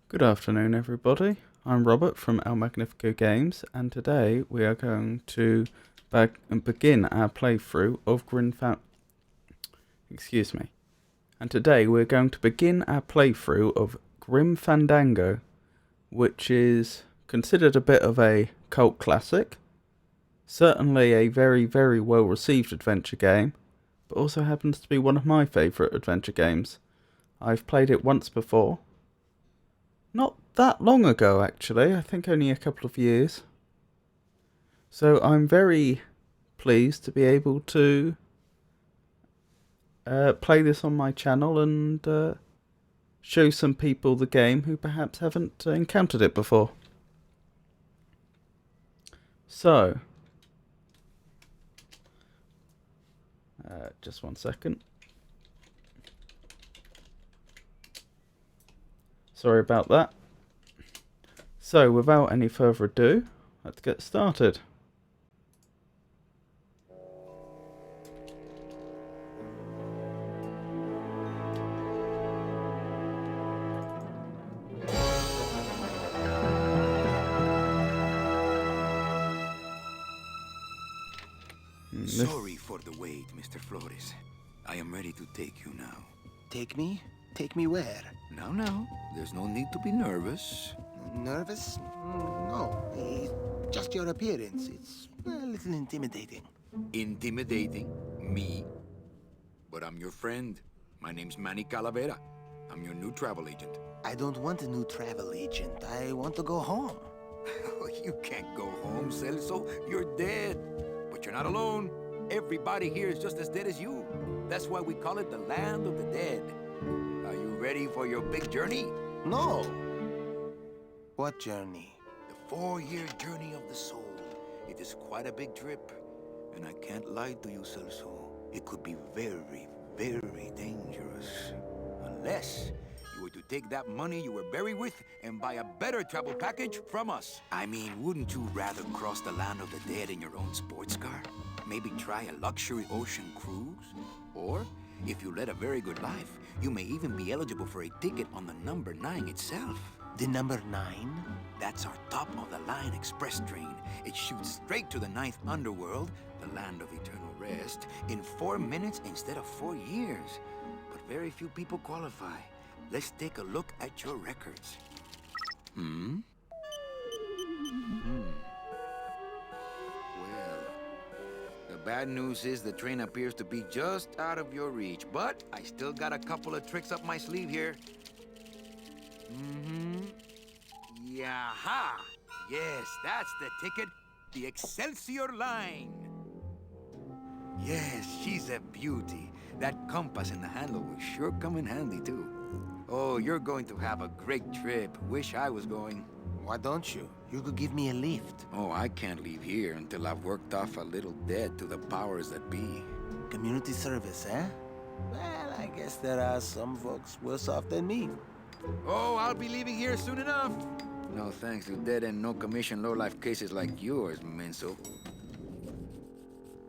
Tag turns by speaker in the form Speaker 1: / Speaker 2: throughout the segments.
Speaker 1: Good afternoon, everybody. I'm Robert from El Magnifico Games, and today we are going to begin our playthrough of Grim Fandango, which is considered a bit of a cult classic, certainly a very, very well-received adventure game, but also happens to be one of my favourite adventure games. I've played it once before. Not that long ago, actually. I think only a couple of years. So I'm very pleased to be able to play this on my channel and show some people the game who perhaps haven't encountered it before. So, just one second. Sorry about that. So, without any further ado, let's get started.
Speaker 2: Sorry for the wait, Mr. Flores. I am ready to take you now.
Speaker 3: Take me? Take me where?
Speaker 2: Now, there's no need to be nervous.
Speaker 3: Nervous? No, just your appearance. It's a little intimidating.
Speaker 2: intimidating me, but I'm your friend. My name's Manny Calavera. I'm your new travel agent.
Speaker 3: I don't want a new travel agent. I want to go home.
Speaker 2: You can't go home, Celso. You're dead. But you're not alone. Everybody here is just as dead as you. That's why we call it the land of the dead. Are you ready for your big journey?
Speaker 3: No. What journey?
Speaker 2: The 4-year journey of the soul. It is quite a big trip. And I can't lie to you, Celso. It could be very, very dangerous. Unless you were to take that money you were buried with and buy a better travel package from us. I mean, wouldn't you rather cross the land of the dead in your own sports car? Maybe try a luxury ocean cruise? Or, if you led a very good life, you may even be eligible for a ticket on the number 9 itself.
Speaker 3: The number 9?
Speaker 2: That's our top-of-the-line express train. It shoots straight to the 9th underworld, the land of eternal rest, in 4 minutes instead of 4 years. But very few people qualify. Let's take a look at your records. Well, the bad news is the train appears to be just out of your reach, but I still got a couple of tricks up my sleeve here. Yaha! Yes, that's the ticket. The Excelsior line. Yes, she's a beauty. That compass in the handle will sure come in handy, too. Oh, you're going to have a great trip. Wish I was going.
Speaker 3: Why don't you? You could give me a lift.
Speaker 2: Oh, I can't leave here until I've worked off a little debt to the powers that be.
Speaker 3: Community service, eh? Well, I guess there are some folks worse off than me.
Speaker 2: Oh, I'll be leaving here soon enough. No thanks to dead and no commission low-life cases like yours, Menso.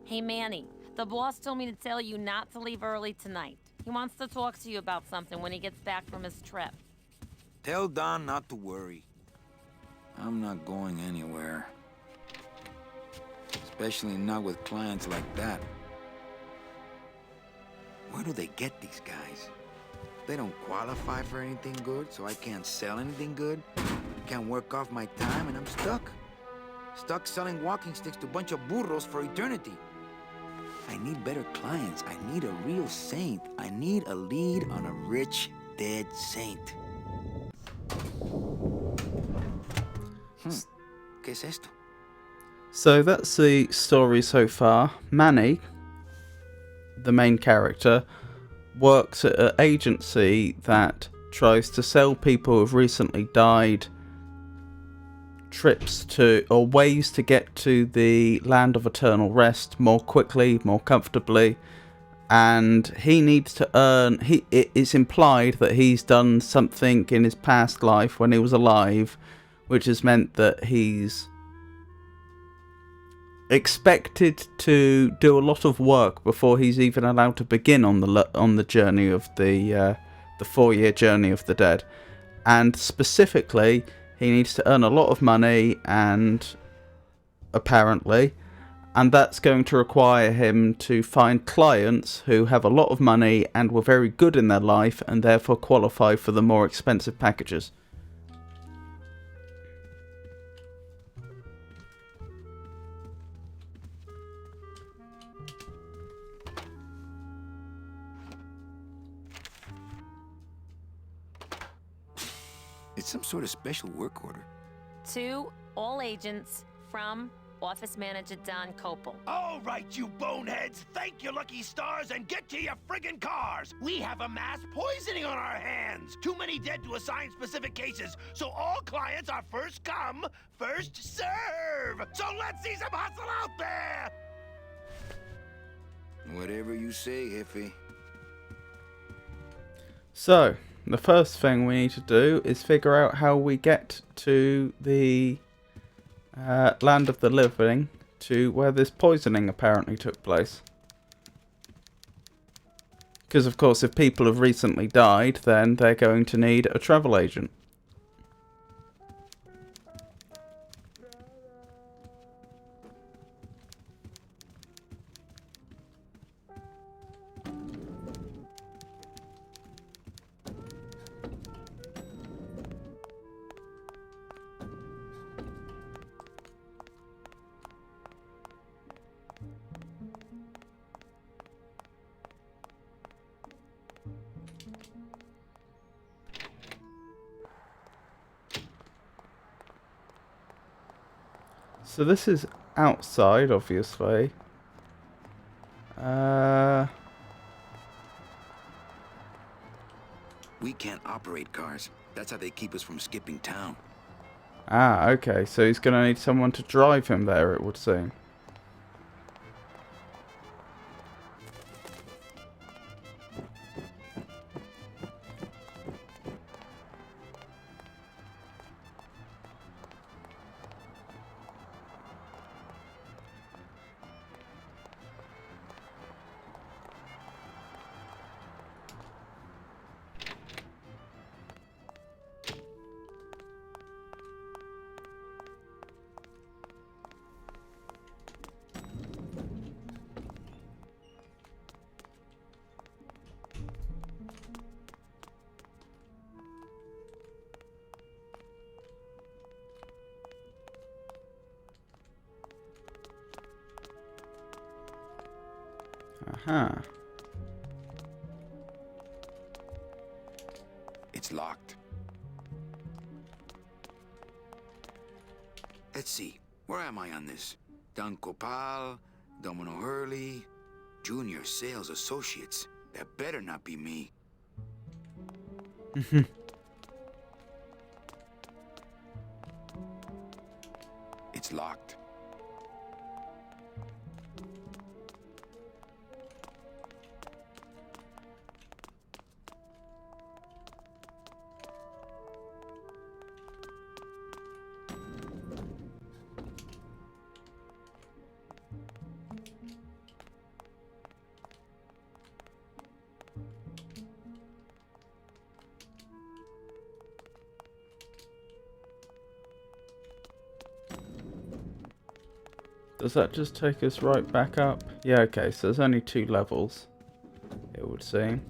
Speaker 4: Hey, Manny. The boss told me to tell you not to leave early tonight. He wants to talk to you about something when he gets back from his trip.
Speaker 2: Tell Don not to worry. I'm not going anywhere. Especially not with clients like that. Where do they get these guys? They don't qualify for anything good, so I can't sell anything good. Can't work off my time, and I'm stuck. Stuck selling walking sticks to a bunch of burros for eternity. I need better clients. I need a real saint. I need a lead on a rich, dead saint. ¿Qué es esto?
Speaker 1: So that's the story so far. Manny, the main character, works at an agency that tries to sell people who've recently died trips to, or ways to get to the land of eternal rest more quickly, more comfortably, and he needs to earn, it's implied that he's done something in his past life when he was alive, which has meant that he's expected to do a lot of work before he's even allowed to begin on the journey of the 4-year journey of the dead. And specifically, he needs to earn a lot of money, and apparently, and that's going to require him to find clients who have a lot of money and were very good in their life and therefore qualify for the more expensive packages.
Speaker 2: It's some sort of special work order.
Speaker 4: To all agents from Office Manager Don Copel.
Speaker 5: All right, you boneheads, thank your lucky stars and get to your friggin' cars. We have a mass poisoning on our hands. Too many dead to assign specific cases, so all clients are first come, first serve. So let's see some hustle out there.
Speaker 2: Whatever you say, Jefe.
Speaker 1: So, the first thing we need to do is figure out how we get to the land of the living, to where this poisoning apparently took place. Because of course if people have recently died, then they're going to need a travel agent. So this is outside, obviously.
Speaker 2: We can't operate cars. That's how they keep us from skipping town.
Speaker 1: Okay, so he's gonna need someone to drive him there, it would seem. Aha.
Speaker 2: It's locked. Let's see. Where am I on this? Don Copal, Domino Hurley, Junior Sales Associates. That better not be me. It's locked.
Speaker 1: Does that just take us right back up? Yeah, okay, so there's only 2 levels, it would seem.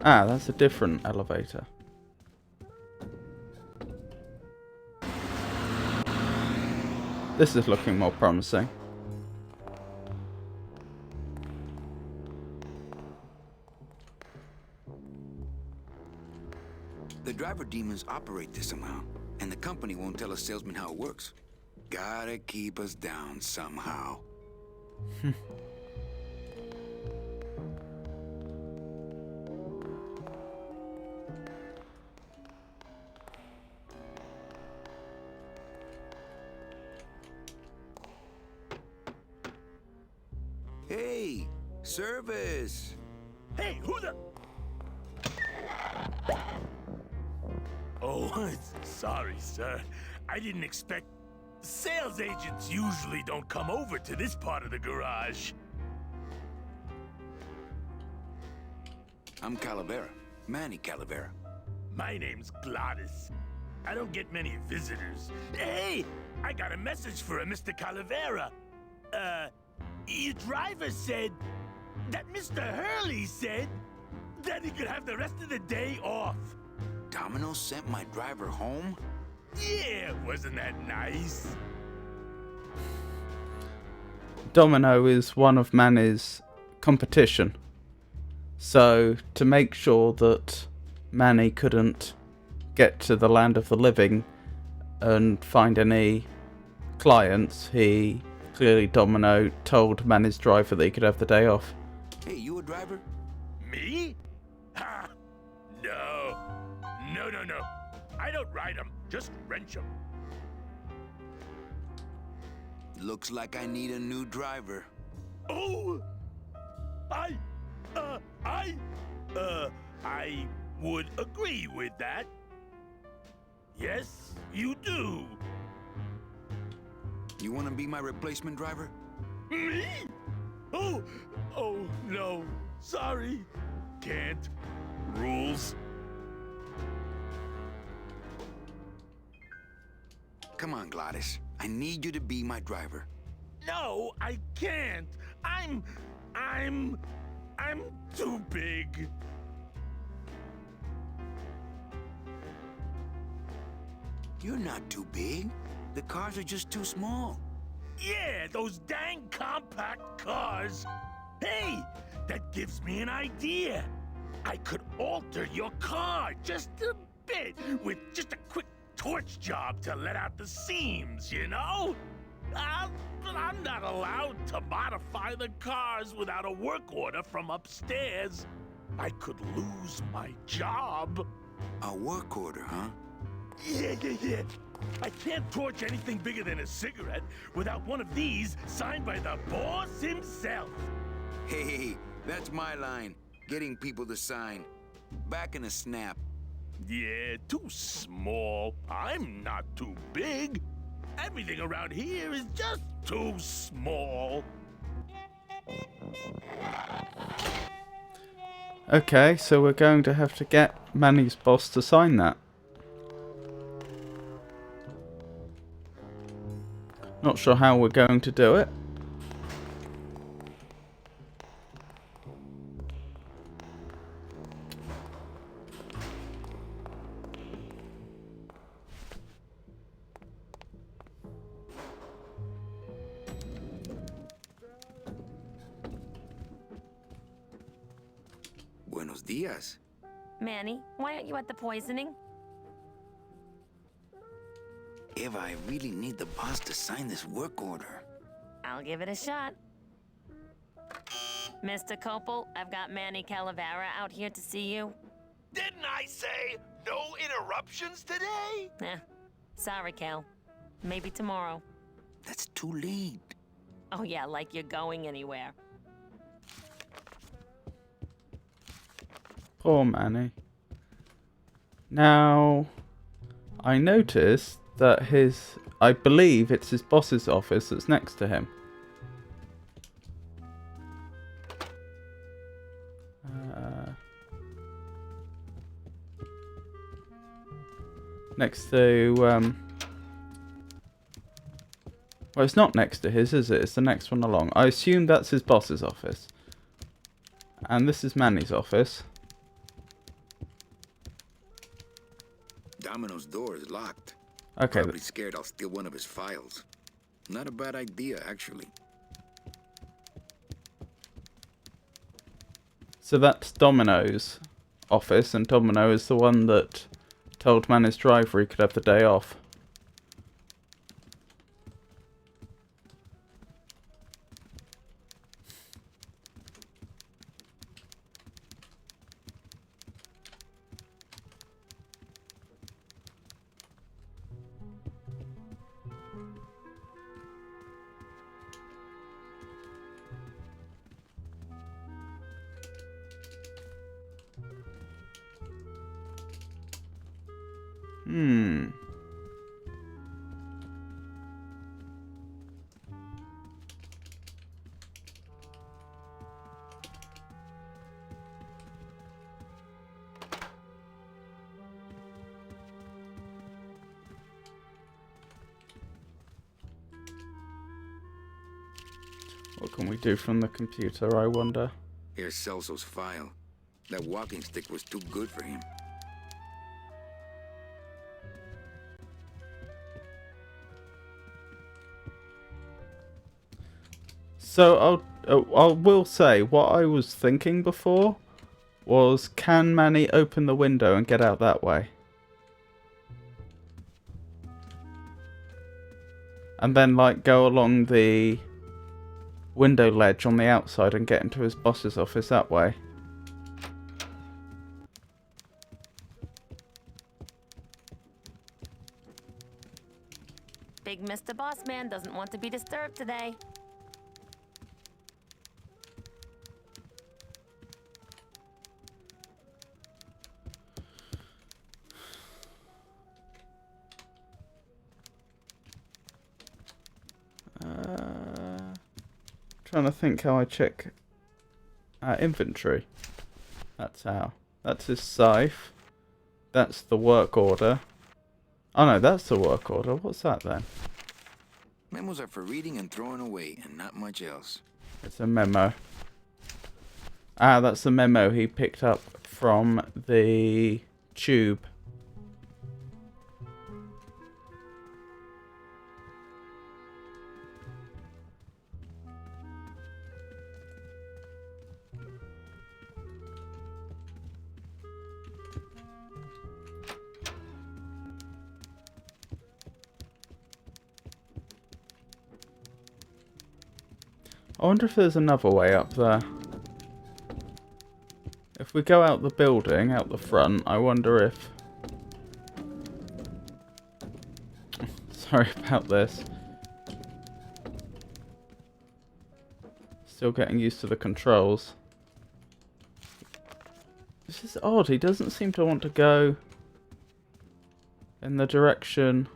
Speaker 1: That's a different elevator. This is looking more promising.
Speaker 2: The driver demons operate this somehow, and the company won't tell a salesman how it works. Gotta keep us down somehow. Hey, service!
Speaker 5: Hey, who the... Oh, sorry, sir. I didn't expect... Sales agents usually don't come over to this part of the garage.
Speaker 2: I'm Calavera. Manny Calavera.
Speaker 5: My name's Gladys. I don't get many visitors. Hey, I got a message for a Mr. Calavera. Your driver said that Mr. Hurley said that he could have the rest of the day off.
Speaker 2: Domino sent my driver home?
Speaker 5: Yeah, wasn't that nice?
Speaker 1: Domino is one of Manny's competition. So, to make sure that Manny couldn't get to the land of the living and find any clients, Domino told Manny's driver that he could have the day off.
Speaker 2: Hey, you a driver?
Speaker 5: Me? Ha! No. No. I don't ride them, just wrench them.
Speaker 2: Looks like I need a new driver.
Speaker 5: Oh! I would agree with that. Yes, you do.
Speaker 2: You want to be my replacement driver?
Speaker 5: Me? Oh, no. Sorry. Can't. Rules.
Speaker 2: Come on, Gladys. I need you to be my driver.
Speaker 5: No, I can't. I'm too big.
Speaker 2: You're not too big. The cars are just too small.
Speaker 5: Yeah, those dang compact cars. Hey, that gives me an idea. I could alter your car just a bit with just a quick torch job to let out the seams, you know? But I'm not allowed to modify the cars without a work order from upstairs. I could lose my job.
Speaker 2: A work order, huh?
Speaker 5: Yeah. I can't torch anything bigger than a cigarette without one of these signed by the boss himself.
Speaker 2: Hey, that's my line. Getting people to sign. Back in a snap.
Speaker 5: Yeah, too small. I'm not too big. Everything around here is just too small.
Speaker 1: Okay, so we're going to have to get Manny's boss to sign that. Not sure how we're going to do it.
Speaker 2: Buenos dias.
Speaker 4: Manny, why aren't you at the poisoning?
Speaker 2: Eva, I really need the boss to sign this work order.
Speaker 4: I'll give it a shot. Mr. Copel, I've got Manny Calavera out here to see you.
Speaker 5: Didn't I say no interruptions today?
Speaker 4: Sorry, Cal. Maybe tomorrow.
Speaker 2: That's too late.
Speaker 4: Oh yeah, like you're going anywhere.
Speaker 1: Poor Manny. Now, I noticed that I believe it's his boss's office that's next to him. Next to, well, it's not next to his, is it? It's the next one along. I assume that's his boss's office. And this is Manny's office.
Speaker 2: Domino's door is locked.
Speaker 1: Okay.
Speaker 2: Probably scared I'll steal one of his files. Not a bad idea, actually.
Speaker 1: So that's Domino's office, and Domino is the one that told Manny's driver he could have the day off. What can we do from the computer, I wonder?
Speaker 2: Here's Celso's file. That walking stick was too good for him.
Speaker 1: So I will say, what I was thinking before was, can Manny open the window and get out that way? And then, like, go along the window ledge on the outside and get into his boss's office that way.
Speaker 4: Big Mr. Boss Man doesn't want to be disturbed today.
Speaker 1: Trying to think how I check inventory. That's how. That's his scythe. That's the work order. Oh no, that's the work order. What's that then?
Speaker 2: Memos are for reading and throwing away, and not much else.
Speaker 1: It's a memo. Ah, that's the memo he picked up from the tube. I wonder if there's another way up there. If we go out the building, out the front, I wonder if... Sorry about this. Still getting used to the controls. This is odd, he doesn't seem to want to go in the direction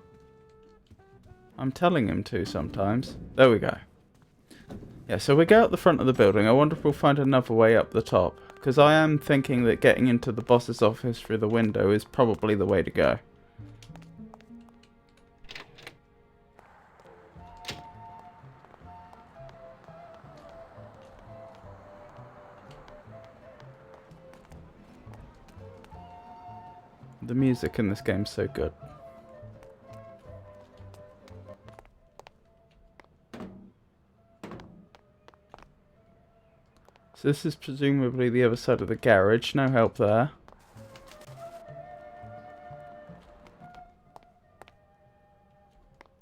Speaker 1: I'm telling him to sometimes. There we go. Yeah, so we go out the front of the building. I wonder if we'll find another way up the top. Because I am thinking that getting into the boss's office through the window is probably the way to go. The music in this game is so good. So this is presumably the other side of the garage. No help there.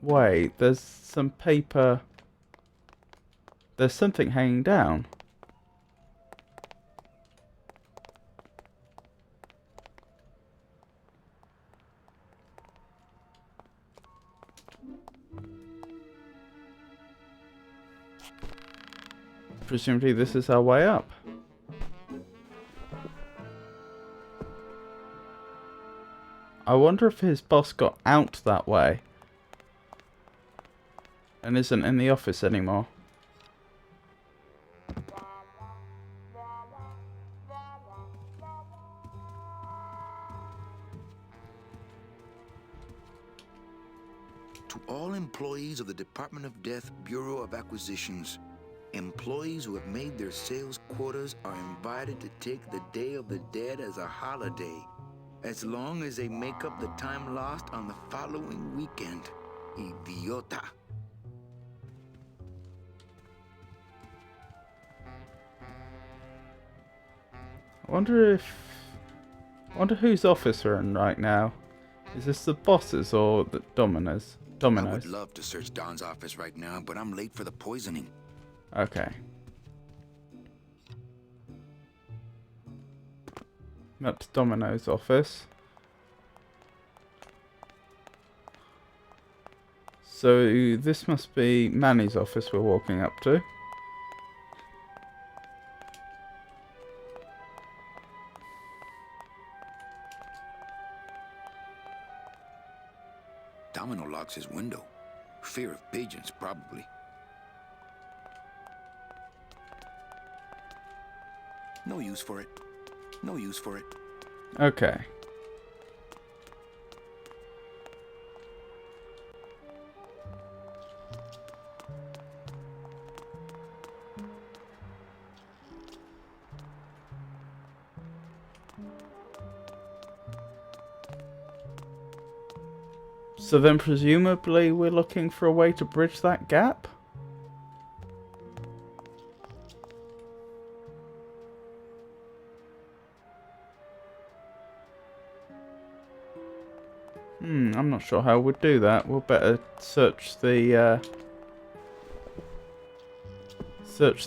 Speaker 1: Wait, there's some paper. There's something hanging down. Presumably this is our way up. I wonder if his boss got out that way and isn't in the office anymore.
Speaker 2: To all employees of the Department of Death Bureau of Acquisitions, employees who have made their sales quotas are invited to take the Day of the Dead as a holiday, as long as they make up the time lost on the following weekend. Idiota.
Speaker 1: I wonder whose office we're in right now. Is this the boss's or the Domino's?
Speaker 2: I would love to search Don's office right now, but I'm late for the poisoning.
Speaker 1: Okay. Up to Domino's office. So this must be Manny's office we're walking up to.
Speaker 2: Domino locks his window. Fear of pigeons, probably. No use for it. No use for it.
Speaker 1: Okay. So then presumably we're looking for a way to bridge that gap? I'm not sure how we'd do that. We'll better search the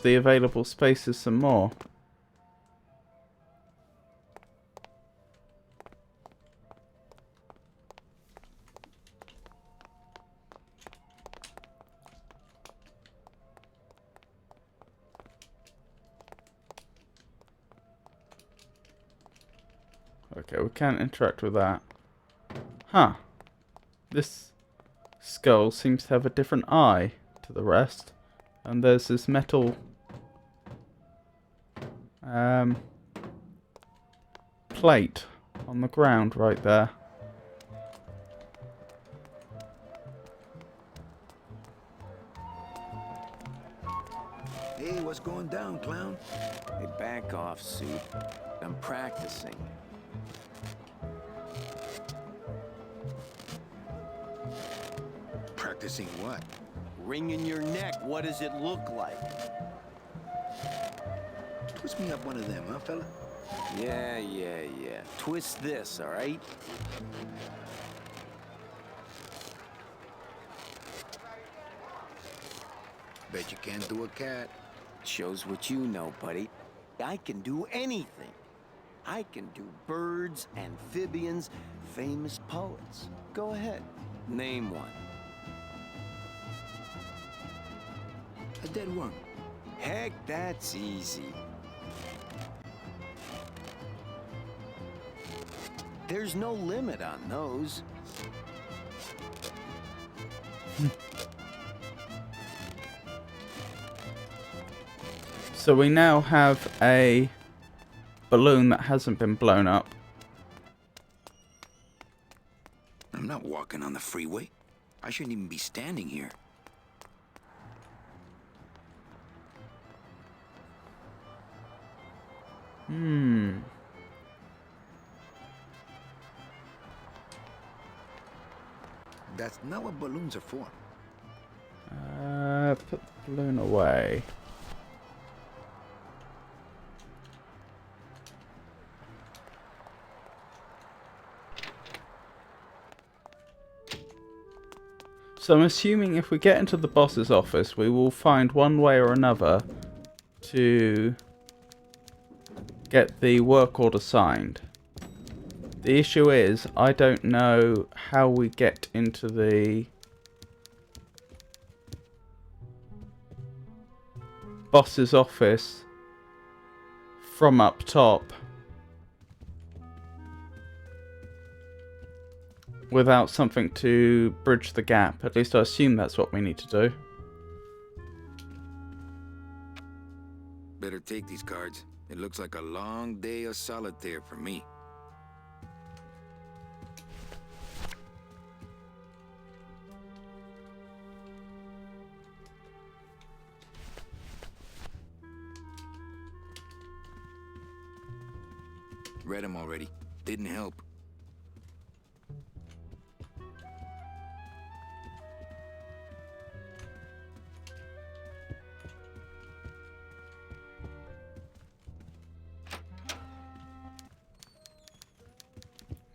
Speaker 1: available spaces some more. Okay, we can't interact with that. Huh. This skull seems to have a different eye to the rest. And there's this metal plate on the ground right there.
Speaker 2: Hey, what's going down, clown?
Speaker 3: Hey, back off, suit. I'm practicing.
Speaker 2: Practicing what?
Speaker 3: Ring in your neck, what does it look like?
Speaker 2: Twist me up one of them, huh, fella?
Speaker 3: Yeah. Twist this, all right?
Speaker 2: Bet you can't do a cat.
Speaker 3: Shows what you know, buddy. I can do anything. I can do birds, amphibians, famous poets. Go ahead, name one.
Speaker 2: A dead worm.
Speaker 3: Heck, that's easy. There's no limit on those.
Speaker 1: So we now have a balloon that hasn't been blown up.
Speaker 2: I'm not walking on the freeway. I shouldn't even be standing here. That's not what balloons are for.
Speaker 1: Put the balloon away. So I'm assuming if we get into the boss's office, we will find one way or another to get the work order signed. The issue is, I don't know how we get into the boss's office from up top without something to bridge the gap. At least I assume that's what we need to do.
Speaker 2: Better take these cards. It looks like a long day of solitaire for me. Read them already. Didn't help.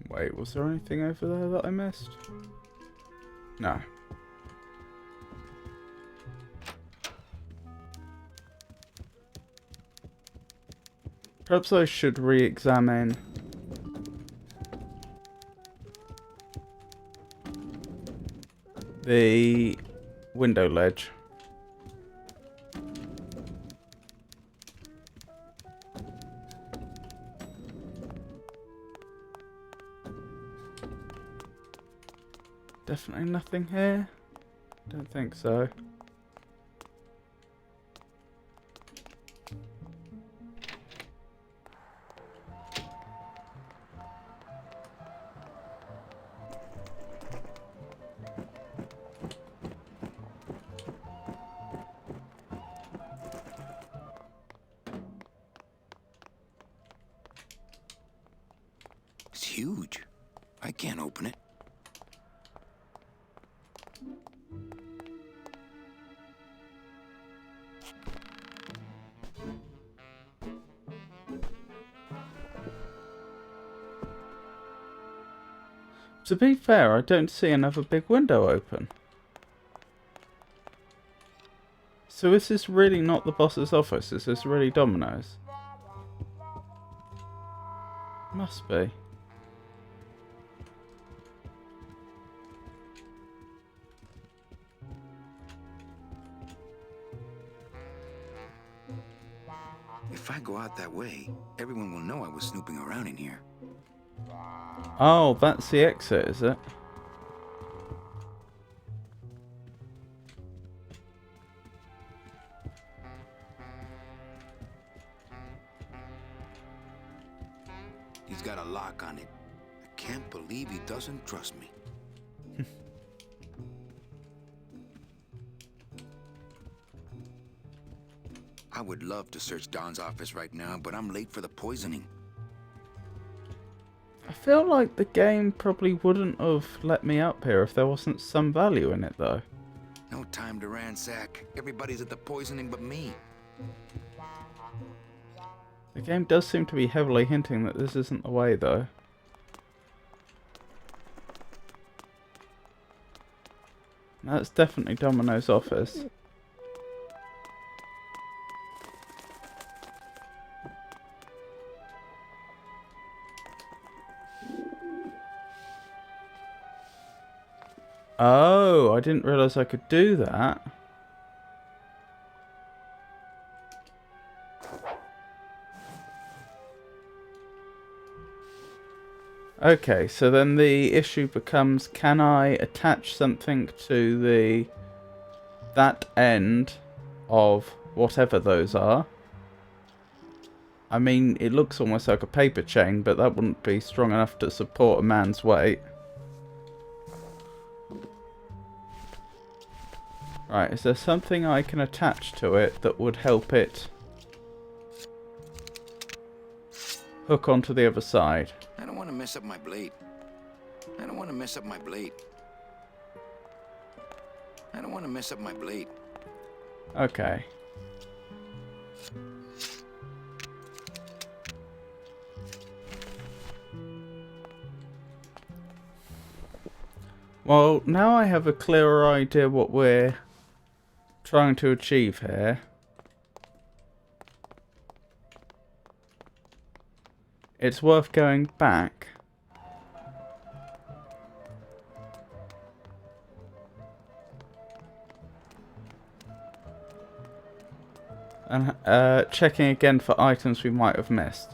Speaker 1: Wait, was there anything over there that I missed? No. Perhaps I should re-examine the window ledge. Definitely nothing here. Don't think so.
Speaker 2: It's huge. I can't open it.
Speaker 1: To be fair, I don't see another big window open. So this is really not the boss's office, this is really Domino's. Must be.
Speaker 2: If I go out that way, everyone will know I was snooping around in here.
Speaker 1: Oh, that's the exit, is it?
Speaker 2: He's got a lock on it. I can't believe he doesn't trust me. I would love to search Don's office right now, but I'm late for the poisoning.
Speaker 1: I feel like the game probably wouldn't have let me up here if there wasn't some value in it, though.
Speaker 2: No time to ransack. Everybody's at the poisoning but me.
Speaker 1: The game does seem to be heavily hinting that this isn't the way, though. That's definitely Domino's office. Oh, I didn't realise I could do that. Okay, so then the issue becomes, can I attach something to that end of whatever those are? I mean, it looks almost like a paper chain, but that wouldn't be strong enough to support a man's weight. Right, is there something I can attach to it that would help it hook onto the other side?
Speaker 2: I don't want to mess up my blade. I don't want to mess up my blade. I don't want to mess up my blade.
Speaker 1: Okay. Well, now I have a clearer idea what we're trying to achieve here. It's worth going back and checking again for items we might have missed.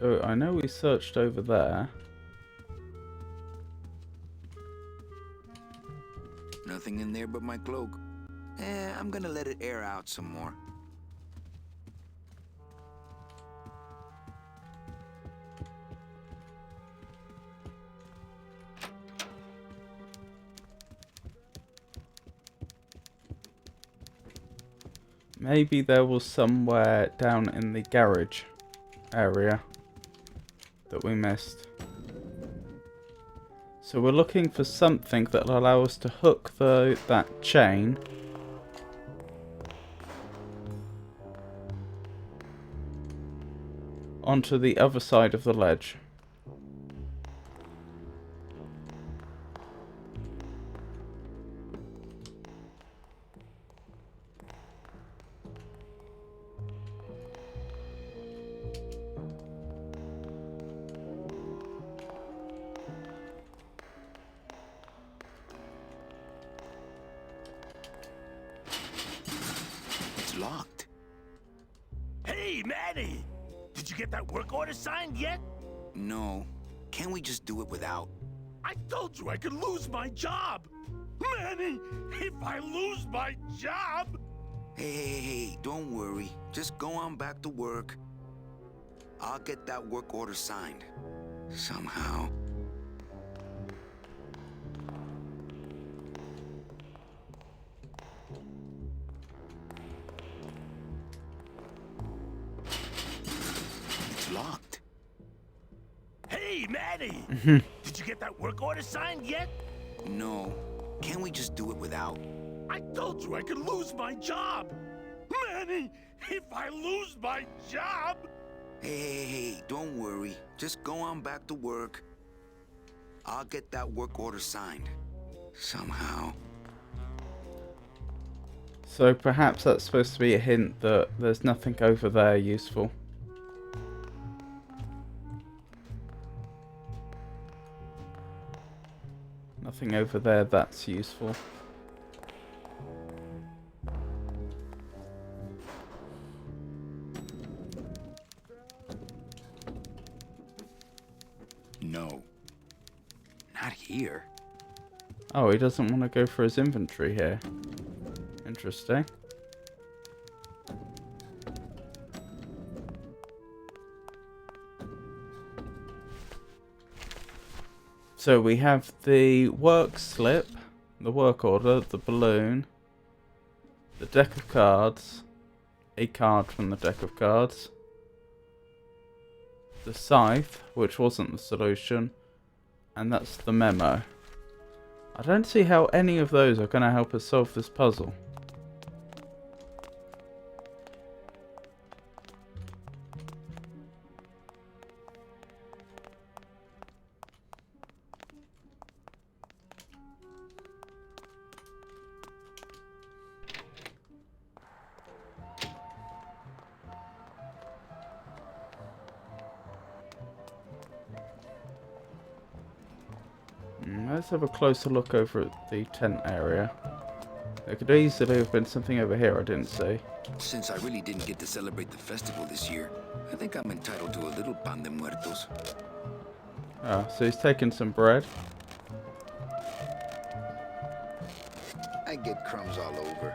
Speaker 1: So I know we searched over there.
Speaker 2: Nothing in there but my cloak. I'm gonna let it air out some more.
Speaker 1: Maybe there was somewhere down in the garage area that we missed. So we're looking for something that will allow us to hook that chain onto the other side of the ledge.
Speaker 2: It's locked.
Speaker 5: Hey, Manny! Did you get that work order signed yet?
Speaker 2: No. Can't we just do it without?
Speaker 5: I told you I could lose my job! Manny, if I lose my job...
Speaker 2: Hey, don't worry. Just go on back to work. I'll get that work order signed. Somehow. It's locked.
Speaker 5: Hey, Manny! Did you get that work order signed yet?
Speaker 2: No. Can't we just do it without?
Speaker 5: I told you I could lose my job! Manny, if I lose my job...
Speaker 2: Hey, don't worry. Just go on back to work. I'll get that work order signed. Somehow.
Speaker 1: So perhaps that's supposed to be a hint that there's nothing over there useful. anything over there that's useful.
Speaker 2: No. Not here.
Speaker 1: Oh, he doesn't want to go for his inventory here. Interesting. So we have the work slip, the work order, the balloon, the deck of cards, a card from the deck of cards, the scythe, which wasn't the solution, and that's the memo. I don't see how any of those are going to help us solve this puzzle. Let's have a closer look over at the tent area. There could easily have been something over here I didn't see.
Speaker 2: Since I really didn't get to celebrate the festival this year, I think I'm entitled to a little pan de muertos.
Speaker 1: Ah, so he's taking some bread.
Speaker 2: I get crumbs all over.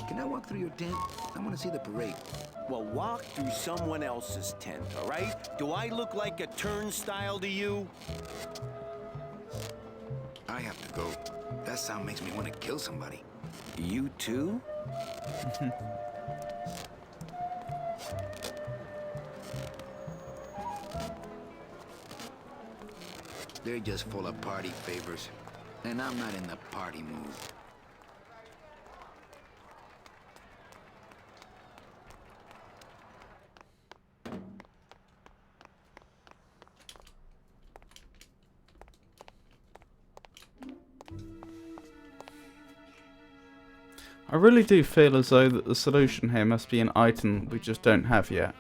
Speaker 2: Can I walk through your tent? I want to see the parade.
Speaker 3: Well, walk through someone else's tent, all right? Do I look like a turnstile to you?
Speaker 2: I have to go. That sound makes me want to kill somebody.
Speaker 3: You too?
Speaker 2: They're just full of party favors. And I'm not in the party mood.
Speaker 1: I really do feel as though that the solution here must be an item we just don't have yet.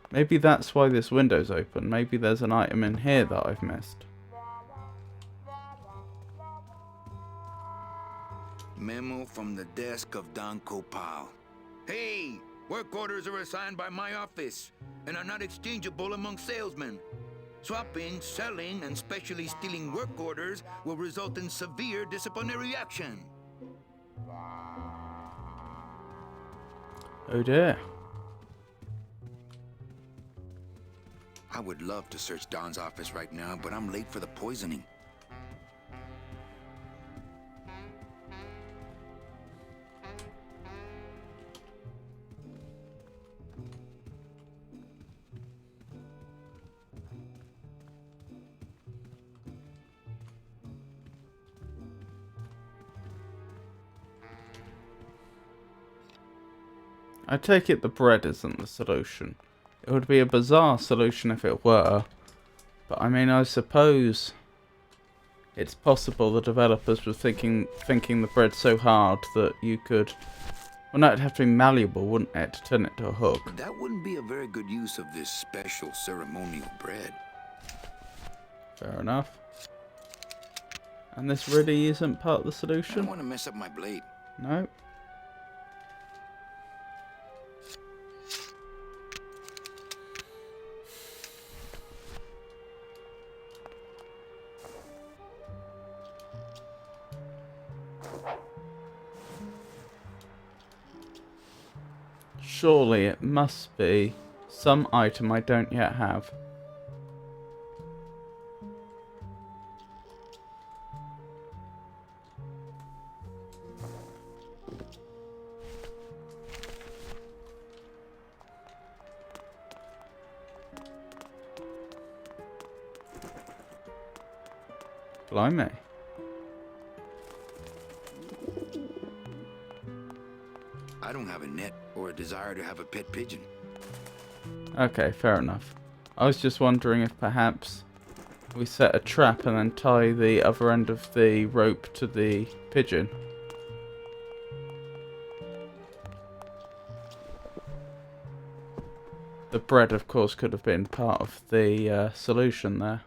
Speaker 1: Maybe that's why this window's open. Maybe there's an item in here that I've missed.
Speaker 2: Memo from the desk of Don Copal. Hey! Work orders are assigned by my office and are not exchangeable among salesmen. Swapping, selling, and specially stealing work orders will result in severe disciplinary action.
Speaker 1: Oh dear.
Speaker 2: I would love to search Don's office right now, but I'm late for the poisoning.
Speaker 1: I take it the bread isn't the solution. It would be a bizarre solution if it were. But I mean, I suppose it's possible the developers were thinking the bread so hard that you could... Well, no, it'd have to be malleable, wouldn't it, to turn it to a hook.
Speaker 2: That wouldn't be a very good use of this special ceremonial bread.
Speaker 1: Fair enough. And this really isn't part of the
Speaker 2: I don't
Speaker 1: solution?
Speaker 2: want to mess up my blade.
Speaker 1: No. Surely it must be some item I don't yet have. Blimey.
Speaker 2: I don't have a net or a desire to have a pet pigeon.
Speaker 1: Okay, fair enough. I was just wondering if perhaps we set a trap and then tie the other end of the rope to the pigeon. The bread, of course, could have been part of the solution there.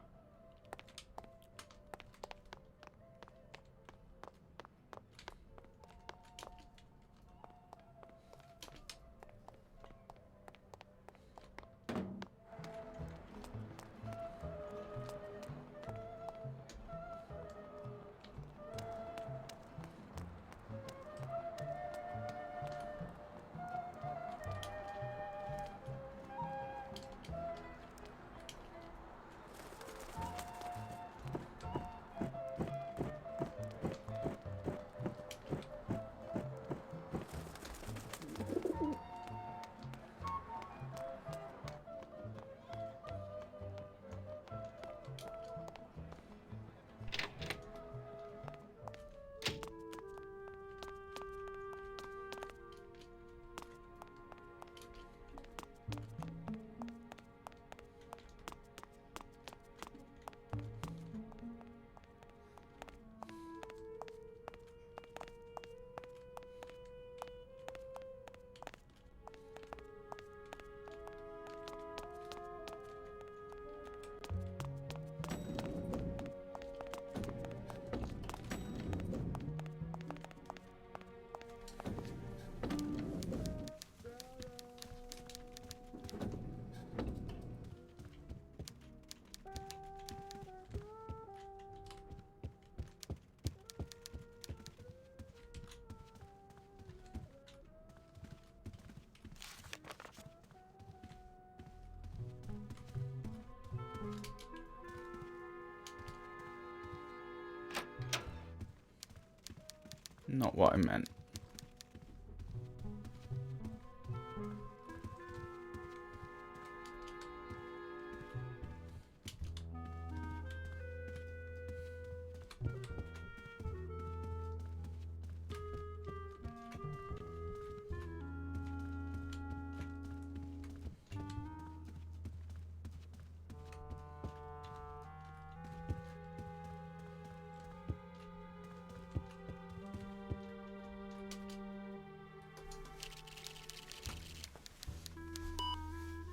Speaker 1: Not what I meant.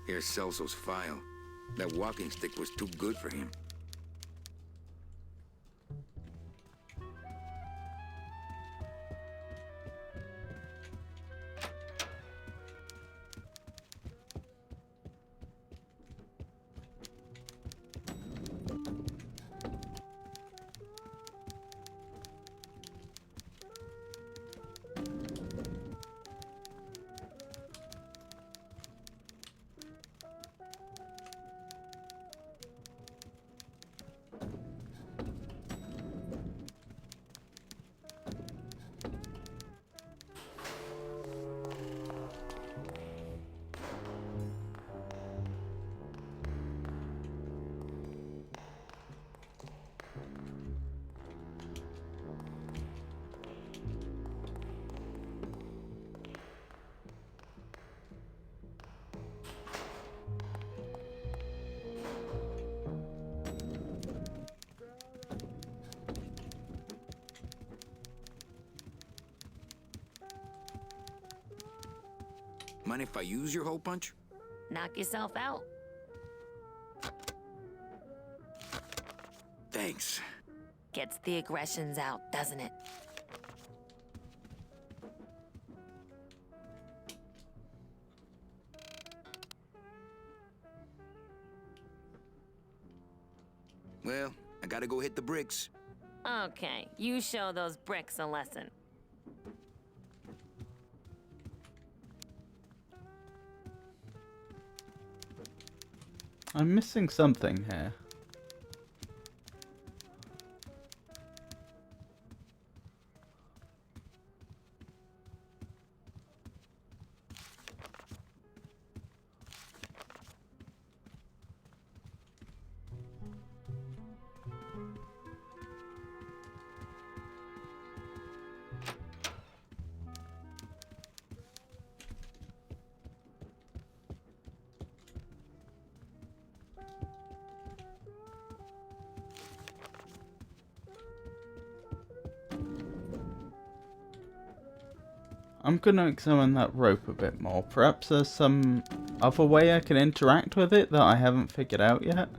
Speaker 2: Here's Celso's file. That walking stick was too good for him. Mind if I use your hole punch?
Speaker 4: Knock yourself out.
Speaker 2: Thanks.
Speaker 4: Gets the aggressions out, doesn't it?
Speaker 2: Well, I gotta go hit the bricks.
Speaker 4: Okay, you show those bricks a lesson.
Speaker 1: I'm missing something here. I'm going to examine that rope a bit more. Perhaps there's some other way I can interact with it that I haven't figured out yet.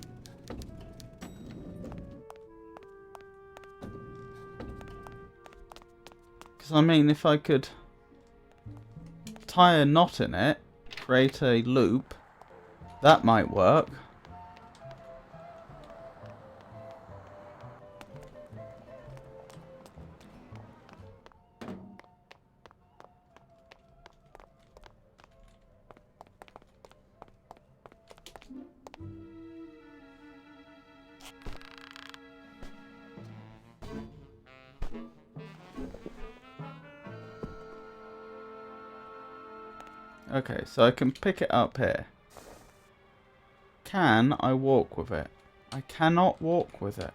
Speaker 1: Because I mean, if I could tie a knot in it, create a loop, that might work. Okay, so I can pick it up here. Can I walk with it? I cannot walk with it.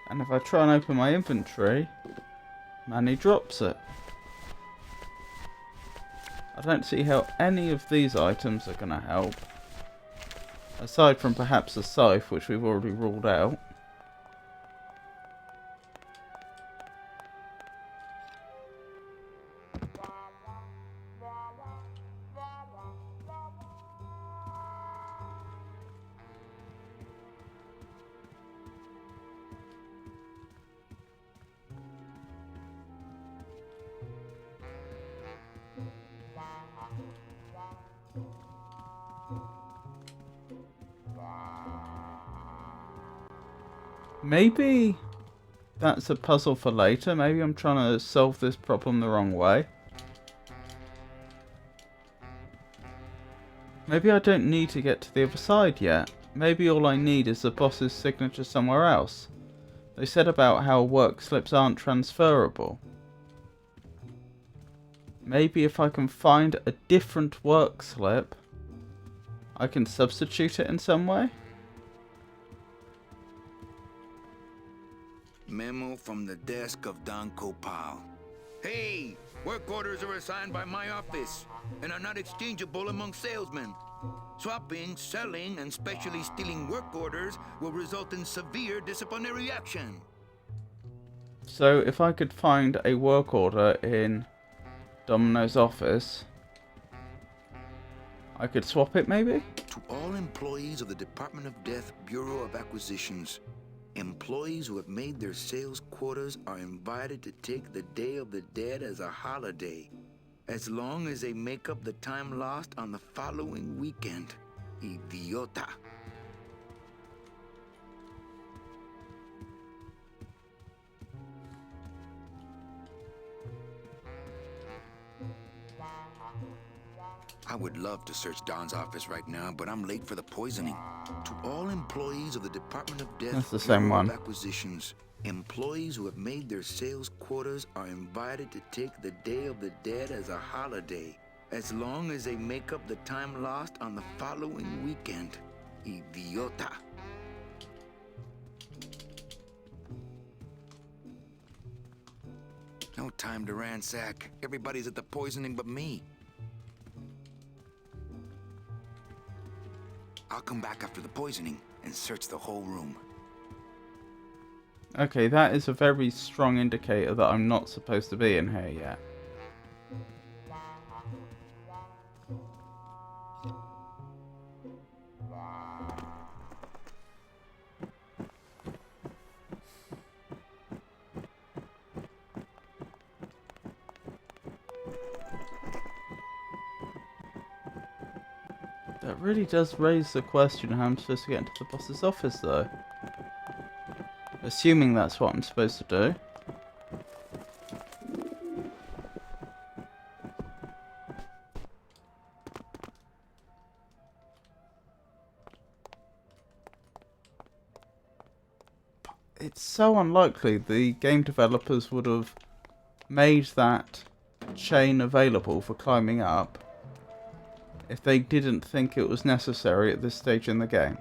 Speaker 1: And if I try and open my inventory, Manny drops it. I don't see how any of these items are going to help. Aside from perhaps a scythe, which we've already ruled out. Maybe that's a puzzle for later. Maybe I'm trying to solve this problem the wrong way. Maybe I don't need to get to the other side yet. Maybe all I need is the boss's signature somewhere else. They said about how work slips aren't transferable. Maybe if I can find a different work slip, I can substitute it in some way?
Speaker 2: Memo from the desk of Don Copal. Hey! Work orders are assigned by my office and are not exchangeable among salesmen. Swapping, selling, and specially stealing work orders will result in severe disciplinary action.
Speaker 1: So if I could find a work order in Domino's office, I could swap it maybe?
Speaker 2: To all employees of the Department of Death Bureau of Acquisitions, employees who have made their sales quotas are invited to take the Day of the Dead as a holiday, as long as they make up the time lost on the following weekend. Idiota. I would love to search Don's office right now, but I'm late for the poisoning. To all employees of the Department of Death
Speaker 1: That's the same
Speaker 2: Bureau of
Speaker 1: one.
Speaker 2: Acquisitions, employees who have made their sales quotas are invited to take the Day of the Dead as a holiday, as long as they make up the time lost on the following weekend. Idiota. No time to ransack. Everybody's at the poisoning but me. I'll come back after the poisoning and search the whole room.
Speaker 1: Okay, that is a very strong indicator that I'm not supposed to be in here yet. That really does raise the question how I'm supposed to get into the boss's office though. Assuming that's what I'm supposed to do. It's so unlikely the game developers would have made that chain available for climbing up if they didn't think it was necessary at this stage in the game.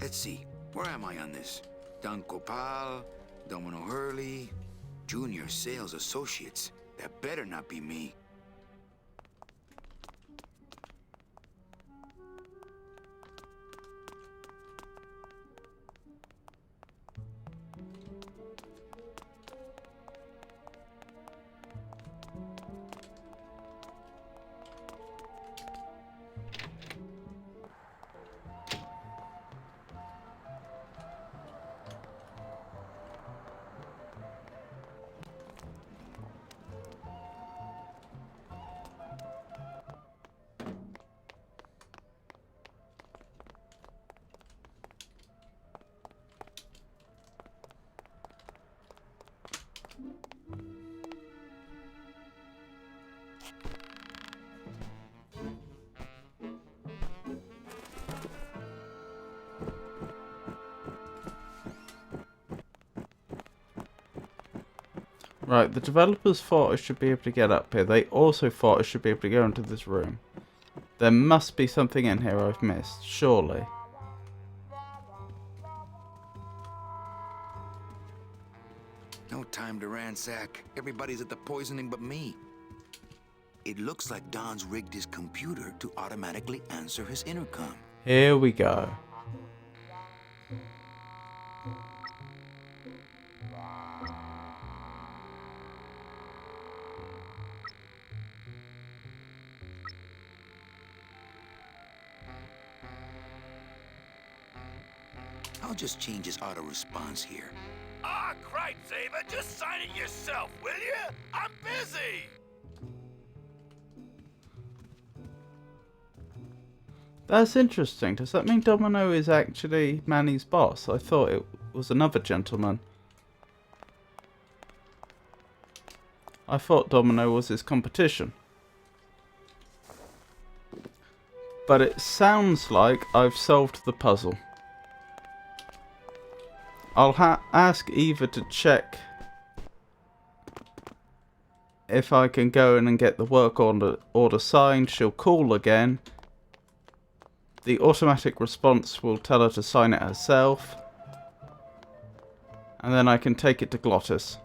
Speaker 2: Let's see. Where am I on this? Don Copal, Domino Hurley, Junior Sales Associates. That better not be me.
Speaker 1: Right, the developers thought I should be able to get up here. They also thought I should be able to go into this room. There must be something in here I've missed, surely.
Speaker 2: No time to ransack. Everybody's at the poisoning but me. It looks like Don's rigged his computer to automatically answer his intercom.
Speaker 1: Here we go.
Speaker 2: I'll just change his auto response here.
Speaker 5: Ah, cripe, Saber, just sign it yourself, will you? I'm busy!
Speaker 1: That's interesting. Does that mean Domino is actually Manny's boss? I thought it was another gentleman. I thought Domino was his competition. But it sounds like I've solved the puzzle. I'll ask Eva to check if I can go in and get the work order signed. She'll call again. The automatic response will tell her to sign it herself. And then I can take it to Glottis.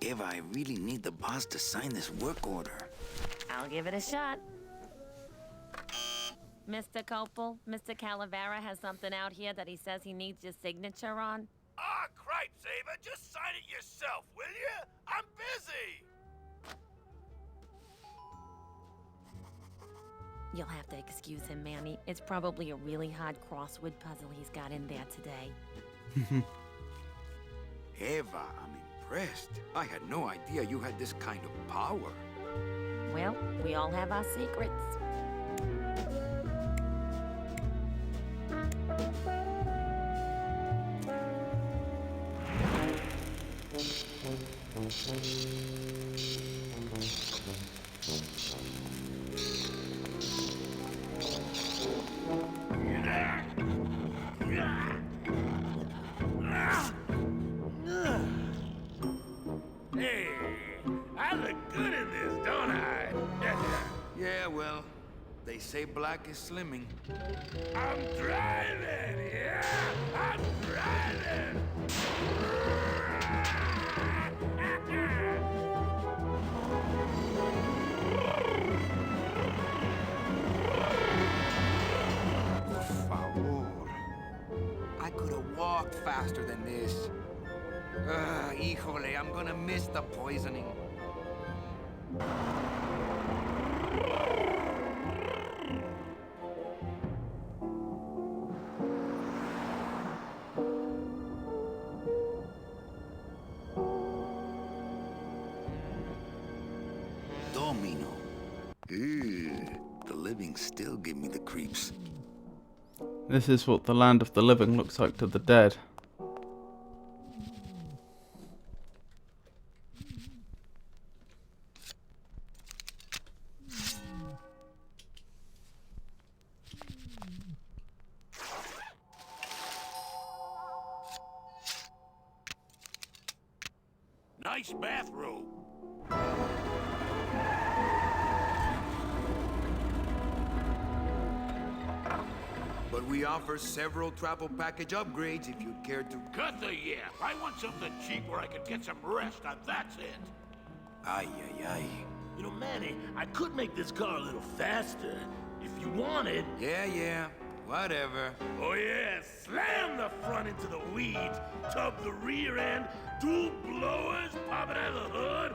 Speaker 2: Eva, I really need the boss to sign this work order.
Speaker 4: I'll give it a shot. Mr. Copel, Mr. Calavera has something out here that he says he needs your signature on.
Speaker 5: Ah, cripe, Saber, just sign it yourself, will you? I'm busy!
Speaker 4: You'll have to excuse him, Manny. It's probably a really hard crossword puzzle he's got in there today.
Speaker 2: Eva, I'm impressed. I had no idea you had this kind of power.
Speaker 4: Well, we all have our secrets.
Speaker 5: Hey, I look good in this, don't I?
Speaker 2: Yeah, well, they say black is slimming.
Speaker 5: I'm driving, yeah! I'm driving!
Speaker 2: Por favor. I could have walked faster than this. Híjole, I'm gonna miss the poisoning. Domino. Ew, the living still give me the creeps.
Speaker 1: This is what the land of the living looks like to the dead.
Speaker 5: nice bathrobe.
Speaker 2: But we offer several travel package upgrades if you'd care to.
Speaker 5: Cut the yap. I want something cheap where I can get some rest, and that's it.
Speaker 2: Ay, ay, ay.
Speaker 5: You know, Manny, I could make this car a little faster if you wanted.
Speaker 2: Yeah, whatever.
Speaker 5: Oh yeah, slam the front into the weeds, tub the rear end, dual blowers, pop it out of the hood.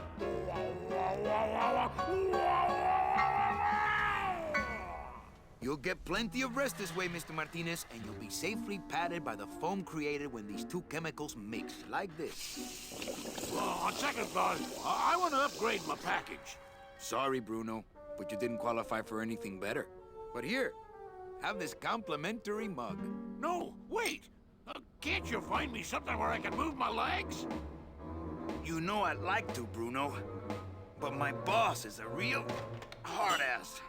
Speaker 2: You'll get plenty of rest this way, Mr. Martinez, and you'll be safely padded by the foam created when these two chemicals mix, like this.
Speaker 5: Well, on second thought, I want to upgrade my package.
Speaker 2: Sorry, Bruno, but you didn't qualify for anything better. But here, have this complimentary mug.
Speaker 5: No, wait! Can't you find me something where I can move my legs?
Speaker 2: You know I'd like to, Bruno, but my boss is a real hard-ass.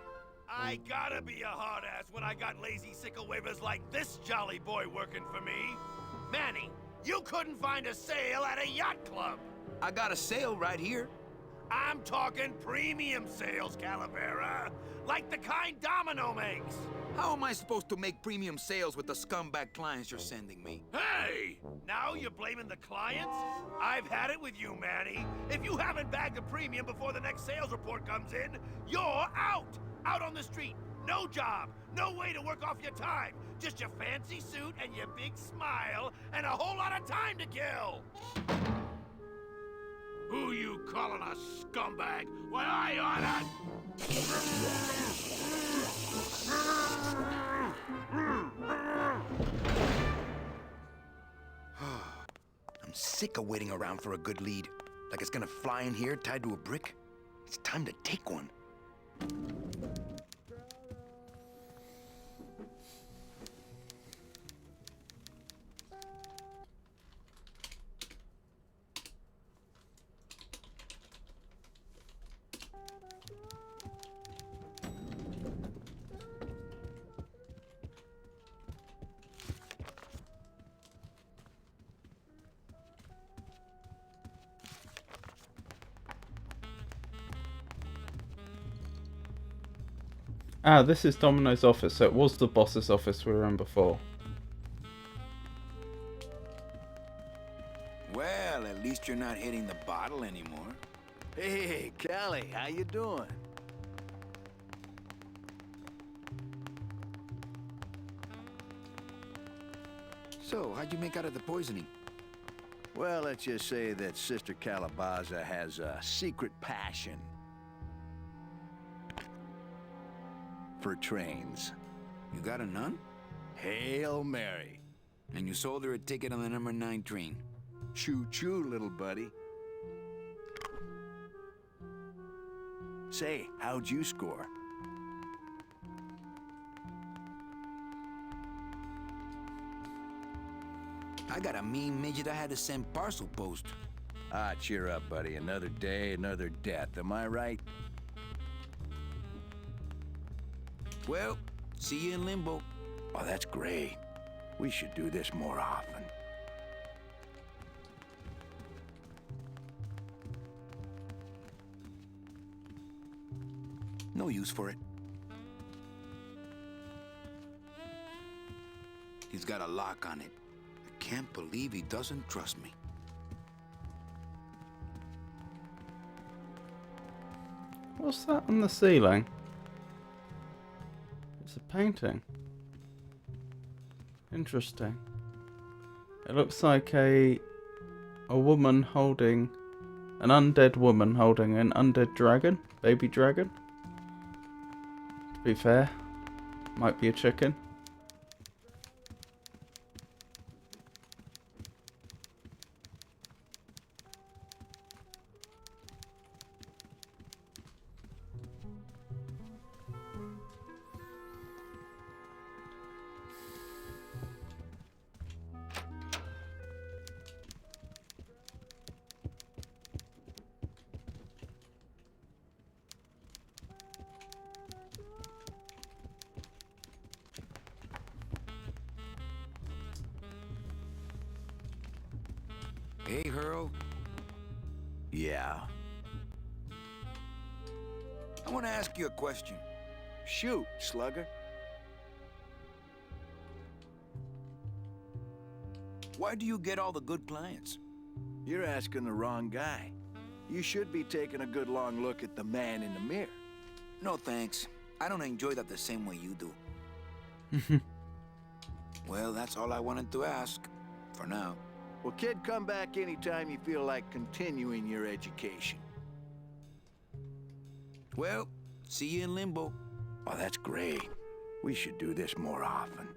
Speaker 5: I gotta be a hard ass when I got lazy sickle wavers like this jolly boy working for me. Manny, you couldn't find a sale at a yacht club.
Speaker 2: I got a sale right here.
Speaker 5: I'm talking premium sales, Calavera. Like the kind Domino makes.
Speaker 2: How am I supposed to make premium sales with the scumbag clients you're sending me?
Speaker 5: Hey! Now you're blaming the clients? I've had it with you, Manny. If you haven't bagged a premium before the next sales report comes in, you're out! Out on the street, no job, no way to work off your time. Just your fancy suit and your big smile and a whole lot of time to kill. Who you calling a scumbag? Why, I oughta...
Speaker 2: I'm sick of waiting around for a good lead. Like it's gonna fly in here tied to a brick. It's time to take one.
Speaker 1: Ah, this is Domino's office, so it was the boss's office we were in before.
Speaker 2: Well, at least you're not hitting the bottle anymore.
Speaker 3: Hey, Callie, how you doing?
Speaker 2: So, how'd you make out of the poisoning?
Speaker 3: Well, let's just say that Sister Calabaza has a secret passion for trains.
Speaker 2: You got a nun?
Speaker 3: Hail Mary.
Speaker 2: And you sold her a ticket on the number 9 train.
Speaker 3: Choo-choo, little buddy. Say, how'd you score?
Speaker 2: I got a mean midget I had to send parcel post.
Speaker 3: Ah, cheer up, buddy. Another day, another death. Am I right?
Speaker 2: Well, see you in limbo.
Speaker 3: Oh, that's great. We should do this more often.
Speaker 2: No use for it. He's got a lock on it. I can't believe he doesn't trust me.
Speaker 1: What's that on the ceiling? It's a painting. Interesting. It looks like a woman holding... an undead woman holding an undead dragon. Baby dragon. To be fair, might be a chicken.
Speaker 2: Hey, Hurl.
Speaker 3: Yeah?
Speaker 2: I want to ask you a question.
Speaker 3: Shoot, slugger.
Speaker 2: Why do you get all the good clients?
Speaker 3: You're asking the wrong guy. You should be taking a good long look at the man in the mirror.
Speaker 2: No thanks. I don't enjoy that the same way you do. Well, that's all I wanted to ask. For now.
Speaker 3: Well, kid, come back anytime you feel like continuing your education.
Speaker 2: Well, see you in Limbo.
Speaker 3: Oh, that's great. We should do this more often.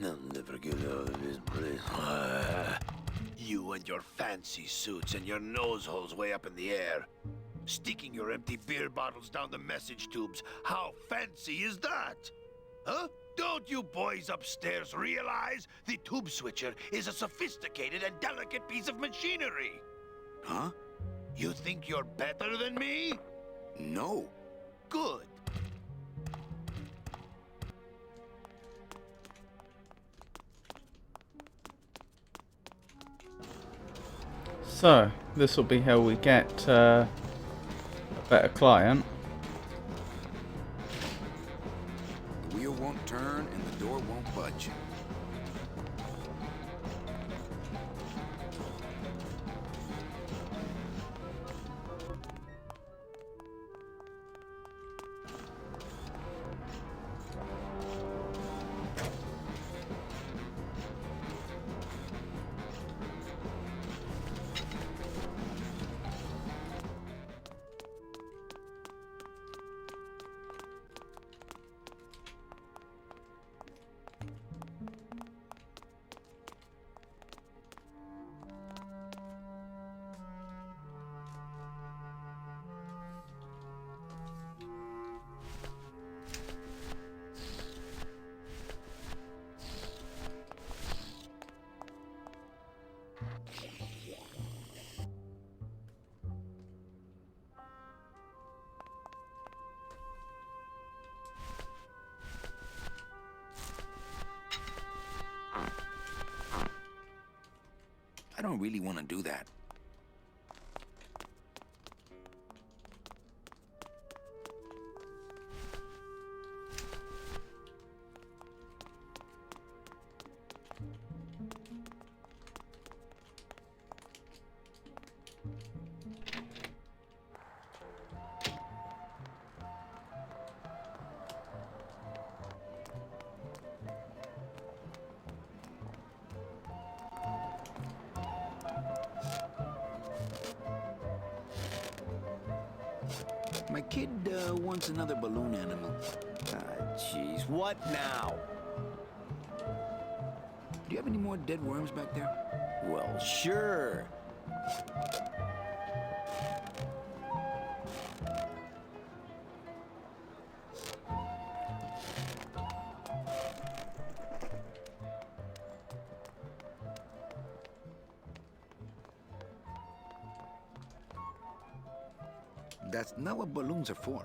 Speaker 5: I'll never get out of this place. You and your fancy suits and your nose holes way up in the air. Sticking your empty beer bottles down the message tubes. How fancy is that? Huh? Don't you boys upstairs realize the tube switcher is a sophisticated and delicate piece of machinery?
Speaker 2: Huh?
Speaker 5: You think you're better than me?
Speaker 2: No.
Speaker 5: Good.
Speaker 1: So, this will be how we get a better client.
Speaker 2: The wheel won't turn and the door won't budge. I don't really want to do that. My kid wants another balloon animal.
Speaker 3: Jeez, what now?
Speaker 2: Do you have any more dead worms back there?
Speaker 3: Well, sure.
Speaker 2: That's not what balloons are for.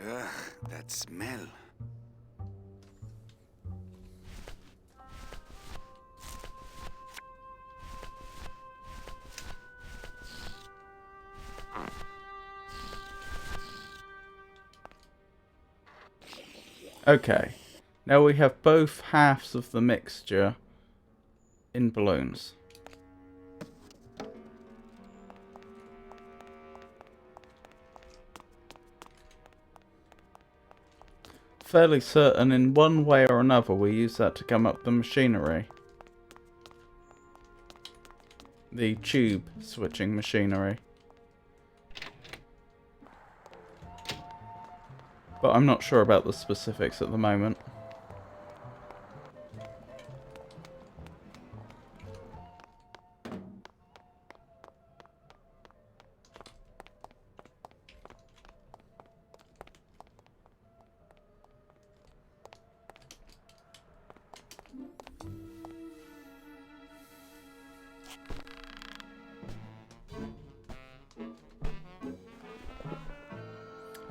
Speaker 2: Ugh, that smell.
Speaker 1: Okay, now we have both halves of the mixture in balloons. Fairly certain in one way or another we use that to gum up the machinery. the tube switching machinery. But I'm not sure about the specifics at the moment.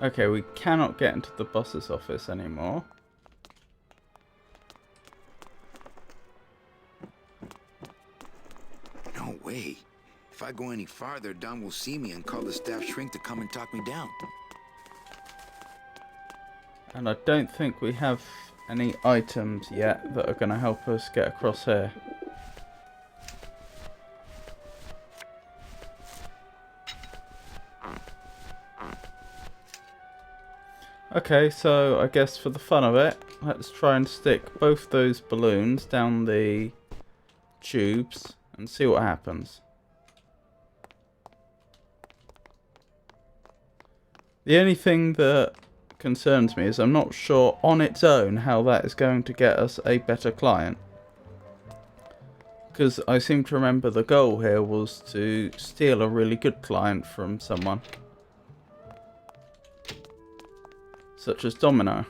Speaker 1: Okay, we cannot get into the boss's office anymore.
Speaker 2: No way. If I go any farther, Don will see me and call the staff shrink to come and talk me down.
Speaker 1: And I don't think we have any items yet that are going to help us get across here. Okay, so I guess for the fun of it, let's try and stick both those balloons down the tubes and see what happens. The only thing that concerns me is I'm not sure on its own how that is going to get us a better client. Because I seem to remember the goal here was to steal a really good client from someone. Such as Domino.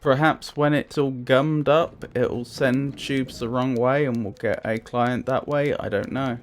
Speaker 1: Perhaps when it's all gummed up, it'll send tubes the wrong way and we'll get a client that way. I don't know.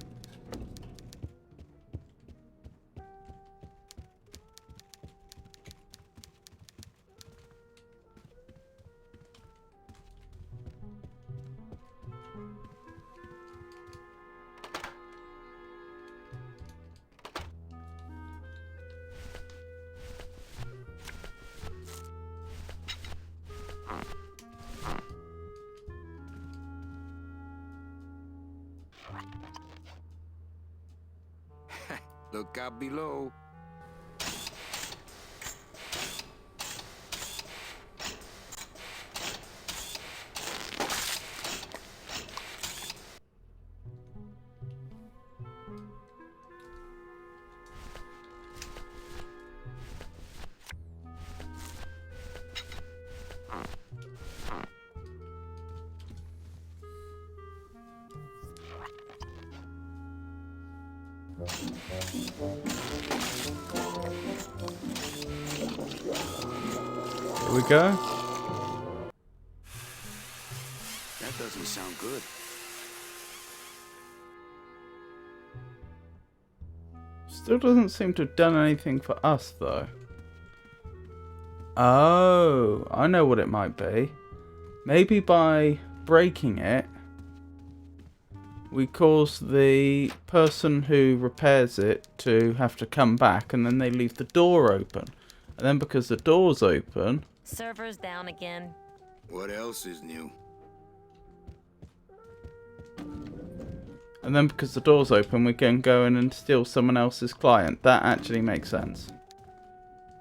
Speaker 2: Look out below.
Speaker 1: Here we go.
Speaker 2: That doesn't sound good.
Speaker 1: Still doesn't seem to have done anything for us, though. Oh, I know what it might be. Maybe by breaking it, we cause the person who repairs it to have to come back, and then they leave the door open. And then because the door's open...
Speaker 4: Server's down again.
Speaker 2: What else is new?
Speaker 1: And then because the door's open, we can go in and steal someone else's client. That actually makes sense.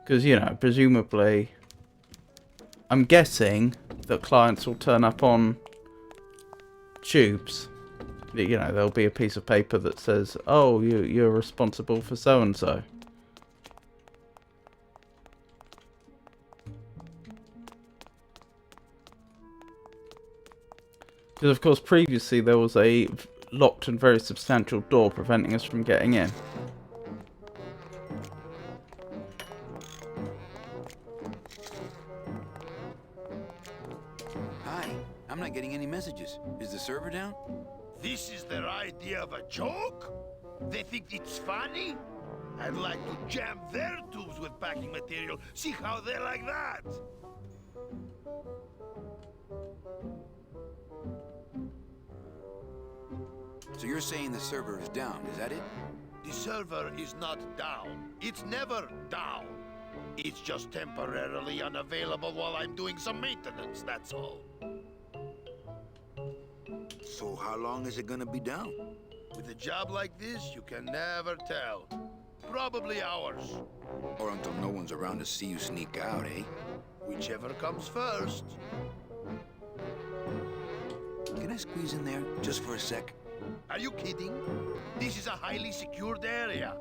Speaker 1: Because, you know, presumably... I'm guessing that clients will turn up on tubes. You know, there'll be a piece of paper that says, oh, you're responsible for so-and-so. Because, of course, previously there was a locked and very substantial door preventing us from getting in.
Speaker 2: Hi, I'm not getting any messages. Is the server down?
Speaker 5: This is their idea of a joke? They think it's funny? I'd like to jam their tubes with packing material, see how they like that.
Speaker 2: So you're saying the server is down, is that it?
Speaker 5: The server is not down. It's never down. It's just temporarily unavailable while I'm doing some maintenance, that's all.
Speaker 2: So how long is it gonna be down?
Speaker 5: With a job like this, you can never tell. Probably hours.
Speaker 2: Or until no one's around to see you sneak out, eh?
Speaker 5: Whichever comes first.
Speaker 2: Can I squeeze in there just for a sec?
Speaker 5: Are you kidding? This is a highly secured area.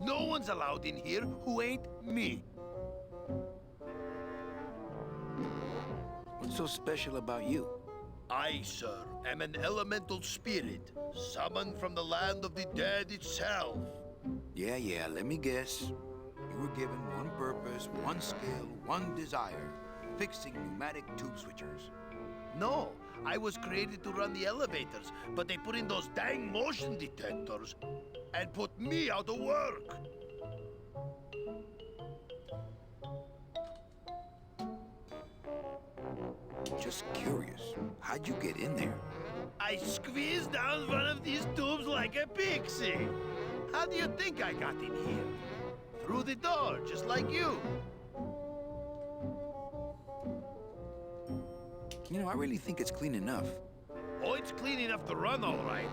Speaker 5: No one's allowed in here who ain't me.
Speaker 2: What's so special about you?
Speaker 5: I, sir, am an elemental spirit, summoned from the land of the dead itself.
Speaker 2: Yeah, let me guess. You were given one purpose, one skill, one desire. Fixing pneumatic tube switchers.
Speaker 5: No, I was created to run the elevators, but they put in those dang motion detectors and put me out of work.
Speaker 2: Just curious. How'd you get in there?
Speaker 5: I squeezed down one of these tubes like a pixie. How do you think I got in here? Through the door, just like you.
Speaker 2: You know, I really think it's clean enough.
Speaker 5: Oh, it's clean enough to run, all right.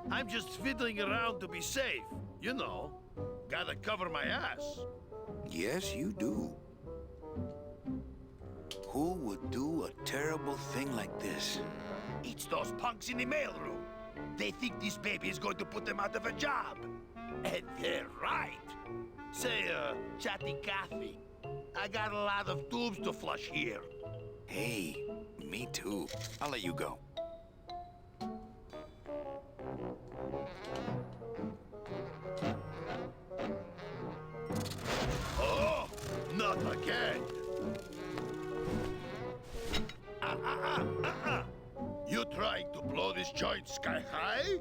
Speaker 5: I'm just fiddling around to be safe. You know, gotta cover my ass.
Speaker 2: Yes, you do. Who would do a terrible thing like this?
Speaker 5: It's those punks in the mailroom. They think this baby is going to put them out of a job. And they're right. Say, Chatty Cathy, I got a lot of tubes to flush here.
Speaker 2: Hey, me too. I'll let you go.
Speaker 5: Oh, not again. You trying to blow this joint sky high?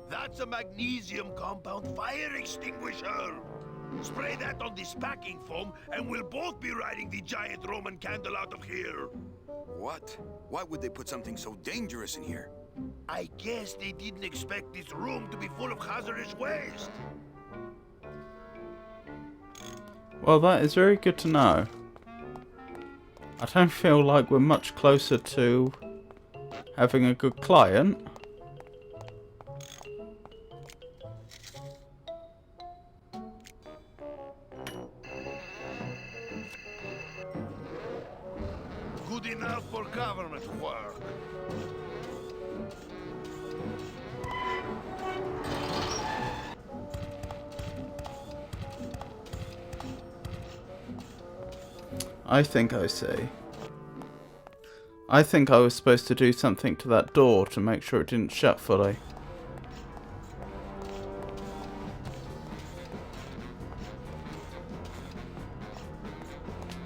Speaker 5: That's a magnesium compound fire extinguisher. Spray that on this packing foam, and we'll both be riding the giant Roman candle out of here.
Speaker 2: What? Why would they put something so dangerous in here?
Speaker 5: I guess they didn't expect this room to be full of hazardous waste.
Speaker 1: Well, that is very good to know. I don't feel like we're much closer to having a good client.
Speaker 5: Good enough for government work.
Speaker 1: I think I see. I think I was supposed to do something to that door to make sure it didn't shut fully.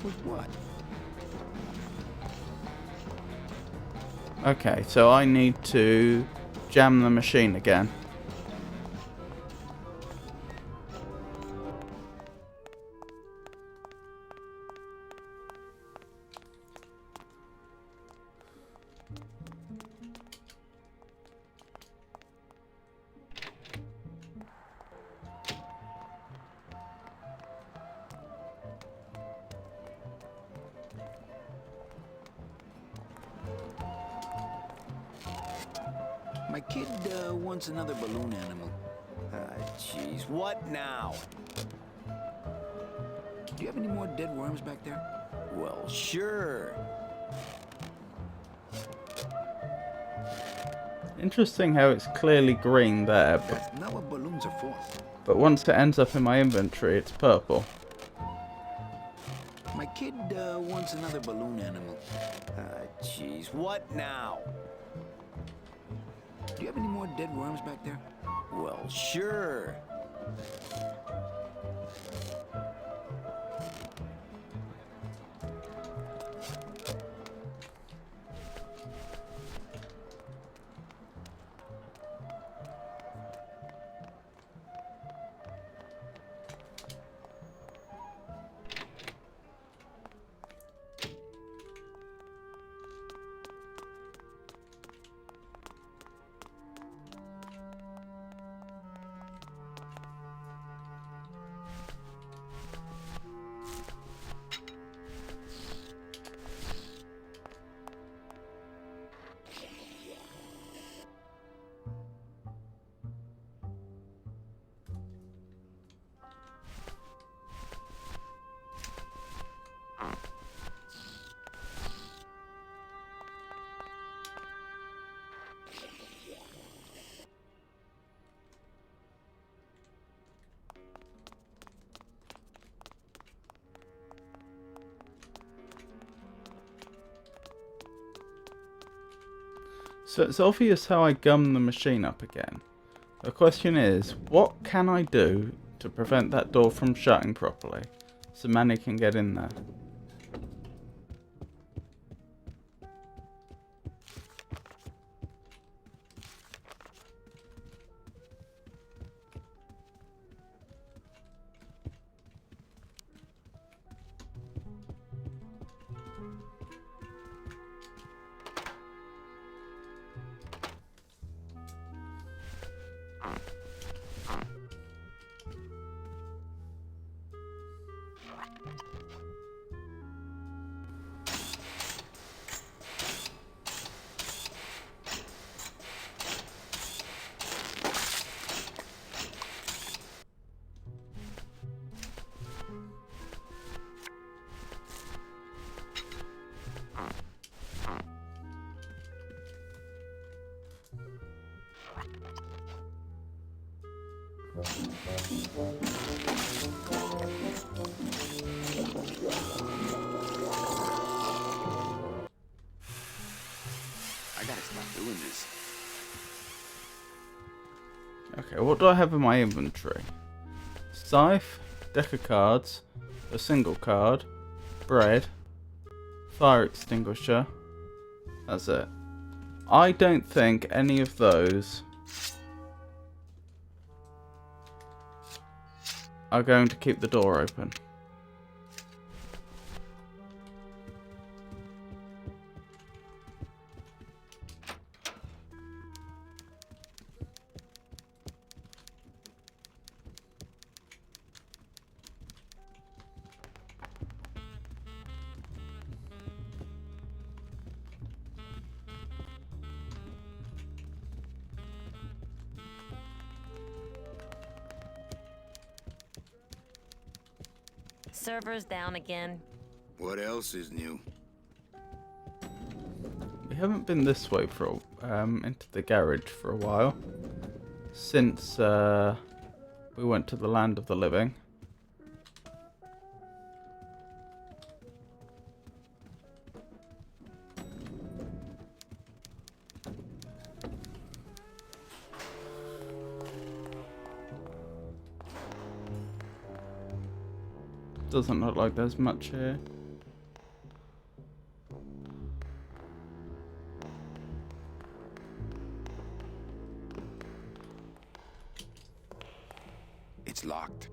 Speaker 2: With what?
Speaker 1: Okay, so I need to jam the machine again.
Speaker 2: My kid wants another balloon animal.
Speaker 3: Jeez, what now?
Speaker 2: Do you have any more dead worms back there?
Speaker 3: Well, sure.
Speaker 1: Interesting how it's clearly green there,
Speaker 2: That's not what balloons are for.
Speaker 1: but once it ends up in my inventory, it's purple.
Speaker 2: My kid wants another balloon animal.
Speaker 3: Jeez, what now?
Speaker 2: Do you have any more dead worms back there?
Speaker 3: Well, sure.
Speaker 1: So it's obvious how I gum the machine up again. The question is, what can I do to prevent that door from shutting properly, so Manny can get in there?
Speaker 3: I gotta stop doing this.
Speaker 1: Okay, what do I have in my inventory? Scythe, deck of cards, a single card, bread, fire extinguisher. That's it. I don't think any of those are going to keep the door open.
Speaker 4: Server's down again.
Speaker 2: What else is new?
Speaker 1: We haven't been this way for into the garage for a while, since we went to the land of the living. Doesn't look like there's much here.
Speaker 2: It's locked.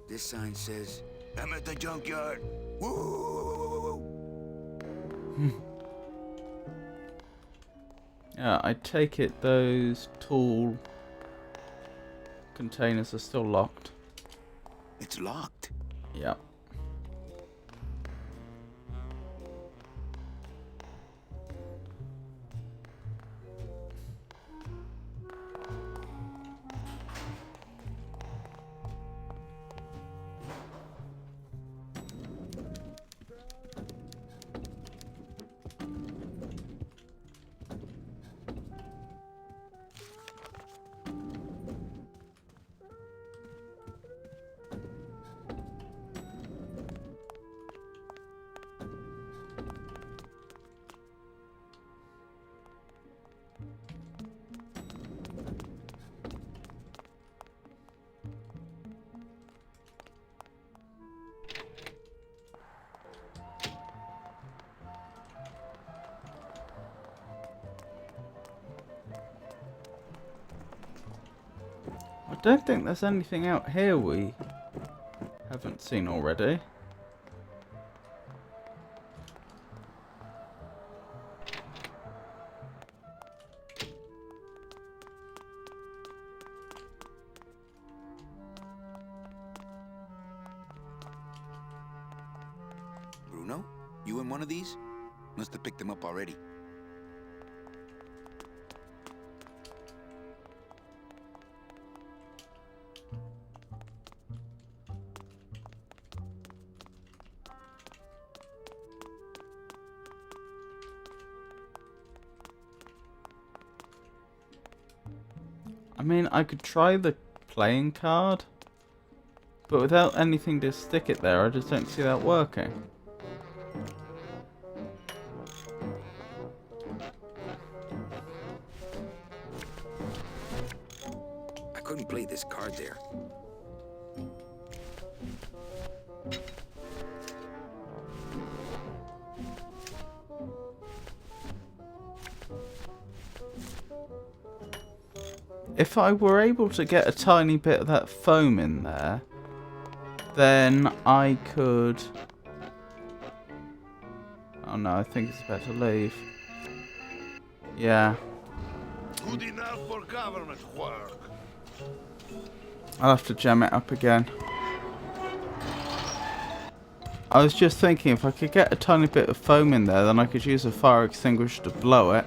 Speaker 2: This sign says, I'm at the junkyard. Woo!
Speaker 1: Yeah, I take it those tool containers are still locked.
Speaker 2: It's locked.
Speaker 1: Yeah. I don't think there's anything out here we haven't seen already.
Speaker 2: Bruno, you in one of these? Must have picked them up already.
Speaker 1: I mean, I could try the playing card, but without anything to stick it there, I just don't see that working.
Speaker 2: He played this card there.
Speaker 1: If I were able to get a tiny bit of that foam in there, then I could... Oh no, I think it's better to leave. Yeah.
Speaker 5: Good enough for government work.
Speaker 1: I'll have to jam it up again. I was just thinking if I could get a tiny bit of foam in there, then I could use a fire extinguisher to blow it.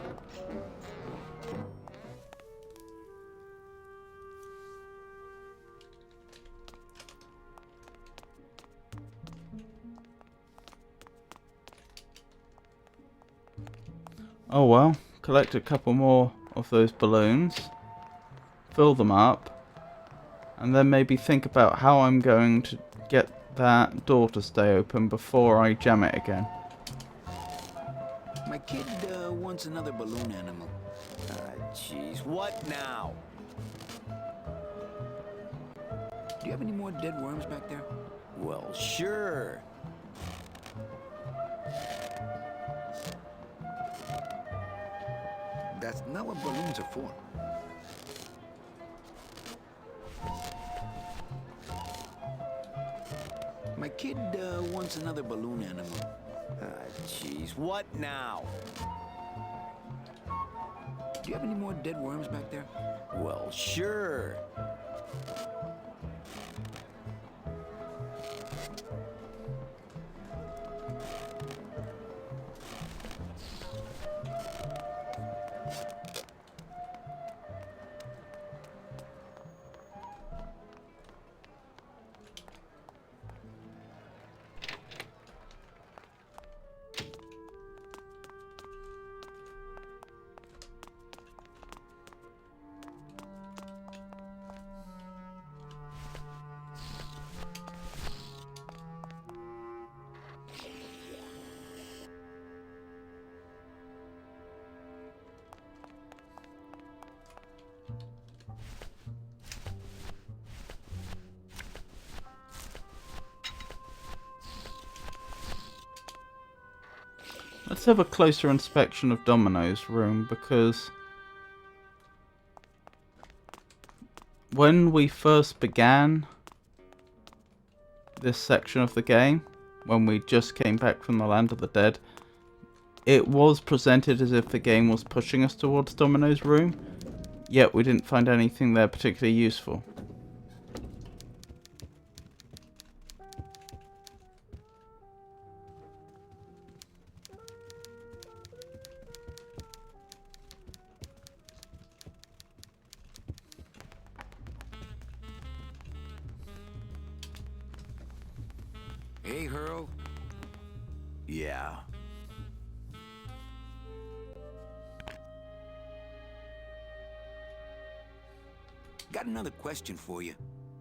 Speaker 1: Oh well, collect a couple more of those balloons, fill them up, and then maybe think about how I'm going to get that door to stay open before I jam it again.
Speaker 2: My kid wants another balloon animal.
Speaker 3: Jeez, what now?
Speaker 2: Do you have any more dead worms back there?
Speaker 3: Well, sure.
Speaker 2: That's not what balloons are for. My kid wants another balloon animal.
Speaker 3: Jeez, what now?
Speaker 2: Do you have any more dead worms back there?
Speaker 3: Well, sure.
Speaker 1: Let's have a closer inspection of Domino's room, because when we first began this section of the game, when we just came back from the land of the dead, it was presented as if the game was pushing us towards Domino's room, yet we didn't find anything there particularly useful.
Speaker 2: Hey, Hurl.
Speaker 3: Yeah.
Speaker 2: Got another question for you.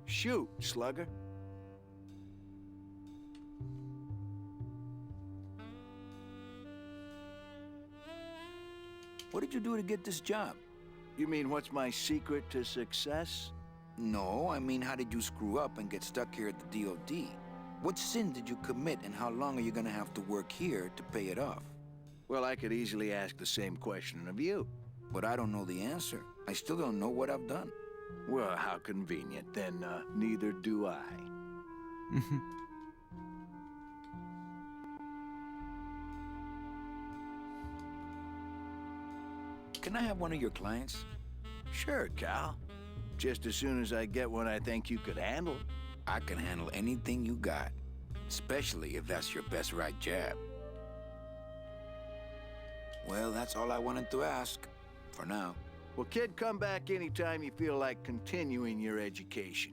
Speaker 3: Shoot, slugger.
Speaker 2: What did you do to get this job?
Speaker 3: You mean what's my secret to success?
Speaker 2: No, I mean, how did you screw up and get stuck here at the DOD? What sin did you commit, and how long are you gonna have to work here to pay it off?
Speaker 3: Well, I could easily ask the same question of you.
Speaker 2: But I don't know the answer. I still don't know what I've done.
Speaker 3: Well, how convenient. Then, neither do I.
Speaker 2: Can I have one of your clients?
Speaker 3: Sure, Cal. Just as soon as I get one I think you could handle.
Speaker 2: I can handle anything you got, especially if that's your best right jab. Well, that's all I wanted to ask, for now.
Speaker 3: Well, kid, come back anytime you feel like continuing your education.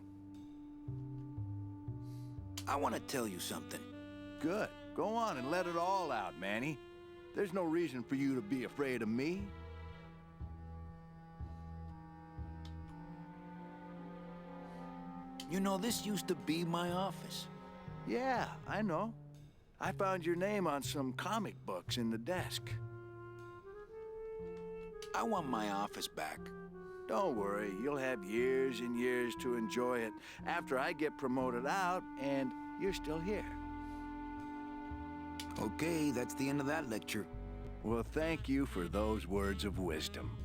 Speaker 2: I want to tell you something.
Speaker 3: Good. Go on and let it all out, Manny. There's no reason for you to be afraid of me.
Speaker 2: You know, this used to be my office.
Speaker 3: Yeah, I know. I found your name on some comic books in the desk.
Speaker 2: I want my office back.
Speaker 6: Don't worry, you'll have years and years to enjoy it after I get promoted out and you're still here.
Speaker 2: Okay, that's the end of that lecture.
Speaker 6: Well, thank you for those words of wisdom.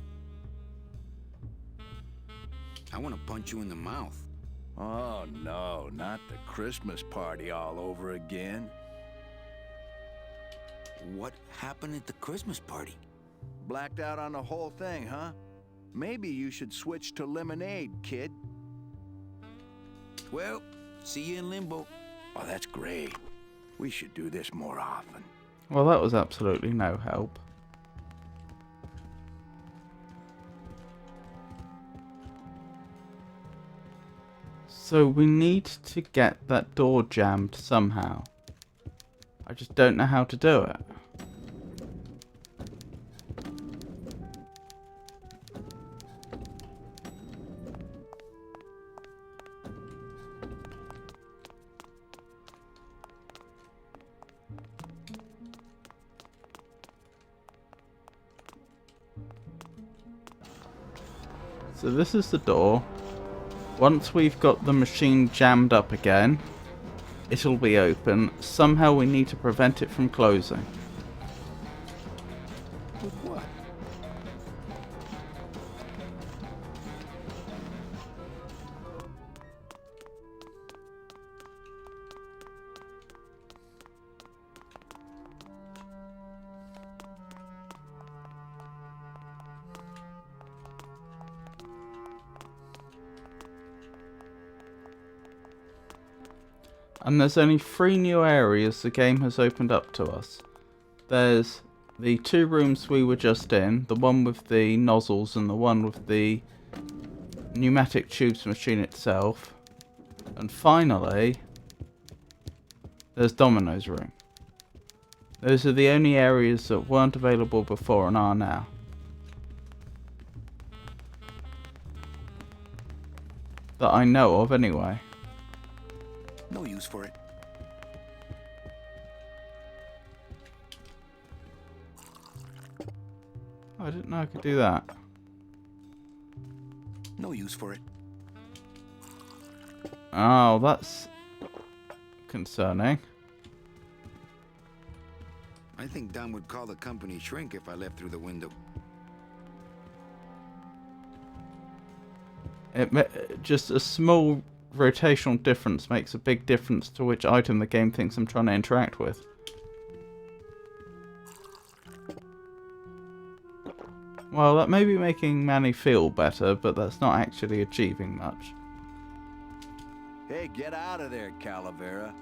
Speaker 2: I want to punch you in the mouth.
Speaker 6: Oh no, not the Christmas party all over again.
Speaker 2: What happened at the Christmas party?
Speaker 6: Blacked out on the whole thing, huh? Maybe you should switch to lemonade, kid.
Speaker 2: Well, see you in limbo.
Speaker 6: Oh, that's great. We should do this more often.
Speaker 1: Well, that was absolutely no help. So we need to get that door jammed somehow. I just don't know how to do it. So this is the door. Once we've got the machine jammed up again, it'll be open. Somehow we need to prevent it from closing.
Speaker 2: With what?
Speaker 1: And there's only 3 new areas the game has opened up to us. There's the 2 rooms we were just in, the one with the nozzles and the one with the pneumatic tubes machine itself. And finally, there's Domino's room. Those are the only areas that weren't available before and are now. That I know of anyway.
Speaker 2: No use for it.
Speaker 1: Oh, I didn't know I could do that.
Speaker 2: No use for it.
Speaker 1: Oh, that's concerning.
Speaker 2: I think Don would call the company shrink if I left through the window.
Speaker 1: Just a small rotational difference makes a big difference to which item the game thinks I'm trying to interact with. Well, that may be making Manny feel better, but that's not actually achieving much.
Speaker 6: Hey, get out of there, Calavera.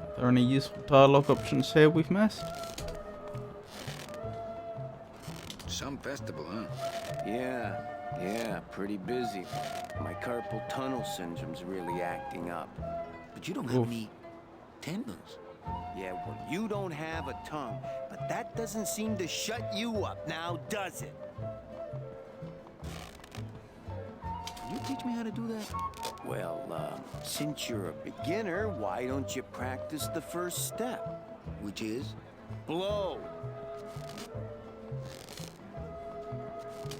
Speaker 1: Are there any useful dialogue options here we've missed?
Speaker 2: Some festival, huh?
Speaker 3: Yeah, pretty busy. My carpal tunnel syndrome's really acting up.
Speaker 2: But you don't have
Speaker 1: Oof.
Speaker 2: any tendons.
Speaker 3: Yeah, well, you don't have a tongue, but that doesn't seem to shut you up now, does it?
Speaker 2: Can you teach me how to do that?
Speaker 3: Well, since you're a beginner, why don't you practice the first step?
Speaker 2: Which is?
Speaker 3: Blow!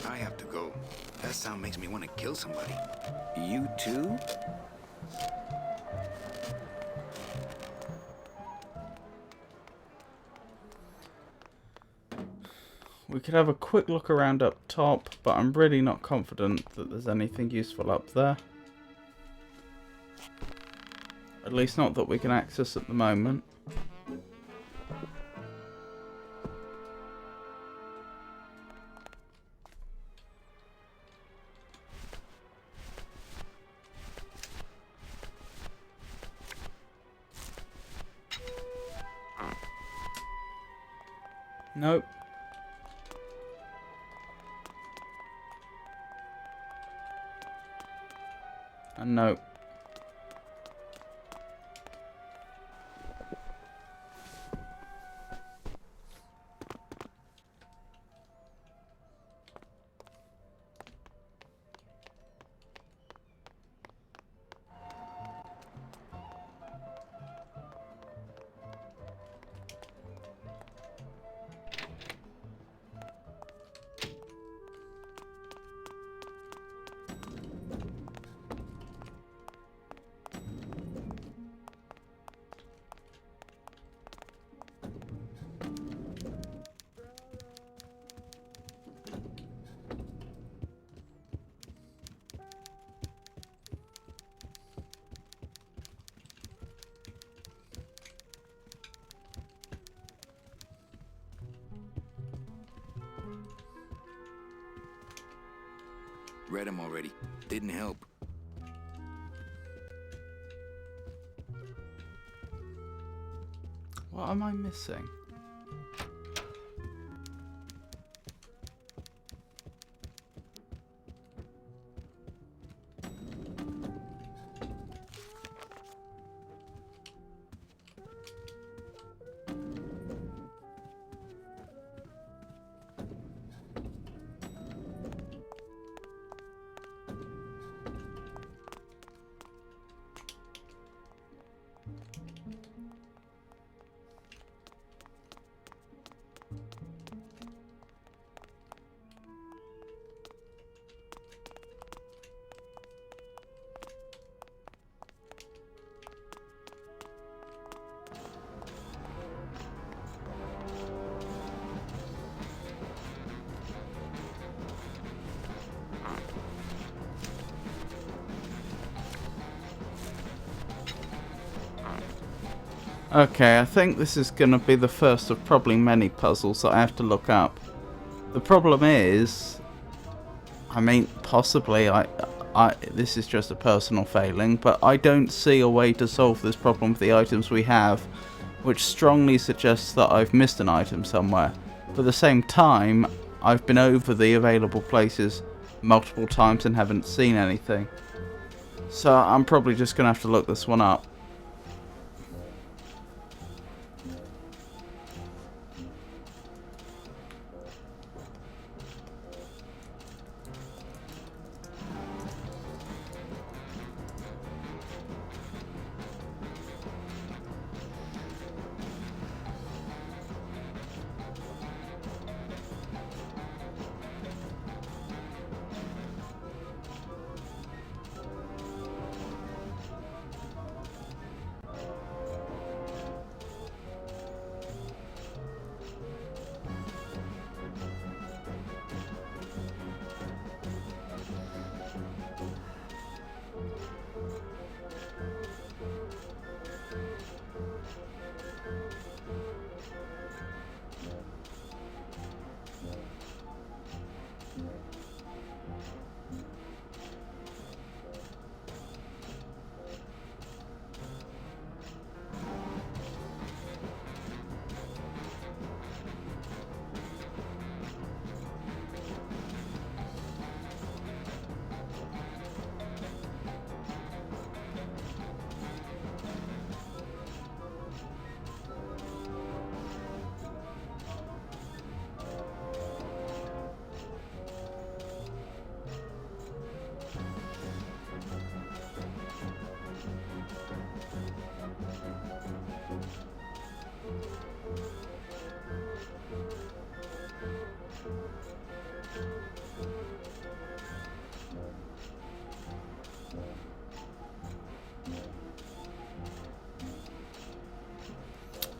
Speaker 2: I have to go. That sound makes me want to kill somebody.
Speaker 3: You too?
Speaker 1: We could have a quick look around up top, but I'm really not confident that there's anything useful up there. At least not that we can access at the moment. Nope. And nope.
Speaker 2: Read them already. Didn't help.
Speaker 1: What am I missing? Okay, I think this is going to be the first of probably many puzzles that I have to look up. The problem is, I mean, possibly this is just a personal failing, but I don't see a way to solve this problem with the items we have, which strongly suggests that I've missed an item somewhere. But at the same time, I've been over the available places multiple times and haven't seen anything. So I'm probably just going to have to look this one up.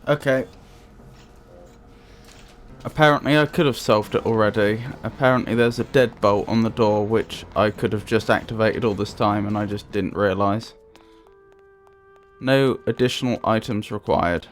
Speaker 1: Okay. Apparently I could have solved it already. Apparently there's a deadbolt on the door which I could have just activated all this time and I just didn't realise. No additional items required.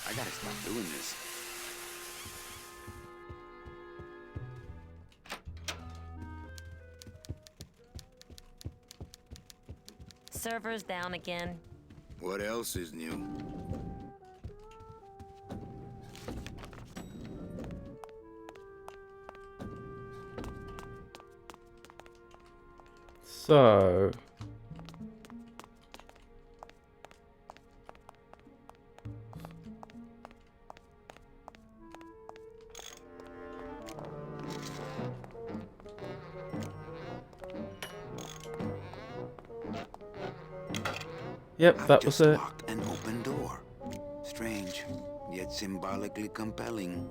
Speaker 2: I gotta stop doing this.
Speaker 4: Server's down again.
Speaker 2: What else is new?
Speaker 1: So... Yep,
Speaker 2: I've
Speaker 1: that was
Speaker 2: just
Speaker 1: it.
Speaker 2: locked an open door. Strange, yet symbolically compelling.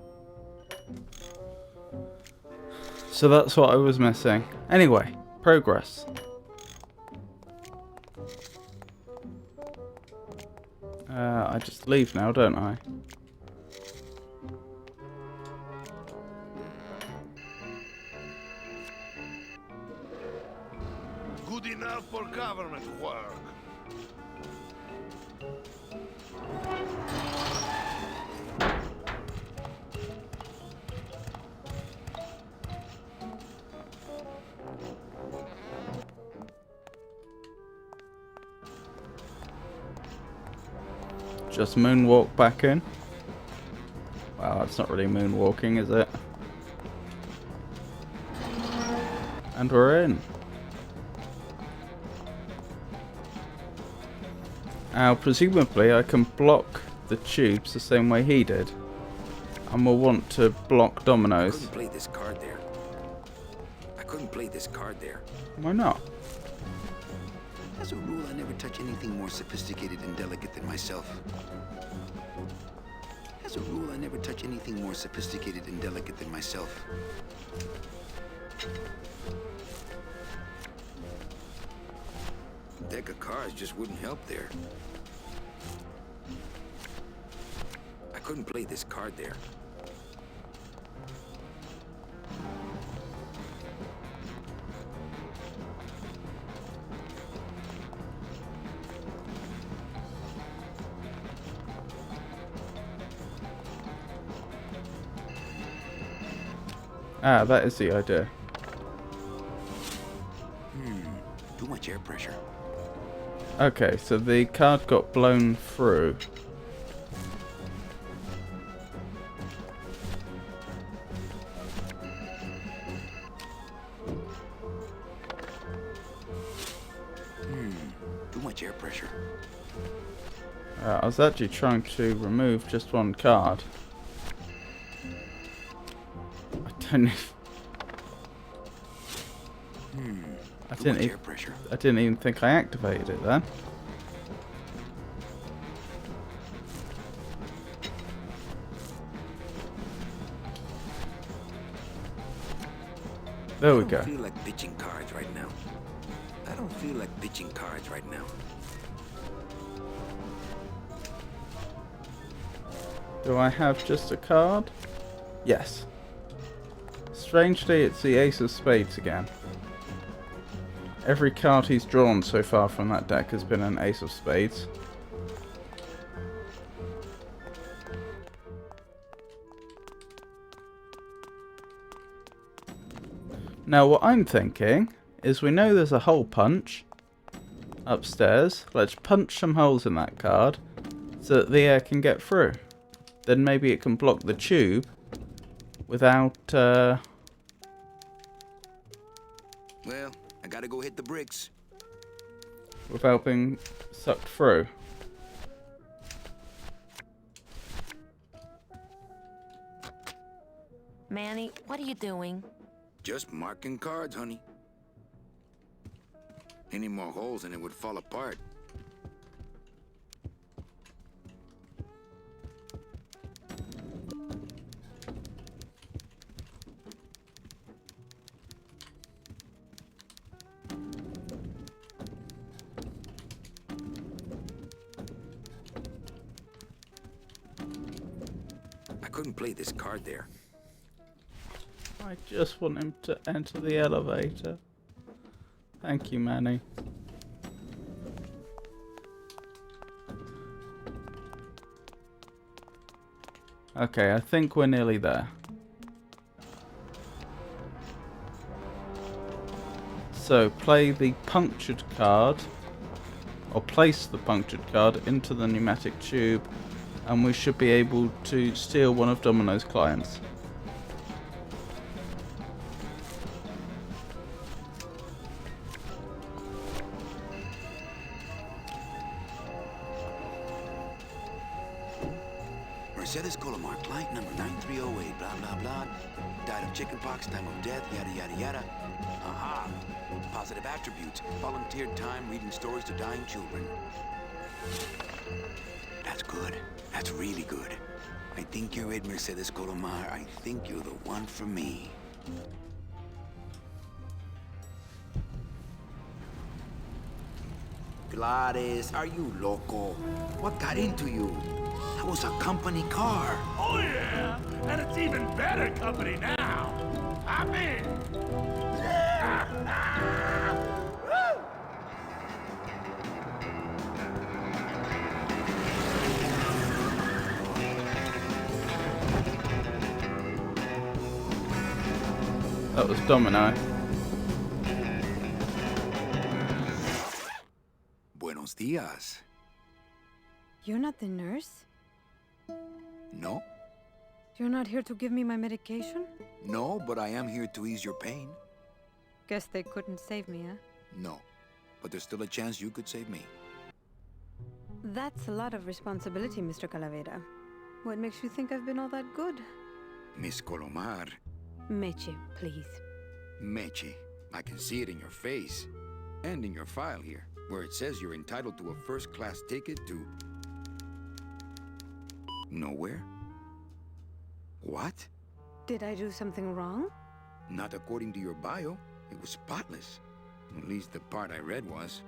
Speaker 1: So that's what I was missing. Anyway, progress. I just leave now, don't I?
Speaker 5: Good enough for government work.
Speaker 1: Just moonwalk back in. Well, that's not really moonwalking, is it? And we're in. Now, presumably I can block the tubes the same way he did. And we'll want to block
Speaker 2: I
Speaker 1: dominoes.
Speaker 2: couldn't play this card there. I couldn't play this card there.
Speaker 1: Why not?
Speaker 2: As a rule, I never touch anything more sophisticated and delicate than myself. As a rule, I never touch anything more sophisticated and delicate than myself. A deck of cards just wouldn't help there. I couldn't play this card there.
Speaker 1: Ah, that is the idea.
Speaker 2: Too much air pressure.
Speaker 1: Okay, so the card got blown through.
Speaker 2: Too much air pressure.
Speaker 1: I was actually trying to remove just one card. I don't.
Speaker 2: Too much air pressure.
Speaker 1: I didn't even think I activated it then. There we
Speaker 2: I
Speaker 1: go.
Speaker 2: don't feel like pitching cards right now. I don't feel like pitching cards right now.
Speaker 1: Do I have just a card? Yes. Strangely, it's the Ace of Spades again. Every card he's drawn so far from that deck has been an Ace of Spades. Now what I'm thinking is we know there's a hole punch upstairs. Let's punch some holes in that card so that the air can get through. Then maybe it can block the tube without
Speaker 2: Well, I gotta go hit the bricks.
Speaker 1: without being sucked through.
Speaker 4: Manny, what are you doing?
Speaker 2: Just marking cards, honey. Any more holes and it would fall apart. couldn't play this card there.
Speaker 1: I just want him to enter the elevator. Thank you, Manny. Okay, I think we're nearly there. So, play the punctured card, or place the punctured card into the pneumatic tube, and we should be able to steal one of Domino's clients.
Speaker 2: Mercedes Colomar, client number 9308, blah, blah, blah. Died of chickenpox, time of death, yada, yada, yada. Aha. Positive attributes. Volunteered time reading stories to dying children. That's good. That's really good. I think you're it, Mercedes Colomar. I think you're the one for me. Gladys, are you loco? What got into you? That was a company car.
Speaker 5: Oh yeah, and it's even better company now. I'm in. Woo!
Speaker 1: That was Domino.
Speaker 2: Buenos dias.
Speaker 7: You're not the nurse?
Speaker 2: No?
Speaker 7: You're not here to give me my medication?
Speaker 2: No, but I am here to ease your pain.
Speaker 7: Guess they couldn't save me, huh?
Speaker 2: No. But there's still a chance you could save me.
Speaker 7: That's a lot of responsibility, Mr. Calavera. What makes you think I've been all that good?
Speaker 2: Miss Colomar.
Speaker 7: Meche, please.
Speaker 2: Meche. I can see it in your face. And in your file here, where it says you're entitled to a first-class ticket to... nowhere? What?
Speaker 7: Did I do something wrong?
Speaker 2: Not according to your bio. It was spotless. At least the part I read was.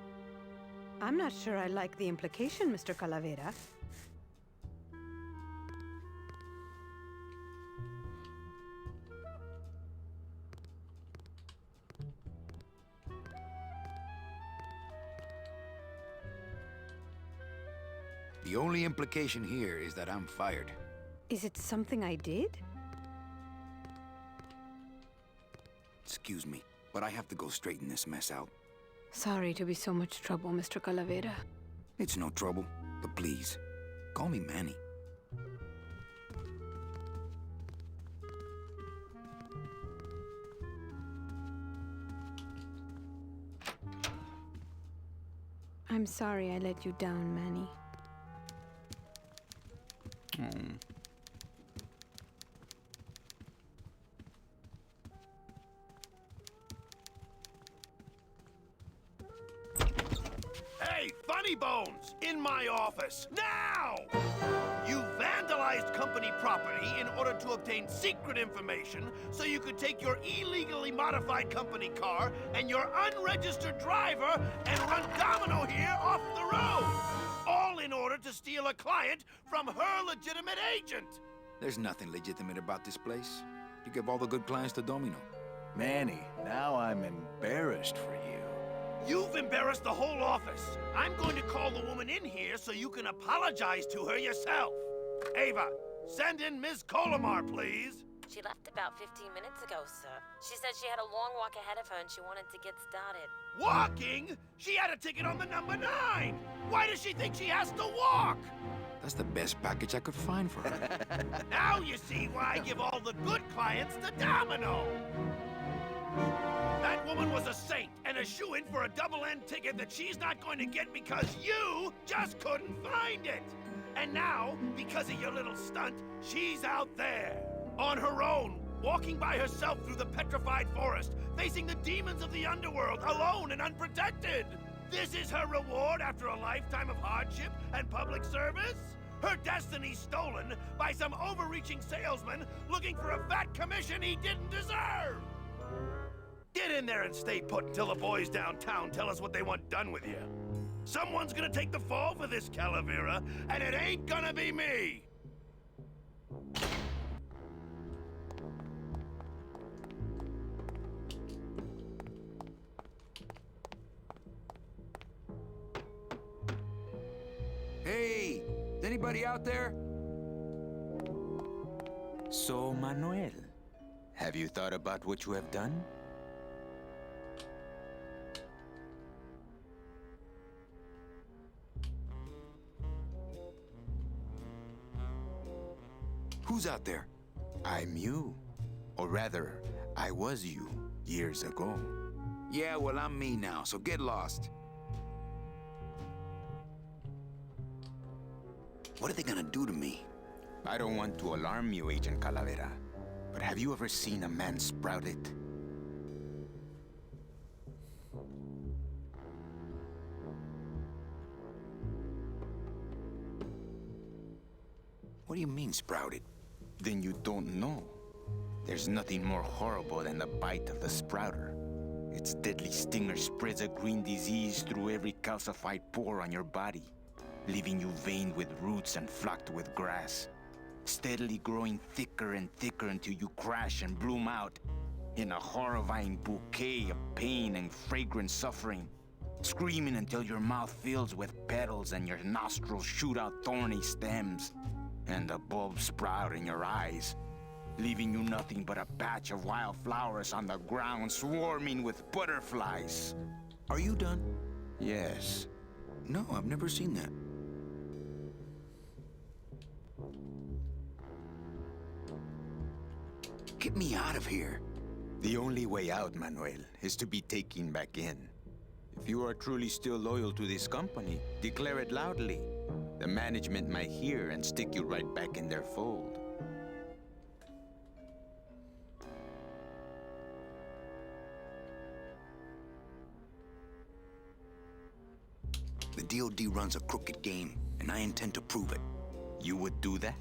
Speaker 7: I'm not sure I like the implication, Mr. Calavera.
Speaker 2: The only implication here is that I'm fired.
Speaker 7: Is it something I did?
Speaker 2: Excuse me, but I have to go straighten this mess out.
Speaker 7: Sorry to be so much trouble, Mr. Calavera.
Speaker 2: It's no trouble, but please, call me Manny.
Speaker 7: I'm sorry I let you down, Manny.
Speaker 5: Hey, Funny Bones! In my office, now! You vandalized company property in order to obtain secret information so you could take your illegally modified company car and your unregistered driver and run Domino here off the road! All in order to steal a client from her legitimate agent!
Speaker 2: There's nothing legitimate about this place. You give all the good clients to Domino.
Speaker 6: Manny, now I'm embarrassed for you.
Speaker 5: You've embarrassed the whole office. I'm going to call the woman in here so you can apologize to her yourself. Ava, send in Ms. Colomar, please.
Speaker 4: She left about 15 minutes ago, sir. She said she had a long walk ahead of her and she wanted to get started.
Speaker 5: Walking? She had a ticket on the number 9. Why does she think she has to walk?
Speaker 2: That's the best package I could find for her.
Speaker 5: Now you see why I give all the good clients to Domino. That woman was a saint and a shoo-in for a double-end ticket that she's not going to get because you just couldn't find it. And now, because of your little stunt, she's out there, on her own, walking by herself through the petrified forest, facing the demons of the underworld, alone and unprotected. This is her reward after a lifetime of hardship and public service? Her destiny stolen by some overreaching salesman looking for a fat commission he didn't deserve! Get in there and stay put until the boys downtown tell us what they want done with you. Someone's gonna take the fall for this, Calavera, and it ain't gonna be me!
Speaker 6: anybody out there?
Speaker 2: So, Manuel, have you thought about what you have done?
Speaker 6: Who's out there?
Speaker 2: I'm you. Or rather, I was you years ago.
Speaker 6: Yeah, well, I'm me now, so get lost.
Speaker 2: What are they gonna do to me? I don't want to alarm you, Agent Calavera, but have you ever seen a man sprouted?
Speaker 6: What do you mean, sprouted?
Speaker 2: Then you don't know. There's nothing more horrible than the bite of the sprouter. Its deadly stinger spreads a green disease through every calcified pore on your body, leaving you veined with roots and flocked with grass, steadily growing thicker and thicker until you crash and bloom out in a horrifying bouquet of pain and fragrant suffering, screaming until your mouth fills with petals and your nostrils shoot out thorny stems, and the bulbs sprout in your eyes, leaving you nothing but a patch of wild flowers on the ground swarming with butterflies.
Speaker 6: Are you done?
Speaker 2: Yes.
Speaker 6: No, I've never seen that. Get me out of here.
Speaker 2: The only way out, Manuel, is to be taken back in. If you are truly still loyal to this company, declare it loudly. The management might hear and stick you right back in their fold.
Speaker 6: The DOD runs a crooked game, and I intend to prove it.
Speaker 2: You would do that?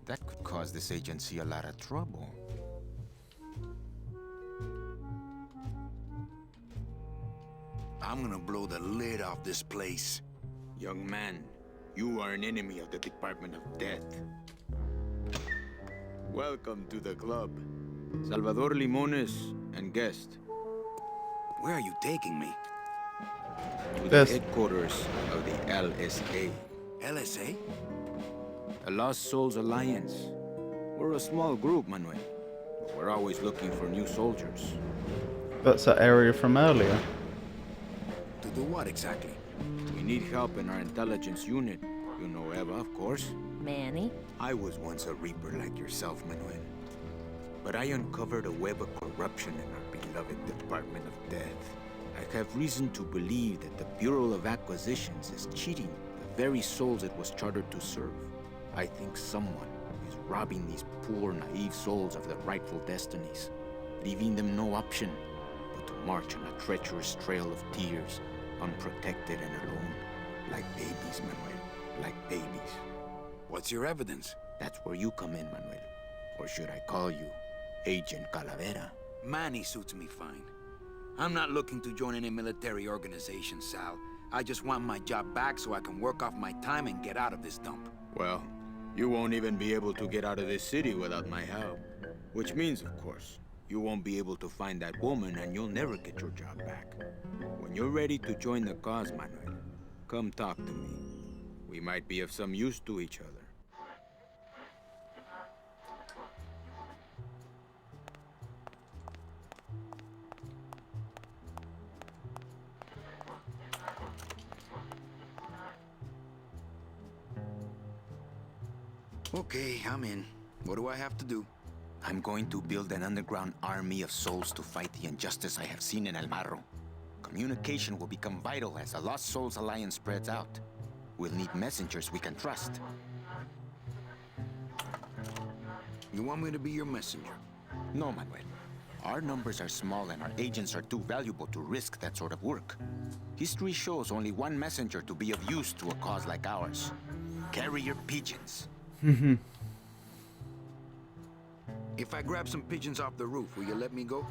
Speaker 2: That could cause this agency a lot of trouble.
Speaker 6: I'm gonna blow the lid off this place.
Speaker 2: Young man, you are an enemy of the Department of Death. Welcome to the club. Salvador Limones and guest.
Speaker 6: Where are you taking me?
Speaker 2: To
Speaker 1: Yes.
Speaker 2: the headquarters of the LSA.
Speaker 6: LSA?
Speaker 2: The Lost Souls Alliance. We're a small group, Manuel. But we're always looking for new soldiers.
Speaker 1: That's that area from earlier.
Speaker 6: To do what exactly?
Speaker 2: We need help in our intelligence unit. You know Eva, of course.
Speaker 4: Manny?
Speaker 2: I was once a Reaper like yourself, Manuel. But I uncovered a web of corruption in our beloved Department of Death. I have reason to believe that the Bureau of Acquisitions is cheating the very souls it was chartered to serve. I think someone is robbing these poor, naive souls of their rightful destinies, leaving them no option but to march on a treacherous trail of tears, unprotected and alone, like babies, Manuel, like babies.
Speaker 6: What's your evidence?
Speaker 2: That's where you come in, Manuel. Or should I call you Agent Calavera?
Speaker 6: Manny suits me fine. I'm not looking to join any military organization, Sal. I just want my job back so I can work off my time and get out of this dump.
Speaker 2: Well, you won't even be able to get out of this city without my help. Which means, of course, you won't be able to find that woman and you'll never get your job back. When you're ready to join the cause, Manuel, come talk to me. We might be of some use to each other.
Speaker 6: Okay, I'm in. What do I have to do?
Speaker 2: I'm going to build an underground army of souls to fight the injustice I have seen in El Marro. Communication will become vital as the Lost Souls Alliance spreads out. We'll need messengers we can trust.
Speaker 6: You want me to be your messenger?
Speaker 2: No, Manuel. Our numbers are small and our agents are too valuable to risk that sort of work. History shows only one messenger to be of use to a cause like ours. Carrier pigeons.
Speaker 6: If I grab some pigeons off the roof, will you let me go?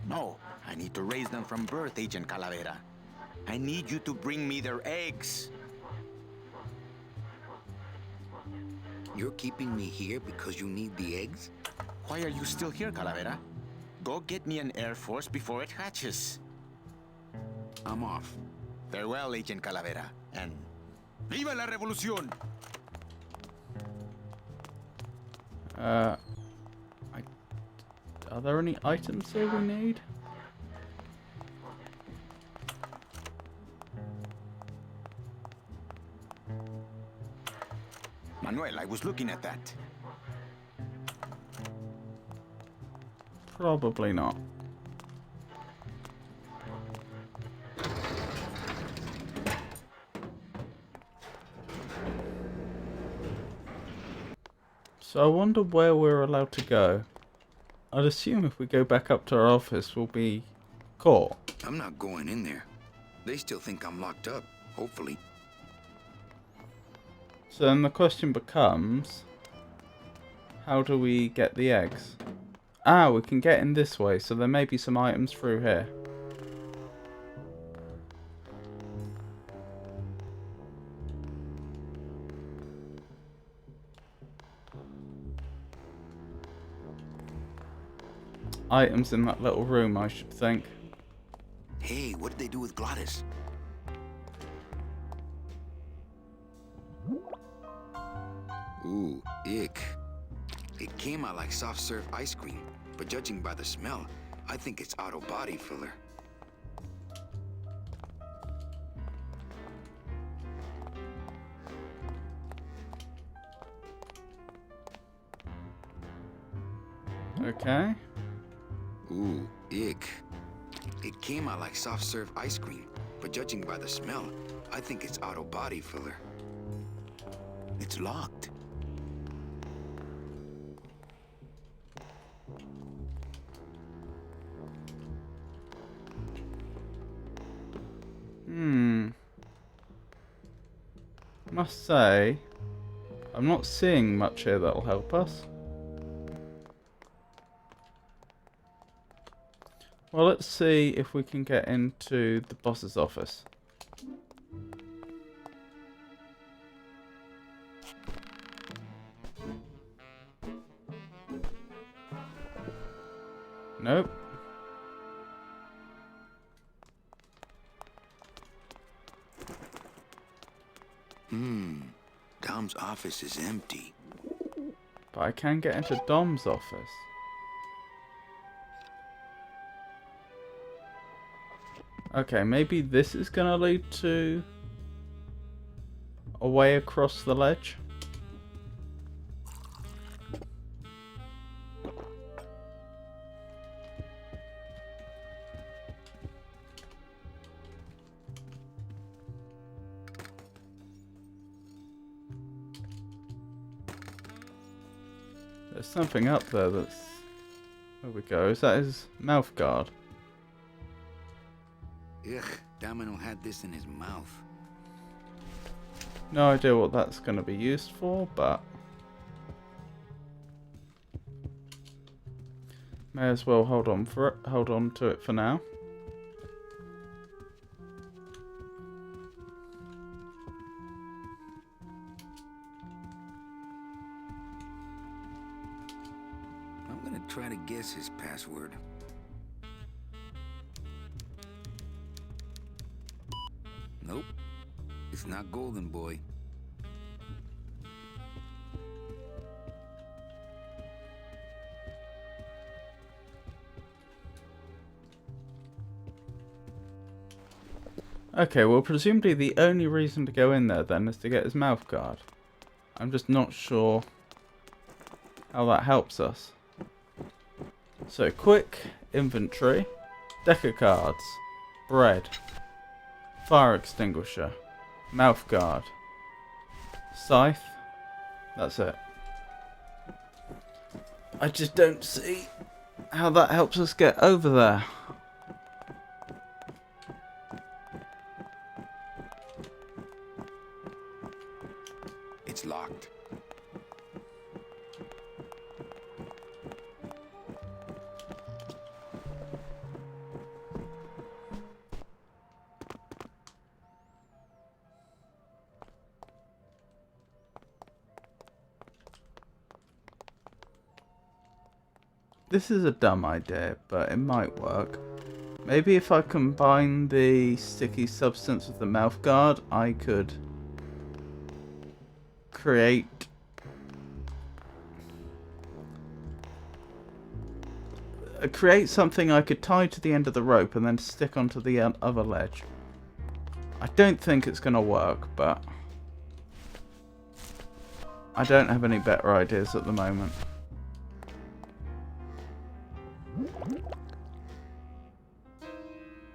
Speaker 2: No, I need to raise them from birth, Agent Calavera. I need you to bring me their eggs.
Speaker 6: You're keeping me here because you need the eggs?
Speaker 2: Why are you still here, Calavera? Go get me an Air Force before it hatches.
Speaker 6: I'm off.
Speaker 2: Farewell, Agent Calavera, and ¡Viva la Revolución!
Speaker 1: Are there any items here we need?
Speaker 2: Manuel, I was looking at that.
Speaker 1: Probably not. So I wonder where we're allowed to go. I'd assume if we go back up to our office, we'll be caught.
Speaker 6: I'm not going in there. They still think I'm locked up, hopefully.
Speaker 1: So then the question becomes, how do we get the eggs? Ah, we can get in this way, so there may be some items through here. Items in that little room, I should think.
Speaker 6: Hey, what did they do with Glottis? Ooh, ick. It came out like soft serve ice cream, but judging by the smell, I think it's auto body filler.
Speaker 1: Okay.
Speaker 6: Ooh, ick. It came out like soft serve ice cream, but judging by the smell, I think it's auto body filler.
Speaker 2: It's locked.
Speaker 1: Must say, I'm not seeing much here that'll help us. Well, let's see if we can get into the boss's office. Nope.
Speaker 6: Dom's office is empty.
Speaker 1: But I can get into Dom's office. Okay, maybe this is gonna lead to a way across the ledge. There's something up there that's... There we go. Is that his mouth guard?
Speaker 6: Ugh, Domino had this in his mouth.
Speaker 1: No idea what that's going to be used for, but... May as well hold on to it for now.
Speaker 6: I'm gonna try to guess his password. Nope. It's not Golden Boy.
Speaker 1: Okay, well presumably the only reason to go in there then is to get his mouth guard. I'm just not sure how that helps us. So quick, inventory, deck of cards, bread, fire extinguisher, mouth guard, scythe, that's it. I just don't see how that helps us get over there.
Speaker 6: It's locked.
Speaker 1: This is a dumb idea, but it might work. Maybe if I combine the sticky substance with the mouth guard, I could create create something I could tie to the end of the rope and then stick onto the other ledge. I don't think it's going to work, but I don't have any better ideas at the moment.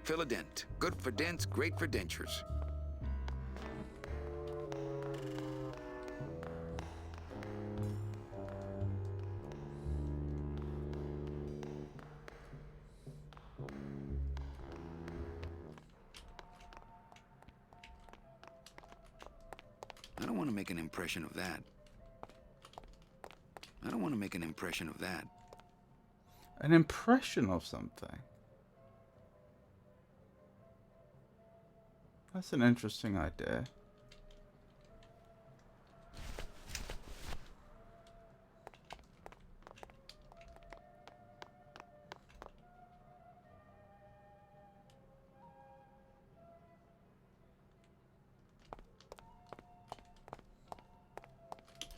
Speaker 6: Fill a dent. Good for dents, great for dentures. I don't want to make an impression of that. I don't want to make an impression of that.
Speaker 1: An impression of something? That's an interesting idea.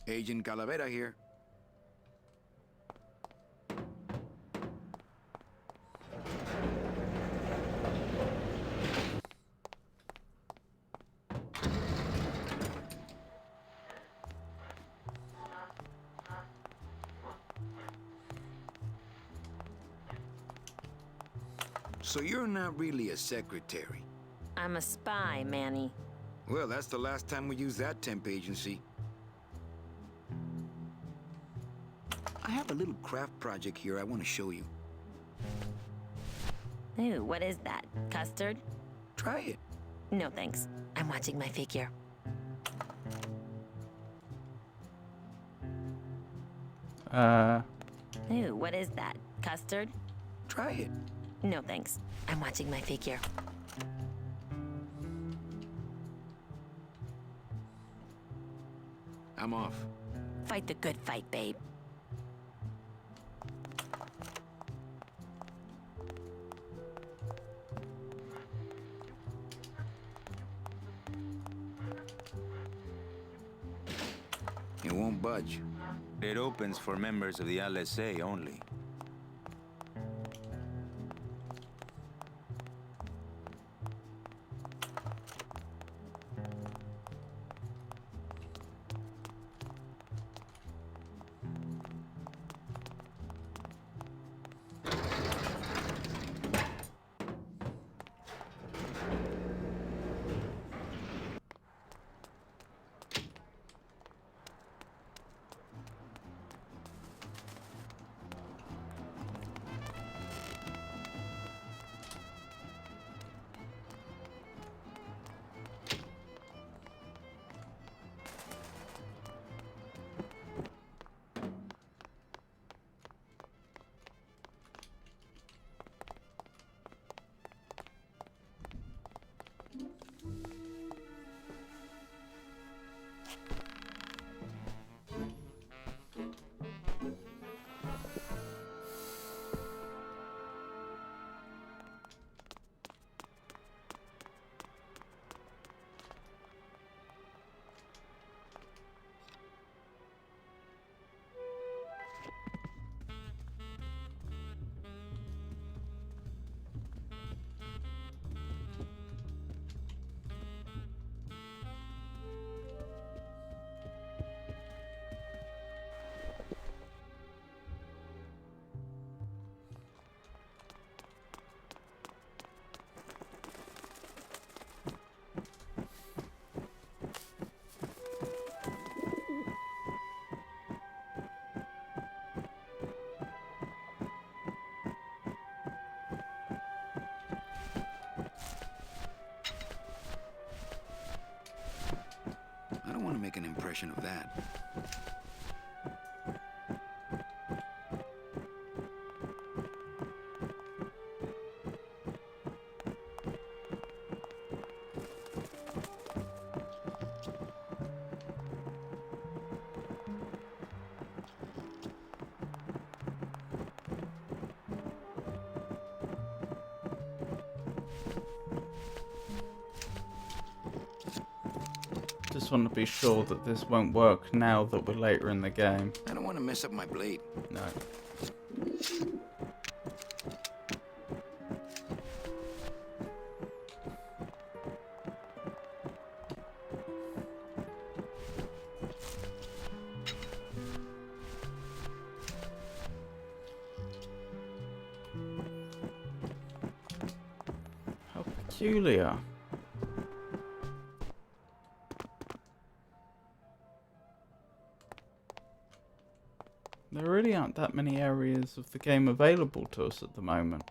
Speaker 6: Agent Calavera here. So you're not really a secretary?
Speaker 4: I'm a spy, Manny.
Speaker 6: Well, that's the last time we used that temp agency. I have a little craft project here I want to show you.
Speaker 4: Ooh, what is that? Custard?
Speaker 6: Try it.
Speaker 4: No, thanks. I'm watching my figure. Ooh, what is that? Custard?
Speaker 6: Try it.
Speaker 4: No, thanks. I'm watching my figure.
Speaker 6: I'm off.
Speaker 4: Fight the good fight, babe.
Speaker 6: It won't budge.
Speaker 8: It opens for members of the LSA only.
Speaker 6: I don't want to make an impression of that.
Speaker 1: Just want to be sure that this won't work now that we're later in the game.
Speaker 6: I don't want to mess up my blade.
Speaker 1: No. peculiar. There really aren't that many areas of the game available to us at the moment.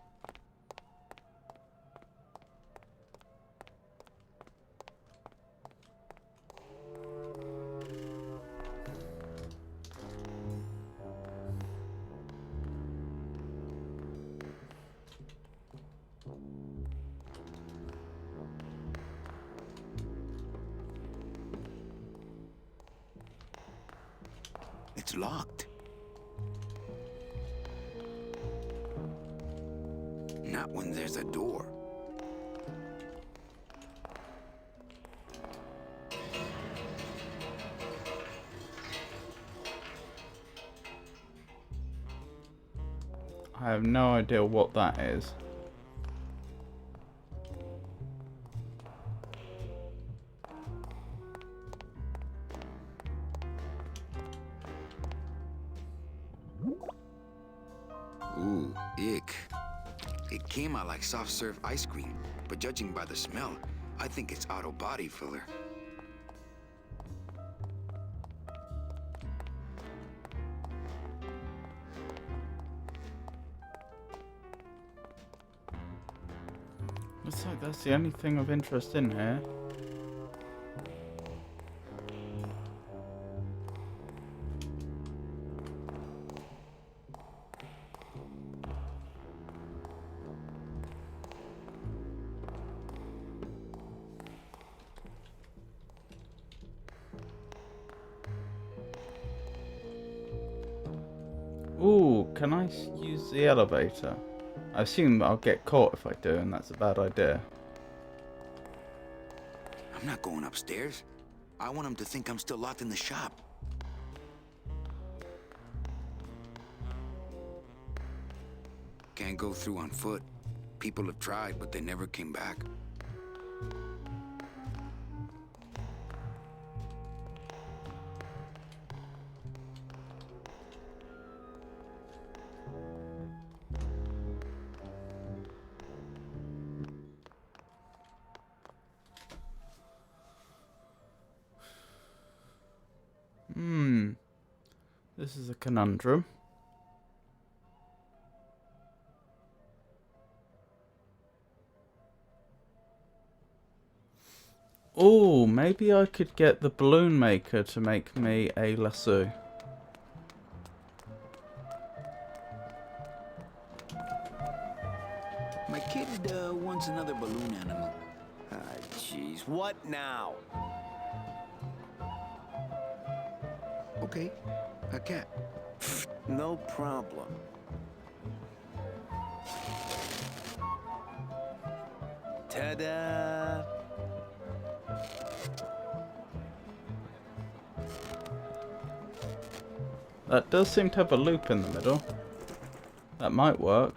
Speaker 2: It's locked.
Speaker 6: Not when there's a door.
Speaker 1: I have no idea what that is.
Speaker 6: Ooh, ick. It came out like soft serve ice cream, but judging by the smell, I think it's auto body filler.
Speaker 1: Looks like that's the only thing of interest in here. Ooh, can I use the elevator? I assume I'll get caught if I do, and that's a bad idea.
Speaker 6: I'm not going upstairs. I want him to think I'm still locked in the shop. Can't go through on foot. People have tried, but they never came back.
Speaker 1: This is a conundrum. Oh, maybe I could get the balloon maker to make me a lasso.
Speaker 6: My kid wants another balloon animal.
Speaker 3: Ah, jeez. What now?
Speaker 6: Okay, a cat.
Speaker 3: No problem. Ta-da!
Speaker 1: That does seem to have a loop in the middle. That might work.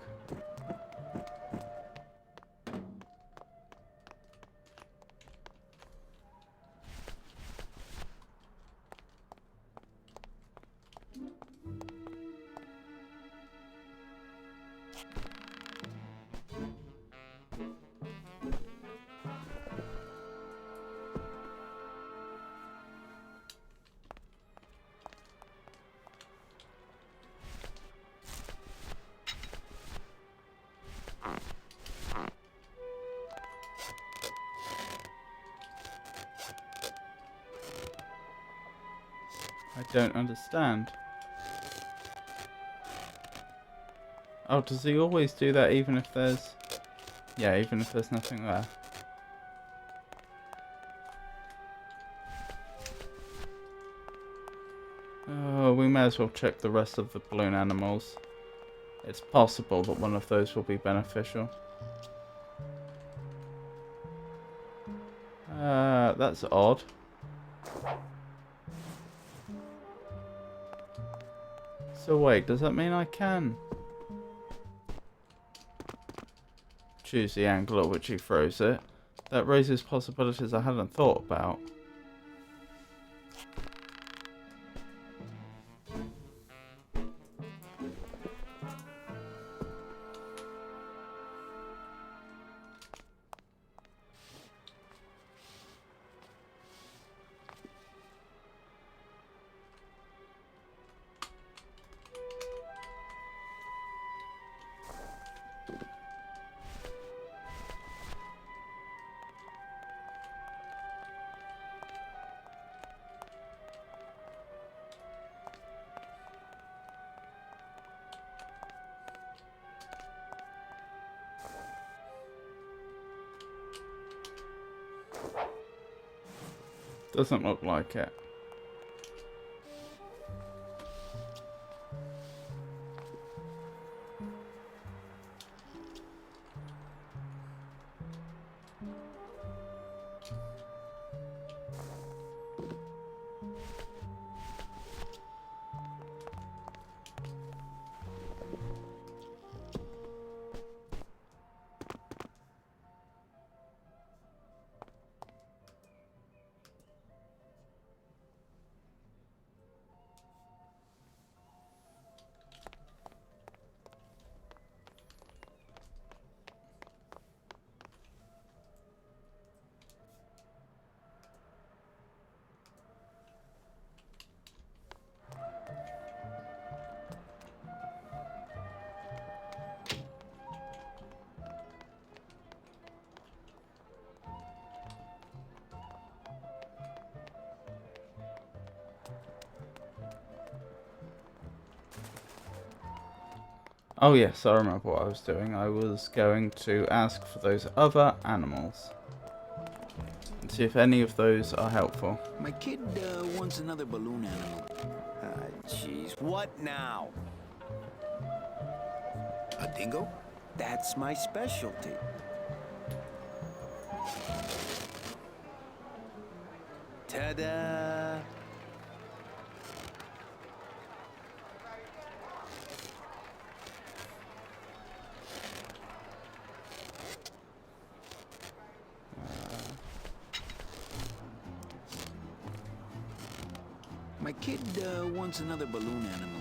Speaker 1: I don't understand. Oh, does he always do that even if there's... Yeah, even if there's nothing there. Oh, we may as well check the rest of the balloon animals. It's possible that one of those will be beneficial. That's odd. So wait, does that mean I can choose the angle at which he throws it? That raises possibilities I hadn't thought about. Doesn't look like it. Oh yes, I remember what I was doing. I was going to ask for those other animals. And see if any of those are helpful.
Speaker 6: My kid wants another balloon animal.
Speaker 3: Jeez, what now?
Speaker 6: A dingo?
Speaker 3: That's my specialty. Ta-da!
Speaker 6: My kid wants another balloon animal.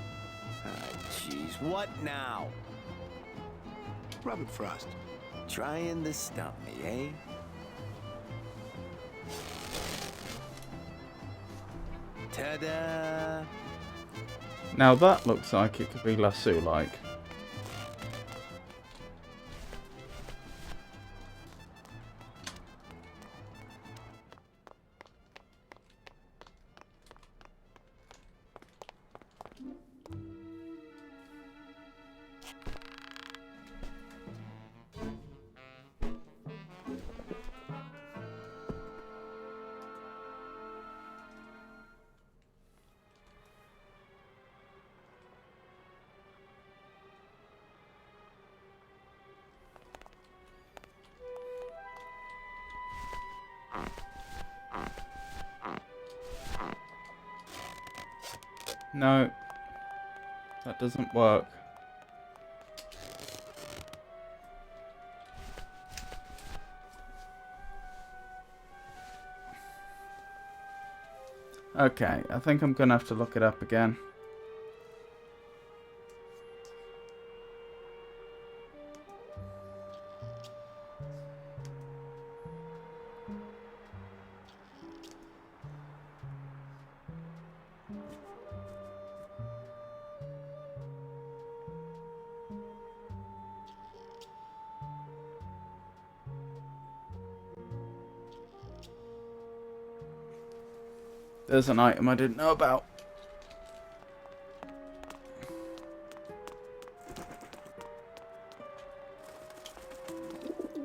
Speaker 3: Jeez, what now?
Speaker 6: Robert Frost.
Speaker 3: Trying to stump me, eh? Ta-da!
Speaker 1: Now that looks like it could be lasso-like. No, that doesn't work. Okay, I think I'm gonna have to look it up again. There's an item I didn't know about.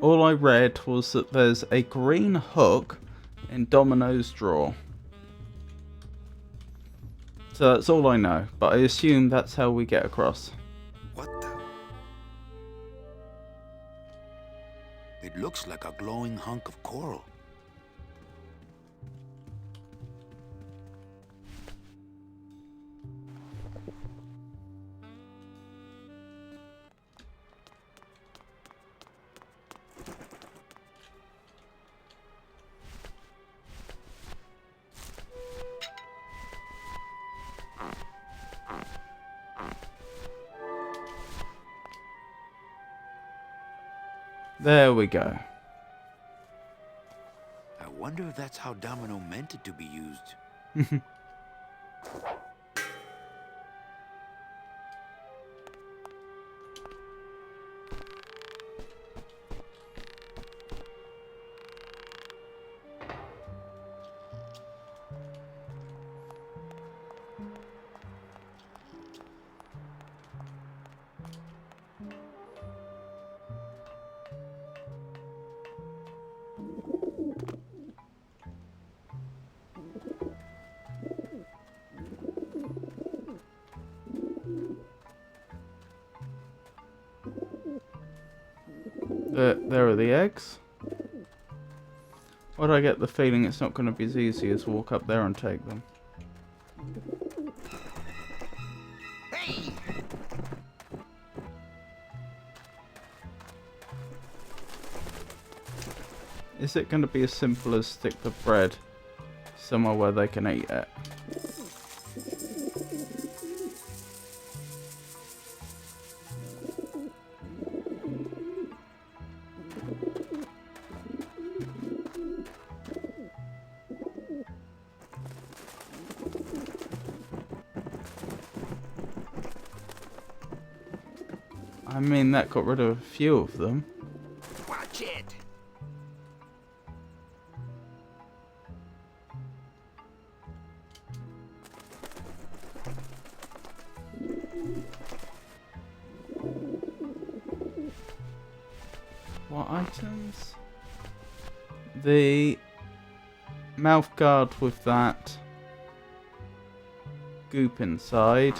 Speaker 1: All I read was that there's a green hook in Domino's drawer. So that's all I know, but I assume that's how we get across.
Speaker 6: What the? It looks like a glowing hunk of coral.
Speaker 1: There we go.
Speaker 6: I wonder if that's how Domino meant it to be used.
Speaker 1: There are the eggs. Why do I get the feeling it's not going to be as easy as walk up there and take them?
Speaker 5: Hey!
Speaker 1: Is it going to be as simple as stick the bread somewhere where they can eat it? I mean, that got rid of a few of them.
Speaker 5: Watch it!
Speaker 1: What items? The mouth guard with that goop inside.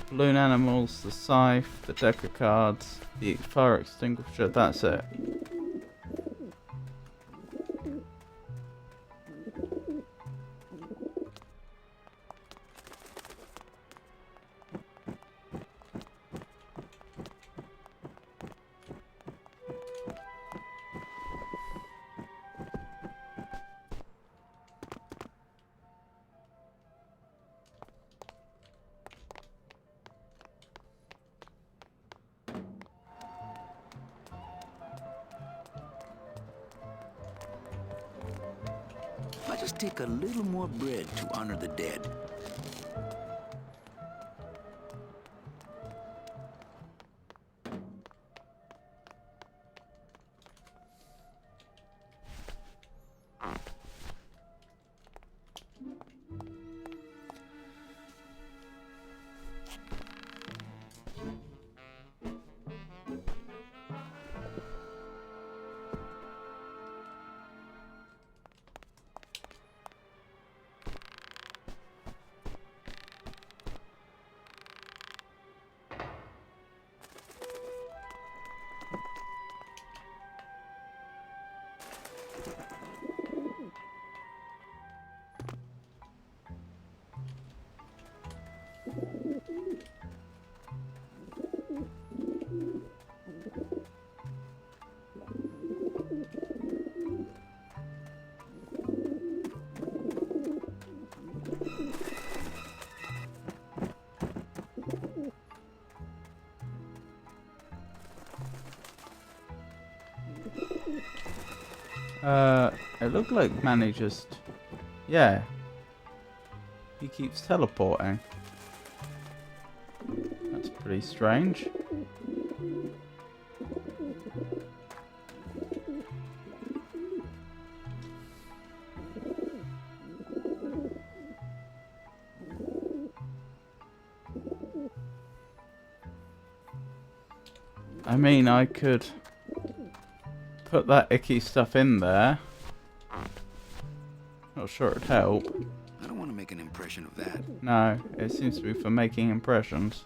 Speaker 1: The balloon animals, the scythe, the deck of cards, the fire extinguisher, that's it.
Speaker 2: I just take a little more bread to honor the dead. It looked like Manny just... Yeah. He keeps teleporting. That's pretty strange. I mean, I could put that icky stuff in there. Not sure it'd help. I don't want to make an impression of that.
Speaker 1: No, it seems to be for making impressions.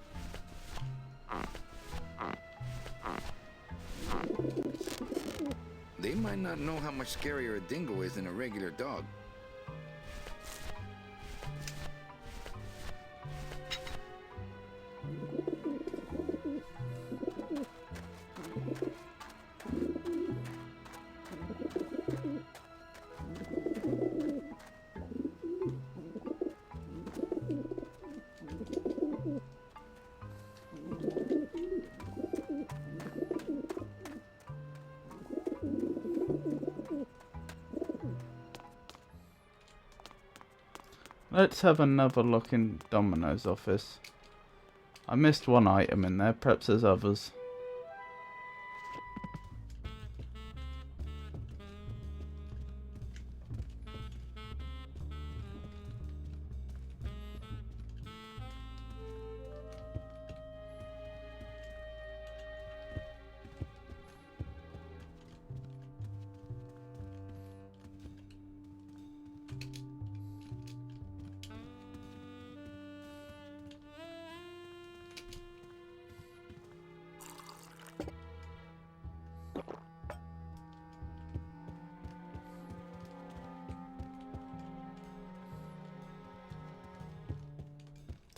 Speaker 6: They might not know how much scarier a dingo is than a regular dog.
Speaker 1: Let's have another look in Domino's office. I missed one item in there, perhaps there's others.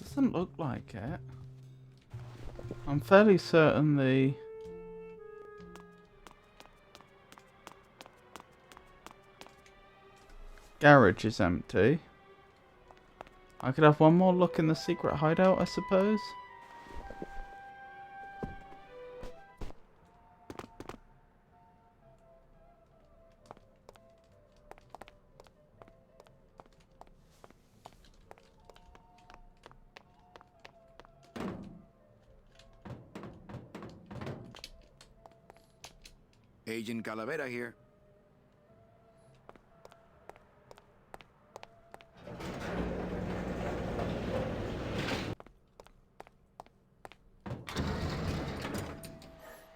Speaker 1: Doesn't look like it. I'm fairly certain the garage is empty. I could have one more look in the secret hideout, I suppose.
Speaker 6: Agent Calavera here.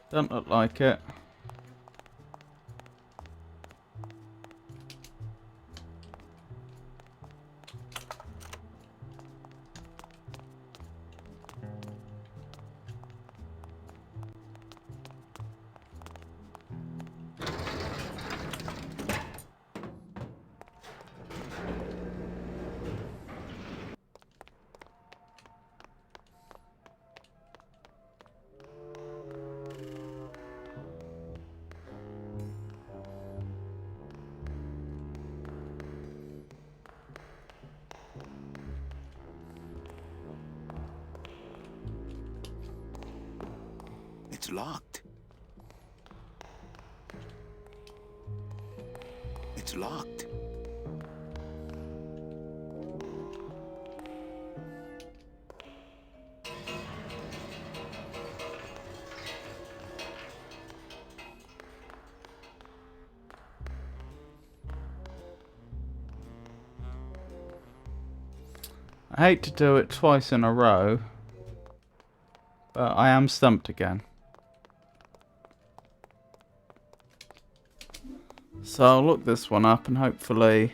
Speaker 1: Don't look like it.
Speaker 2: It's locked. It's locked.
Speaker 1: I hate to do it twice in a row, but I am stumped again. So I'll look this one up and hopefully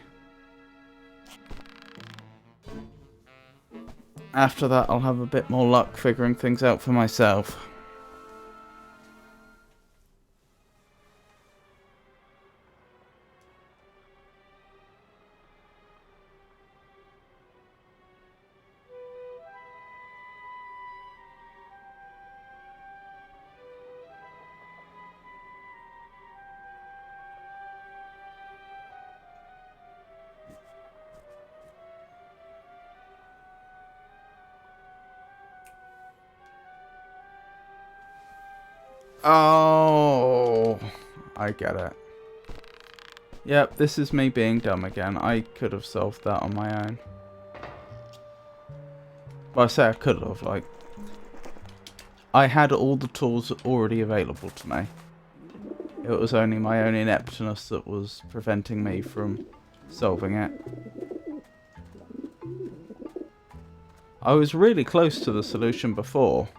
Speaker 1: after that I'll have a bit more luck figuring things out for myself. Oh, I get it. Yep, this is me being dumb again. I could have solved that on my own. Well, I say I could have, like, I had all the tools already available to me. It was only my own ineptness that was preventing me from solving it. I was really close to the solution before.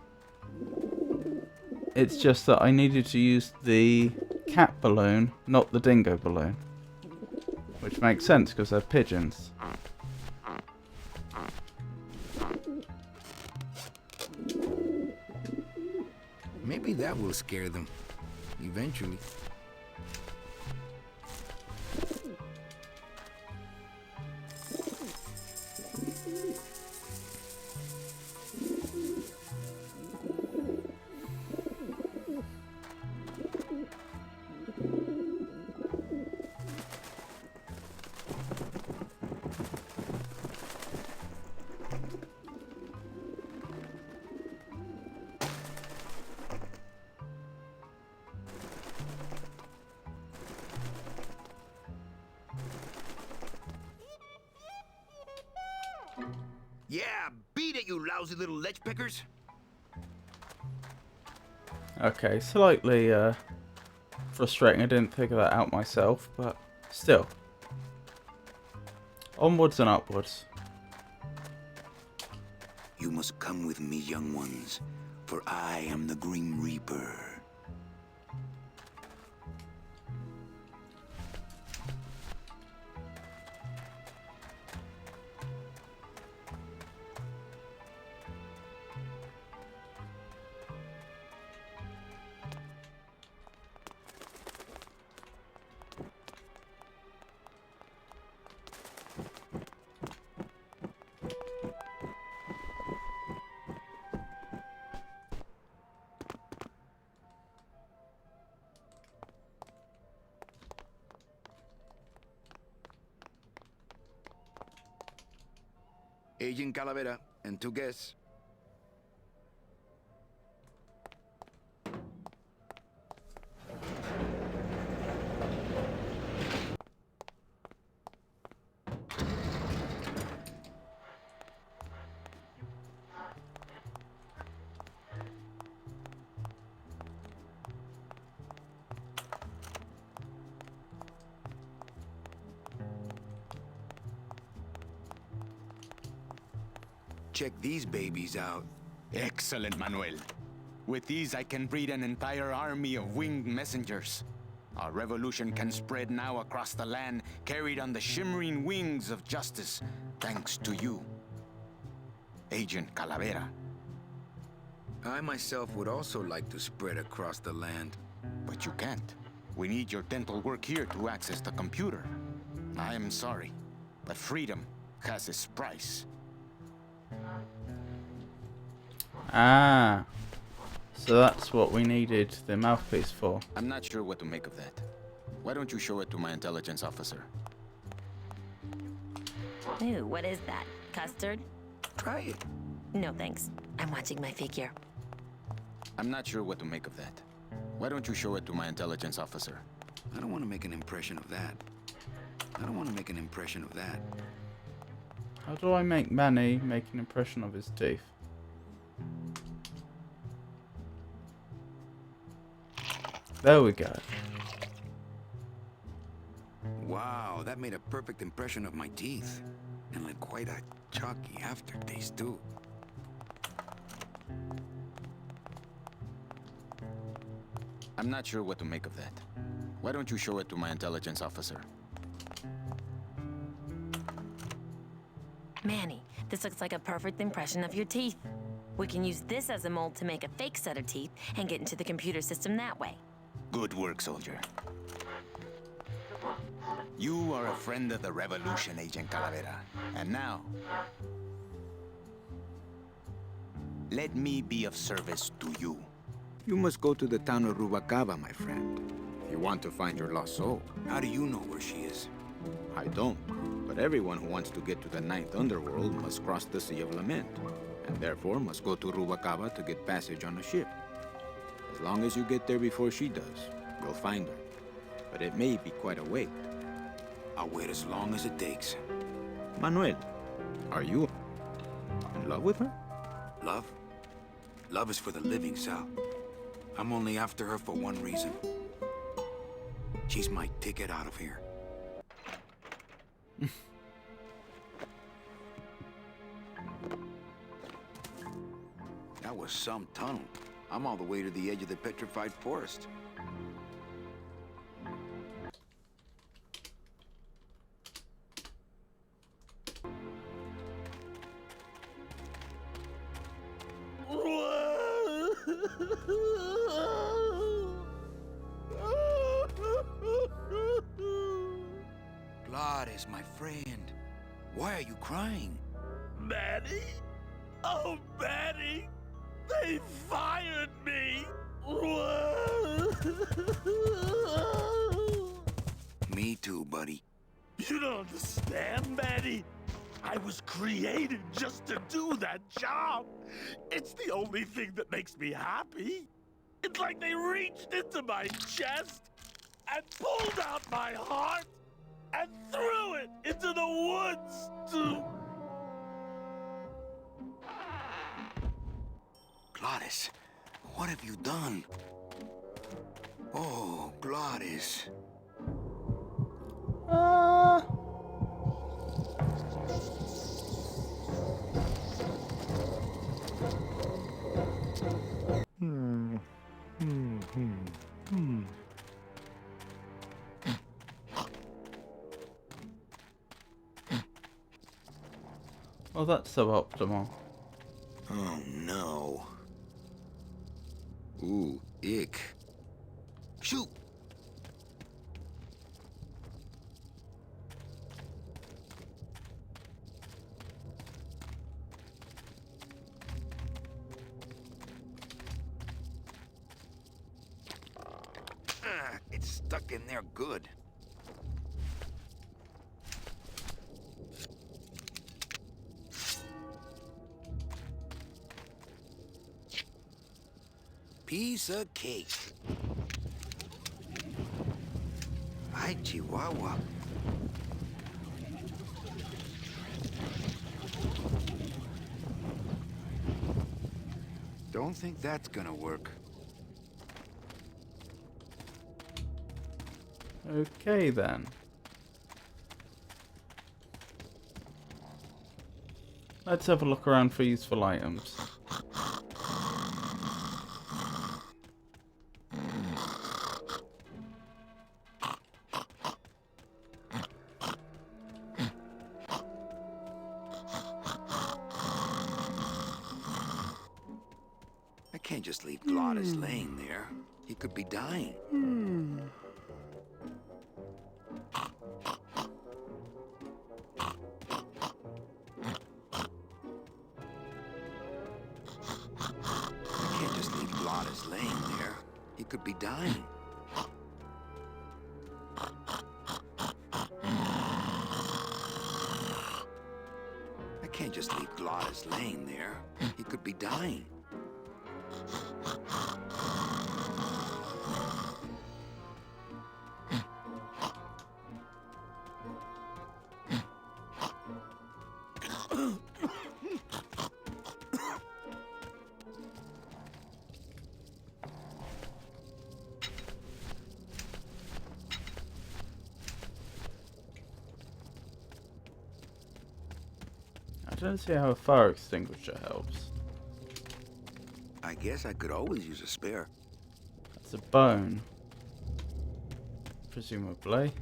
Speaker 1: It's just that I needed to use the cat balloon, not the dingo balloon. Which makes sense because they're pigeons.
Speaker 6: Maybe that will scare them. Eventually.
Speaker 5: Yeah, beat it, you lousy little lech pickers.
Speaker 1: Okay, slightly frustrating. I didn't figure that out myself, but still. Onwards and upwards.
Speaker 2: You must come with me, young ones, for I am the Grim Reaper.
Speaker 6: Agent Calavera and 2 guests. Check these babies out.
Speaker 8: Excellent, Manuel. With these, I can breed an entire army of winged messengers. Our revolution can spread now across the land, carried on the shimmering wings of justice, thanks to you, Agent Calavera.
Speaker 6: I myself would also like to spread across the land.
Speaker 8: But you can't. We need your dental work here to access the computer. I am sorry, but freedom has its price.
Speaker 1: Ah, so that's what we needed the mouthpiece for.
Speaker 8: I'm not sure what to make of that. Why don't you show it to my intelligence officer?
Speaker 4: Ooh, what is that? Custard?
Speaker 6: Try it.
Speaker 4: No thanks. I'm watching my figure.
Speaker 8: I'm not sure what to make of that. Why don't you show it to my intelligence officer?
Speaker 6: I don't want to make an impression of that. I don't want to make an impression of that.
Speaker 1: How do I make Manny make an impression of his teeth? There we go.
Speaker 6: Wow, that made a perfect impression of my teeth. And like quite a chalky aftertaste, too.
Speaker 8: I'm not sure what to make of that. Why don't you show it to my intelligence officer?
Speaker 4: Manny, this looks like a perfect impression of your teeth. We can use this as a mold to make a fake set of teeth and get into the computer system that way.
Speaker 8: Good work, soldier. You are a friend of the revolution, Agent Calavera. And now, let me be of service to you.
Speaker 6: You must go to the town of Rubalcaba, my friend.
Speaker 8: If you want to find your lost soul.
Speaker 6: How do you know where she is?
Speaker 8: I don't. But everyone who wants to get to the Ninth Underworld must cross the Sea of Lament, and therefore must go to Rubalcaba to get passage on a ship. As long as you get there before she does, you'll find her. But it may be quite a wait.
Speaker 6: I'll wait as long as it takes.
Speaker 8: Manuel, are you in love with her?
Speaker 6: Love? Love is for the living, Sal. I'm only after her for one reason. She's my ticket out of here. That was some tunnel. I'm all the way to the edge of the petrified forest. Gladys, my friend. Why are you crying?
Speaker 5: Manny? Oh, Manny! They fired me!
Speaker 6: Me too, buddy.
Speaker 5: You don't understand, Manny. I was created just to do that job. It's the only thing that makes me happy. It's like they reached into my chest and pulled out my heart and threw it into the woods to...
Speaker 6: Gladys, what have you done? Oh, Gladys.
Speaker 1: Well, that's suboptimal.
Speaker 6: Oh, no. Ooh, ick. Shoot! It's stuck in there good.
Speaker 2: Piece of cake. Ay, Chihuahua. Don't think that's gonna work.
Speaker 1: Okay then. Let's have a look around for useful items.
Speaker 2: I can't just leave Glottis laying there. He could be dying. I can't just leave Glottis laying there. He could be dying. I can't just leave Glottis laying there. He could be dying.
Speaker 1: I don't see how a fire extinguisher helps.
Speaker 2: I guess I could always use a spare.
Speaker 1: That's a bone. Presumably.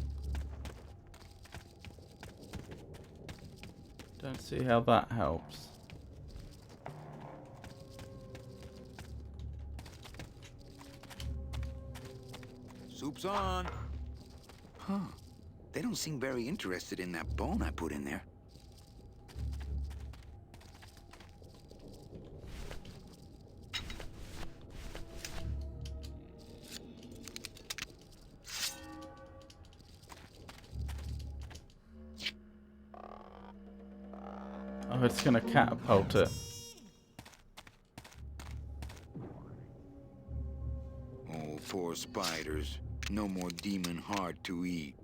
Speaker 1: Don't see how that helps.
Speaker 2: Soup's on. Huh. They don't seem very interested in that bone I put in there.
Speaker 1: Oh, it's gonna catapult it.
Speaker 2: Oh, poor spiders. No more demon heart to eat.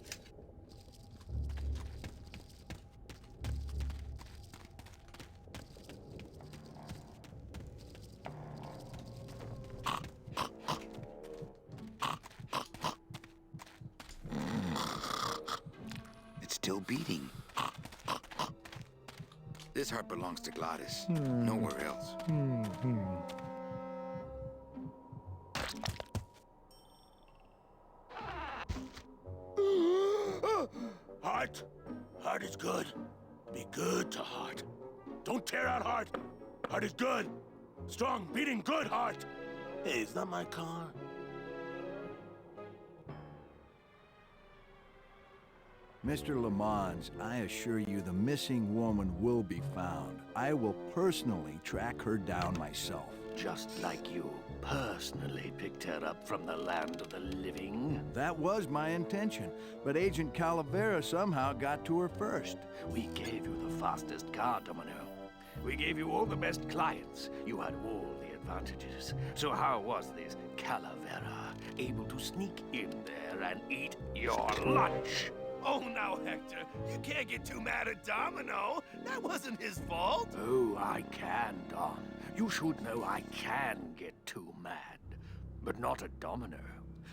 Speaker 2: It's still beating. This heart belongs to Glottis. Nowhere else.
Speaker 5: Heart. Heart is good. Be good to Heart. Don't tear out Heart. Heart is good. Strong, beating, good Heart. Hey, is that my car?
Speaker 9: Mr. Lamont, I assure you the missing woman will be found. I will personally track her down myself.
Speaker 5: Just like you personally picked her up from the land of the living.
Speaker 9: That was my intention, but Agent Calavera somehow got to her first.
Speaker 5: We gave you the fastest car, Domino. We gave you all the best clients. You had all the advantages. So how was this Calavera able to sneak in there and eat your lunch? Oh, now, Hector, you can't get too mad at Domino. That wasn't his fault. Oh, I can, Don. You should know I can get too mad. But not at Domino.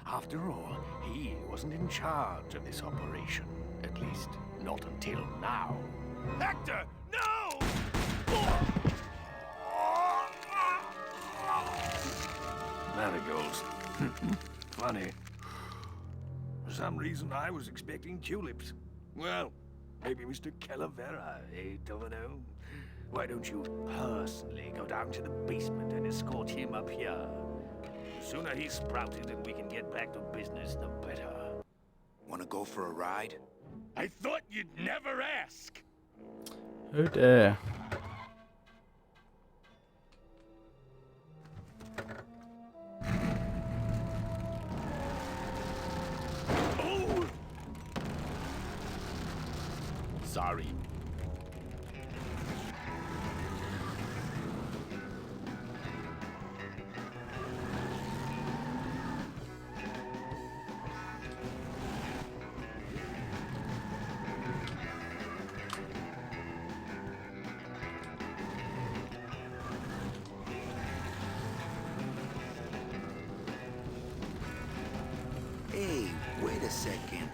Speaker 5: After all, he wasn't in charge of this operation. At least, not until now. Hector, no! Marigolds. Funny. For some reason, I was expecting tulips. Well, maybe Mr. Calavera, eh, Domino? Why don't you personally go down to the basement and escort him up here? The sooner he's sprouted and we can get back to business, the better.
Speaker 2: Wanna go for a ride?
Speaker 5: I thought you'd never ask!
Speaker 1: Oh dear.
Speaker 5: Oh! Sorry.
Speaker 6: second.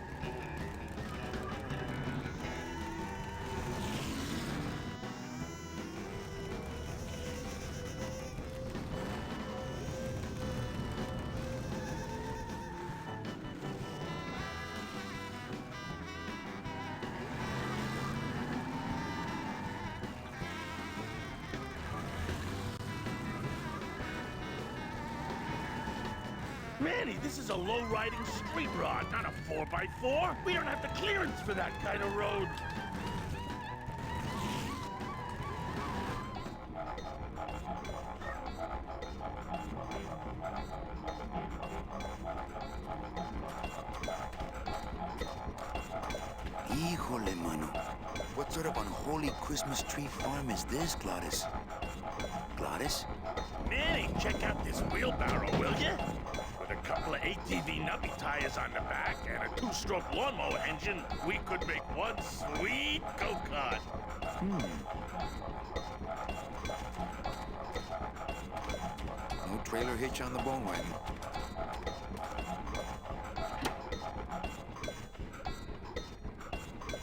Speaker 5: Manny, this is a low-riding street rod, not a 4x4. We don't have the clearance for that kind of road.
Speaker 2: Híjole, mano. What sort of unholy Christmas tree farm is this, Gladys? Gladys?
Speaker 5: Manny, check out this wheelbarrow, will you? With a couple of ATV nubby tires on the back and a 2-stroke lawnmower engine, we could make one sweet go-kart.
Speaker 2: No trailer hitch on the bone wagon.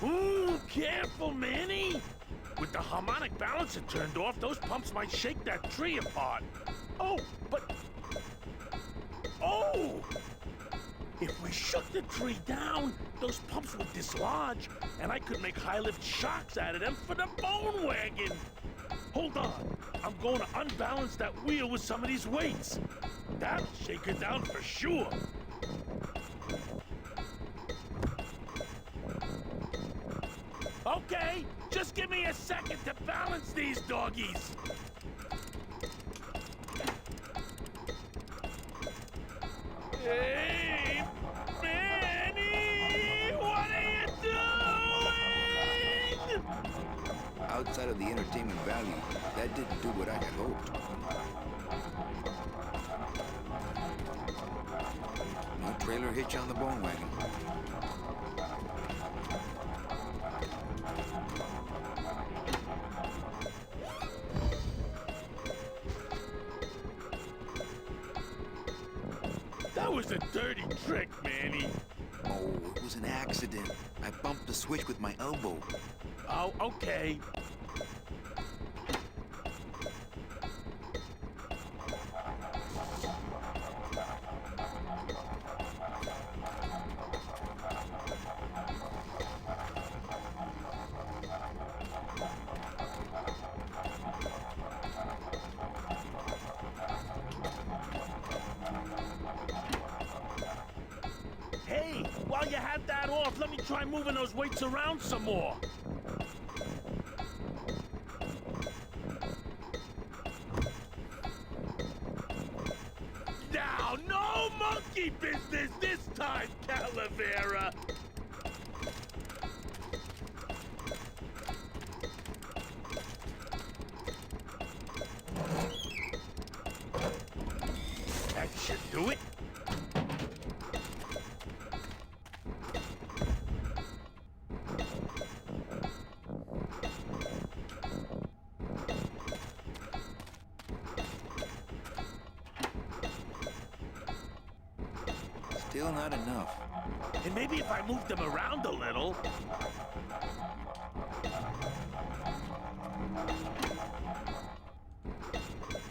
Speaker 5: Ooh, careful, Manny! With the harmonic balancer turned off, those pumps might shake that tree apart. Oh, but... Oh! If we shook the tree down, those pumps would dislodge, and I could make high-lift shocks out of them for the bone wagon. Hold on. I'm going to unbalance that wheel with some of these weights. That'll shake it down for sure. Okay, just give me a second to balance these doggies. Hey, Manny, what are you doing?
Speaker 2: Outside of the entertainment value, that didn't do what I had hoped. No trailer hitch on the bone wagon.
Speaker 5: That was a dirty trick, Manny.
Speaker 2: Oh, it was an accident. I bumped the switch with my elbow.
Speaker 5: Oh, okay. Hey, while you had that off, let me try moving those weights around some more. Now, no monkey business this time, Calavera. That should do it.
Speaker 2: Still not enough.
Speaker 5: And maybe if I move them around a little.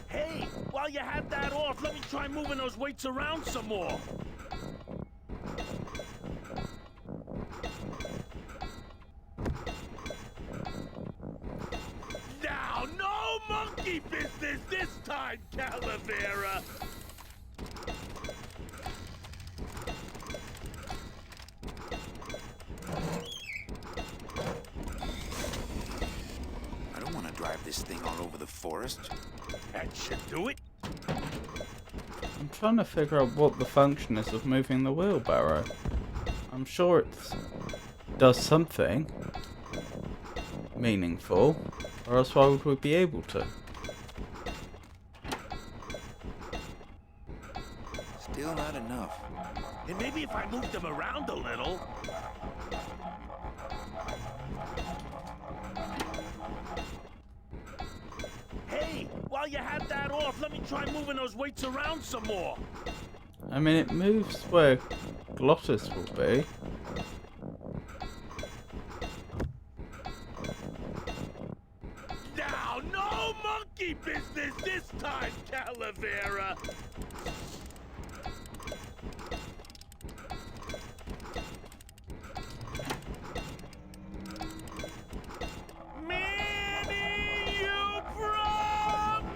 Speaker 5: Hey, while you had that off, let me try moving those weights around some more. Now, no monkey business this time, Calavera.
Speaker 2: I don't want to drive this thing all over the forest.
Speaker 5: That should do it.
Speaker 1: I'm trying to figure out what the function is of moving the wheelbarrow. I'm sure it does something meaningful, or else why would we be able to?
Speaker 2: Still not enough.
Speaker 5: And maybe if I move them around a little. Hey, while you had that off, let me try moving those weights around some more.
Speaker 1: I mean, it moves where Glottis will be.
Speaker 5: Now, no monkey business this time, Calavera! Manny, you promise!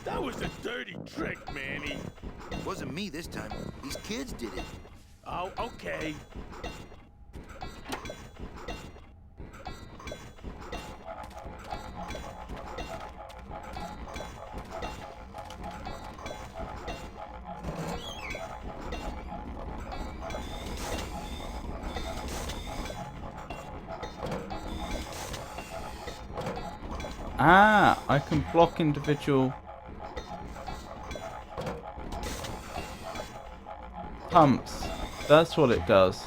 Speaker 5: That was a dirty trick, Manny.
Speaker 2: It wasn't me this time. These kids did it.
Speaker 5: Oh, okay.
Speaker 1: Ah, I can block individual pumps. That's what it does.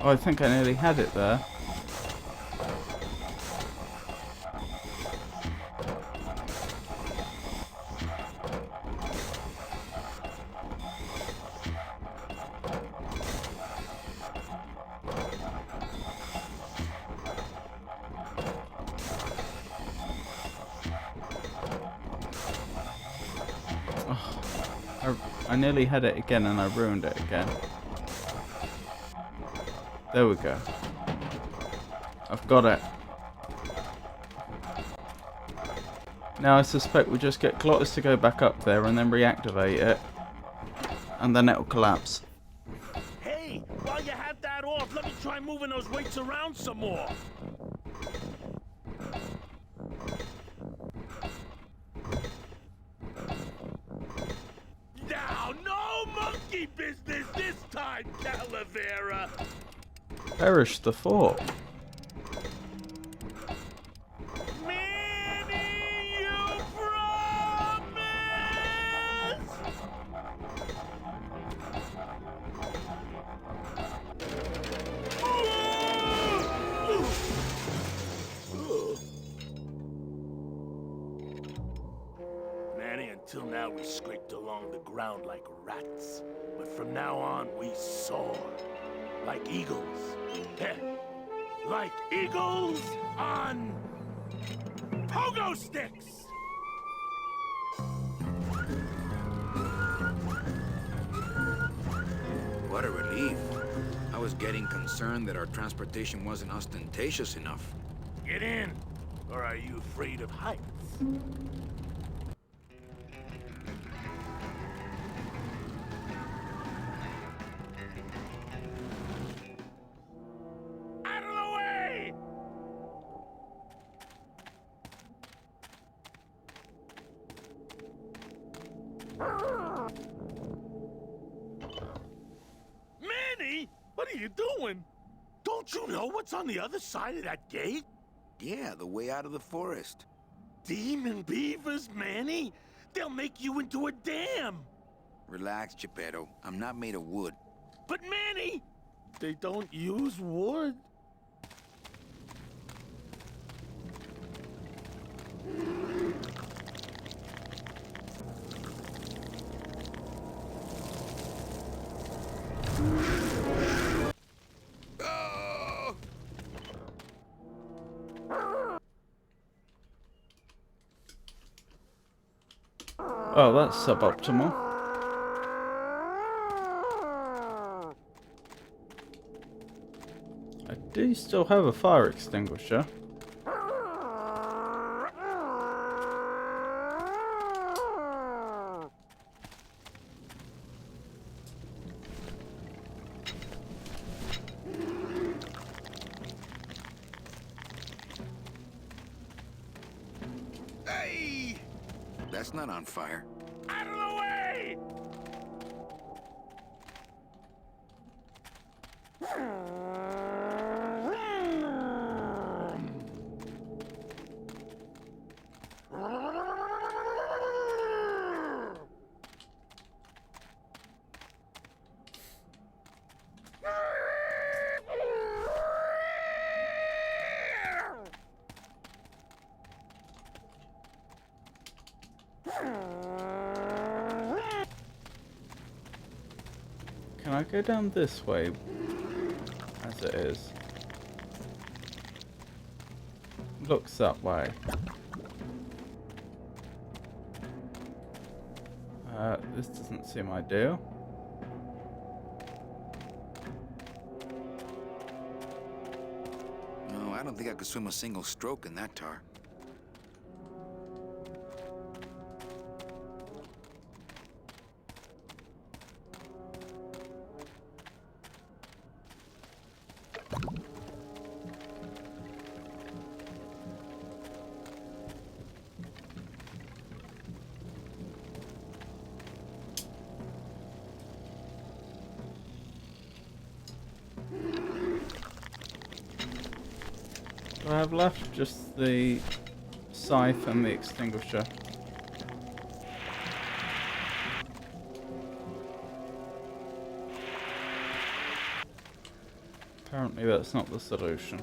Speaker 1: Oh, I think I nearly had it there. I nearly had it again and I ruined it again. There we go. I've got it. Now I suspect we just get Glottis to go back up there and then reactivate it. And then it'll collapse.
Speaker 5: Hey, while you have that off, let me try moving those weights around some more. Now, no monkey business this time, Calavera.
Speaker 1: Perish the thought.
Speaker 5: Manny, you promise! Manny, until now we scraped along the ground like rats. But from now on, we soar. Like eagles. Yeah. Like eagles on pogo sticks!
Speaker 6: What a relief. I was getting concerned that our transportation wasn't ostentatious enough.
Speaker 5: Get in! Or are you afraid of heights? Out of the way! Manny, what are you doing? Don't you know what's on the other side of that gate?
Speaker 2: Yeah, the way out of the forest.
Speaker 5: Demon beavers, Manny? They'll make you into a dam.
Speaker 2: Relax, Geppetto. I'm not made of wood.
Speaker 5: But Manny, they don't use wood.
Speaker 1: Oh, that's suboptimal. do still have a fire extinguisher.
Speaker 6: Hey! That's not on fire.
Speaker 5: Out of the way!
Speaker 1: Can I go down this way as it is? Looks that way. This doesn't seem ideal.
Speaker 6: No, I don't think I could swim a single stroke in that tar.
Speaker 1: I have left just the scythe and the extinguisher. Apparently that's not the solution.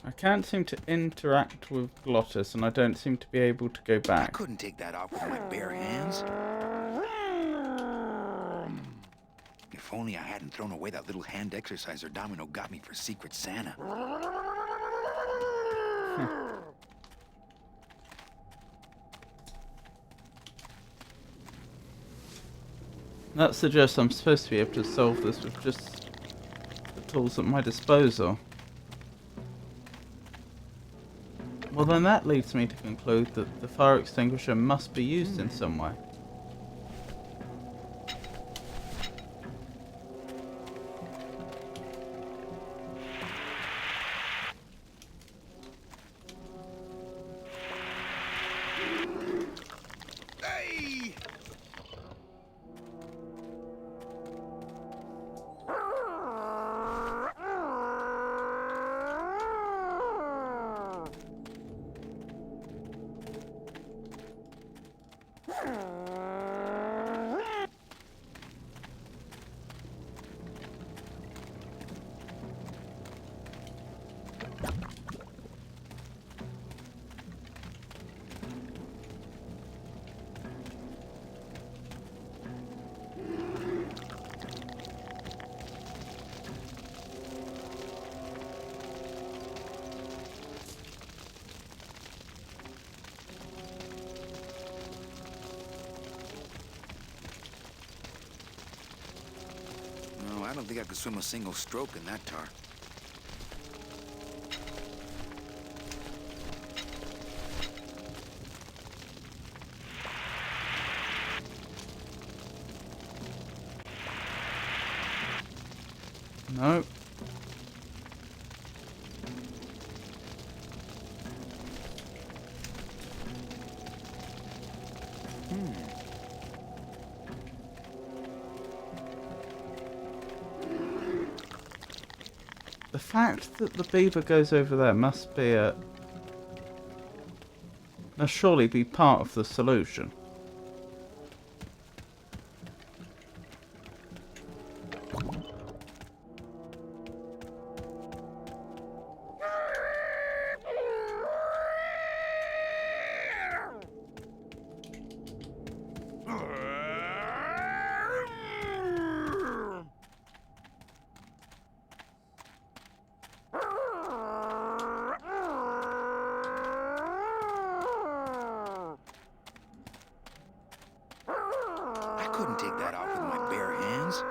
Speaker 1: I can't seem to interact with Glottis, and I don't seem to be able to go
Speaker 6: I
Speaker 1: back.
Speaker 6: couldn't take that off with my bare hands. If only I hadn't thrown away that little hand exerciser Domino got me for Secret Santa.
Speaker 1: That suggests I'm supposed to be able to solve this with just the tools at my disposal. Well, then that leads me to conclude that the fire extinguisher must be used in some way.
Speaker 6: Hey! No, I don't think I could swim a single stroke in that tar.
Speaker 1: No. The fact that the beaver goes over there must surely be part of the solution.
Speaker 2: couldn't take that off with my bare hands.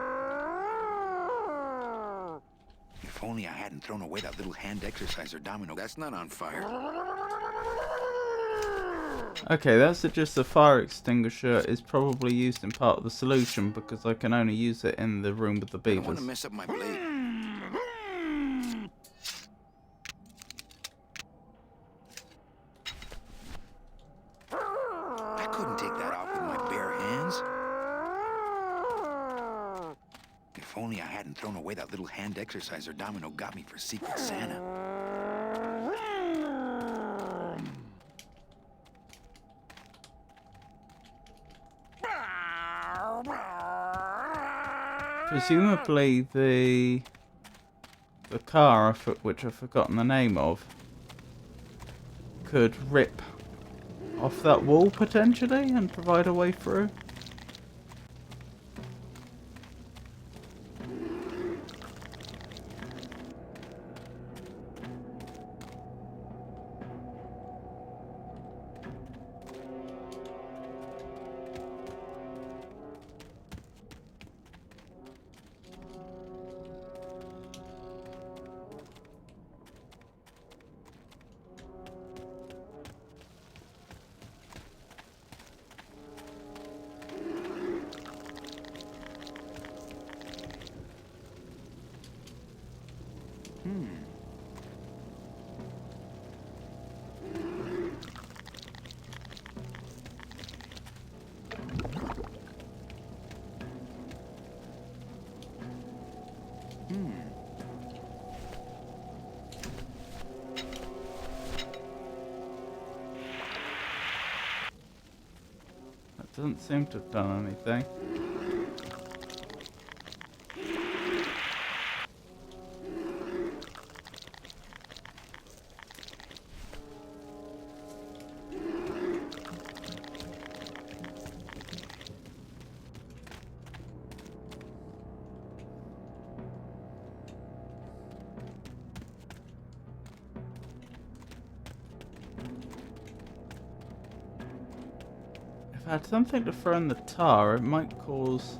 Speaker 2: If only I hadn't thrown away that little hand exerciser domino. That's not on fire.
Speaker 1: Okay, that's just the fire extinguisher is probably used in part of the solution because I can only use it in the room with the
Speaker 2: I don't want
Speaker 1: beavers.
Speaker 2: to mess up my blade. I couldn't take that off with my bare hands. If only I hadn't thrown away that little hand exerciser domino got me for Secret Santa.
Speaker 1: Presumably the car, which I've forgotten the name of, could rip off that wall potentially and provide a way through. That doesn't seem to have done anything. If I had something to throw in the tar, it might cause...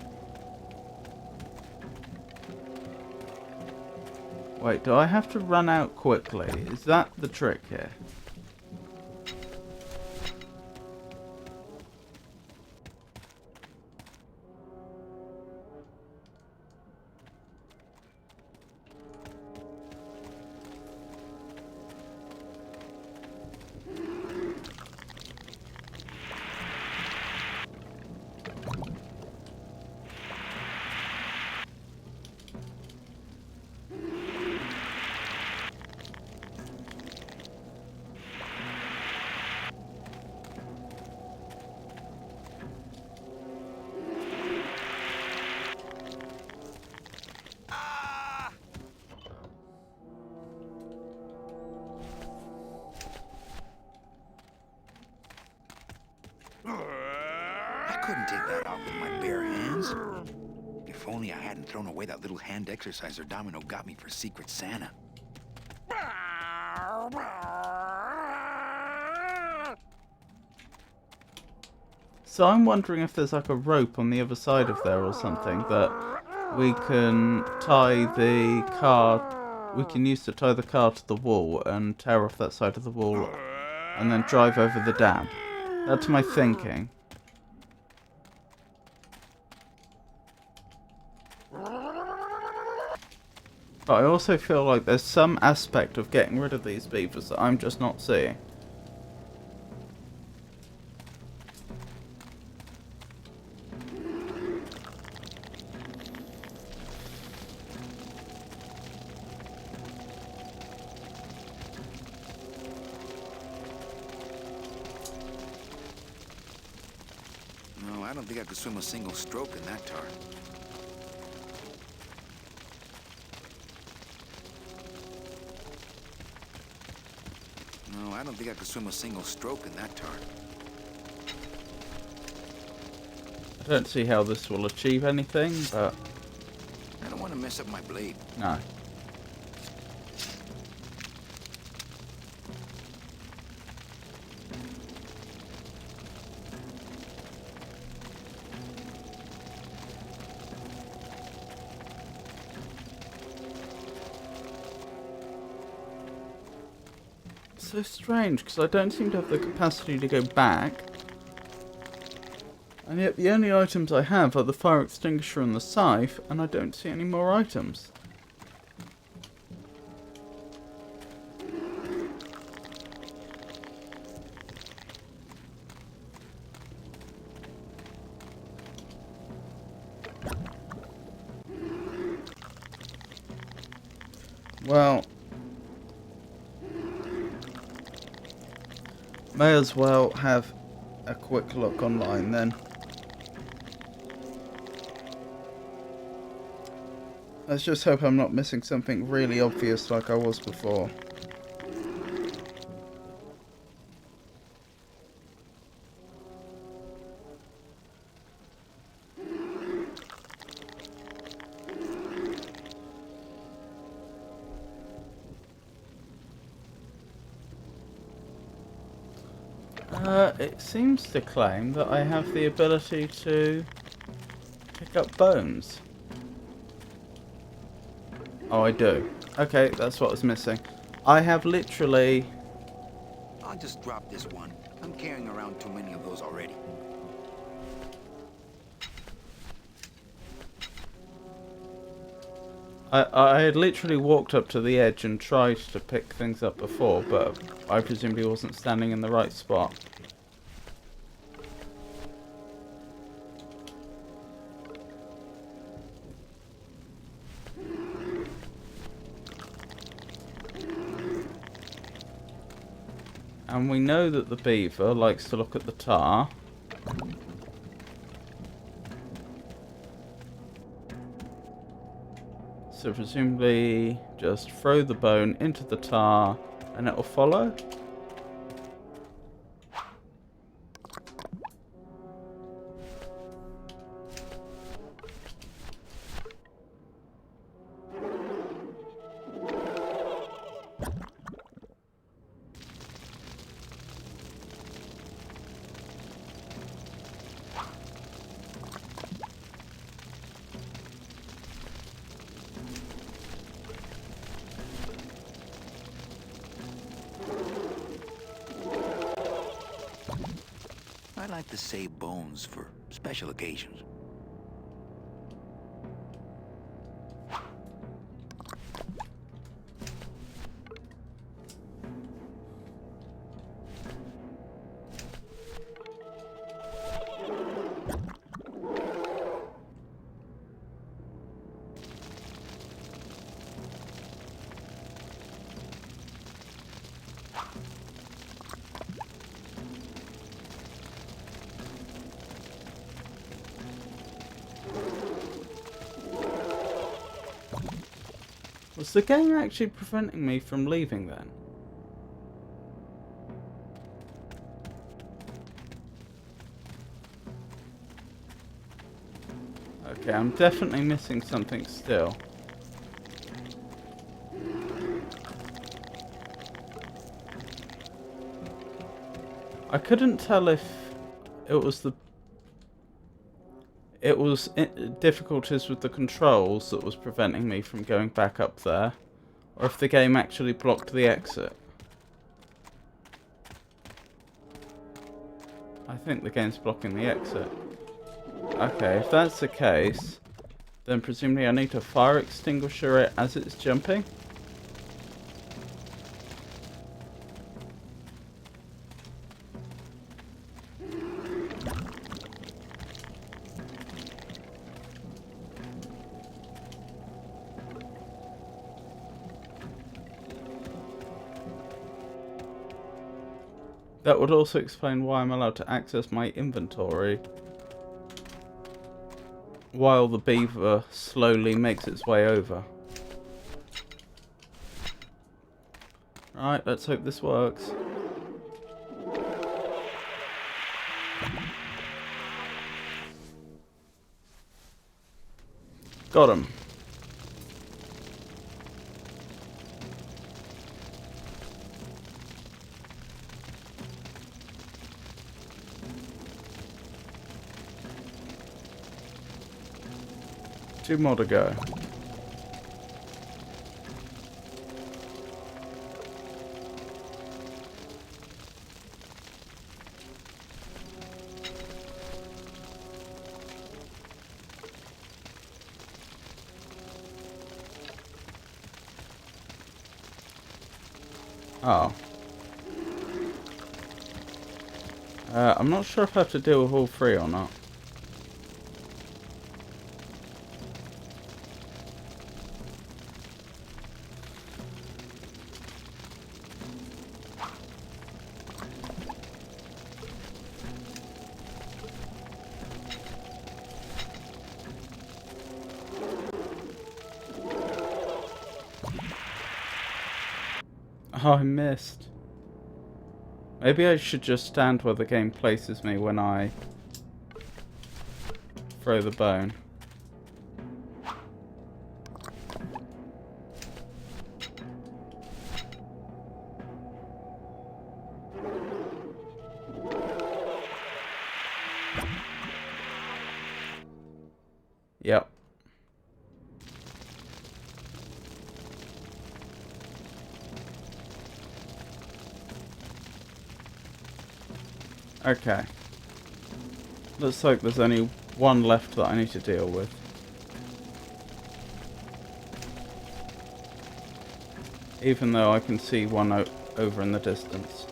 Speaker 1: Wait, do I have to run out quickly? Is that the trick here?
Speaker 2: I couldn't take that off with my bare hands. If only I hadn't thrown away that little hand exerciser domino got me for Secret Santa.
Speaker 1: So I'm wondering if there's like a rope on the other side of there or something that we can tie the car, we can use to tie the car to the wall and tear off that side of the wall and then drive over the dam. That's my thinking. But I also feel like there's some aspect of getting rid of these beavers that I'm just not seeing.
Speaker 2: No, I don't think I could swim a single stroke in that tar. No, I don't think I could swim a single stroke in that tar.
Speaker 1: I don't see how this will achieve anything, but...
Speaker 2: I don't want to mess up my blade.
Speaker 1: no. It's so strange, because I don't seem to have the capacity to go back. And yet the only items I have are the fire extinguisher and the scythe, and I don't see any more items. Well, may as well have a quick look online then. Let's just hope I'm not missing something really obvious like I was before. It seems to claim that I have the ability to pick up bones. Oh, I do. Okay, that's what was missing. I have literally...
Speaker 6: I'll just drop this one. I'm carrying around too many of those already.
Speaker 1: I had literally walked up to the edge and tried to pick things up before, but I presumably wasn't standing in the right spot. And we know that the beaver likes to look at the tar. So presumably just throw the bone into the tar and it will follow.
Speaker 2: I like to save bones for special occasions.
Speaker 1: Was the game actually preventing me from leaving then? Okay, I'm definitely missing something still. I couldn't tell if it was difficulties with the controls that was preventing me from going back up there, or if the game actually blocked the exit. I think the game's blocking the exit. Okay, if that's the case, then presumably I need to fire extinguisher it as it's jumping. That would also explain why I'm allowed to access my inventory while the beaver slowly makes its way over. Right, let's hope this works. Got him. Two more to go. Oh. I'm not sure if I have to deal with all three or not. Oh, I missed. Maybe I should just stand where the game places me when I throw the bone. Yep. Okay. Looks like there's only one left that I need to deal with. Even though I can see one over in the distance.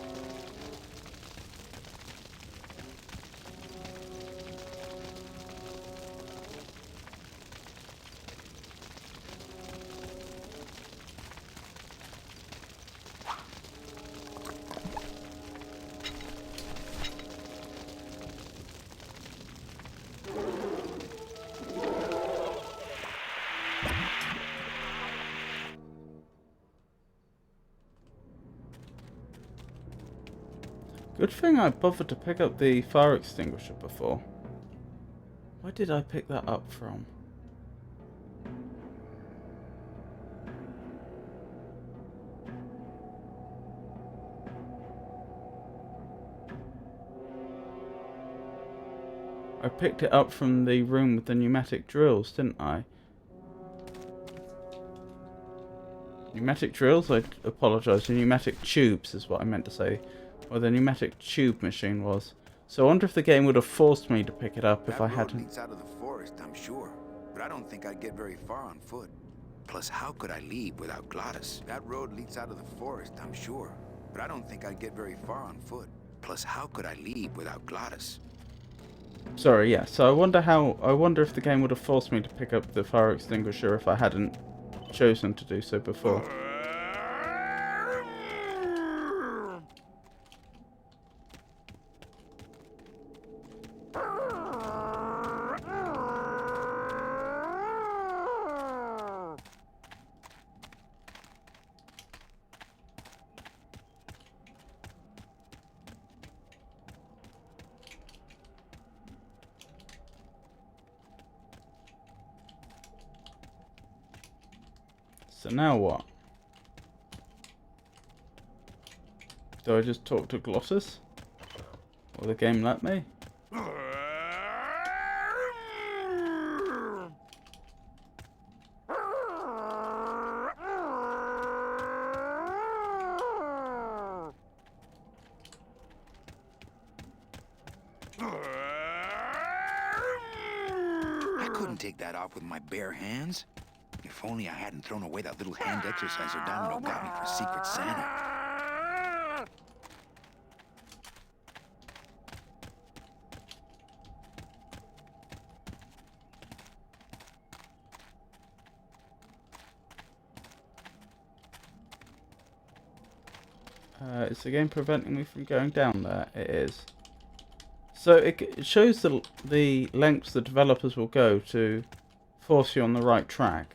Speaker 1: Good thing I bothered to pick up the fire extinguisher before. Where did I pick that up from? I picked it up from the room with the pneumatic drills, didn't I? Pneumatic drills? I apologise. Pneumatic tubes is what I meant to say. Or the pneumatic tube machine was. So I wonder if the game would have forced me to pick it up if I hadn't.
Speaker 2: That road leads out of the forest, I'm sure. But I don't think I'd get very far on foot. Plus, how could I leave without Glottis? That road leads out of the forest, I'm sure. But I don't think I'd get very far on foot. Plus, how could I leave without Glottis?
Speaker 1: Sorry, yeah. So I wonder if the game would have forced me to pick up the fire extinguisher if I hadn't chosen to do so before. So now what? Do I just talk to Glottis? Will the game let me?
Speaker 2: I couldn't take that off with my bare hands. If only I hadn't thrown away that little hand exerciser Domino got me for Secret Santa.
Speaker 1: Is the game preventing me from going down there? It is. So it shows the lengths the developers will go to force you on the right track.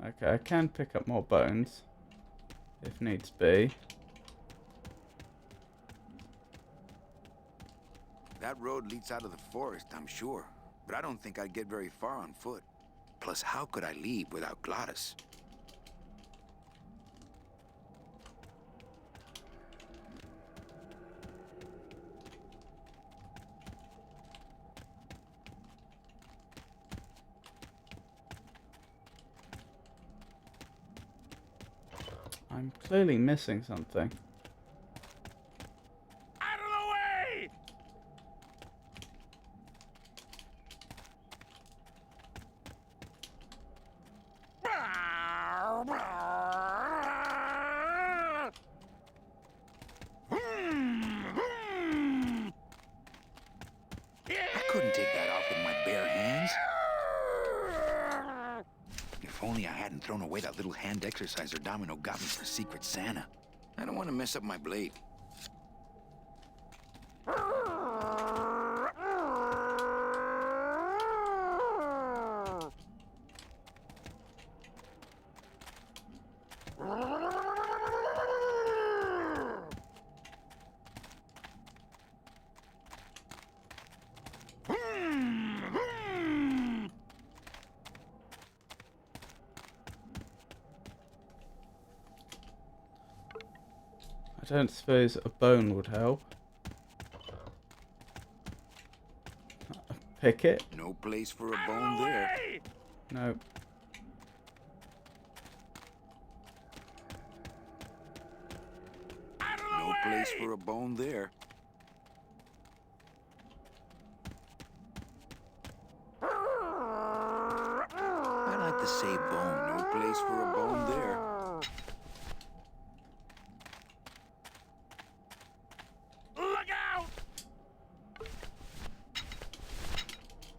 Speaker 1: Okay, I can pick up more bones if needs be.
Speaker 2: That road leads out of the forest, I'm sure. But I don't think I'd get very far on foot. Plus, how could I leave without Glottis?
Speaker 1: I'm clearly missing something.
Speaker 5: I don't
Speaker 2: and thrown away that little hand exerciser Domino got me for Secret Santa. I don't want to mess up my blade.
Speaker 1: I don't suppose a bone would help. Pick it?
Speaker 2: No place for a bone there.
Speaker 1: No.
Speaker 2: No place for a bone there. I like to say bone. No place for a bone there.
Speaker 5: Look out!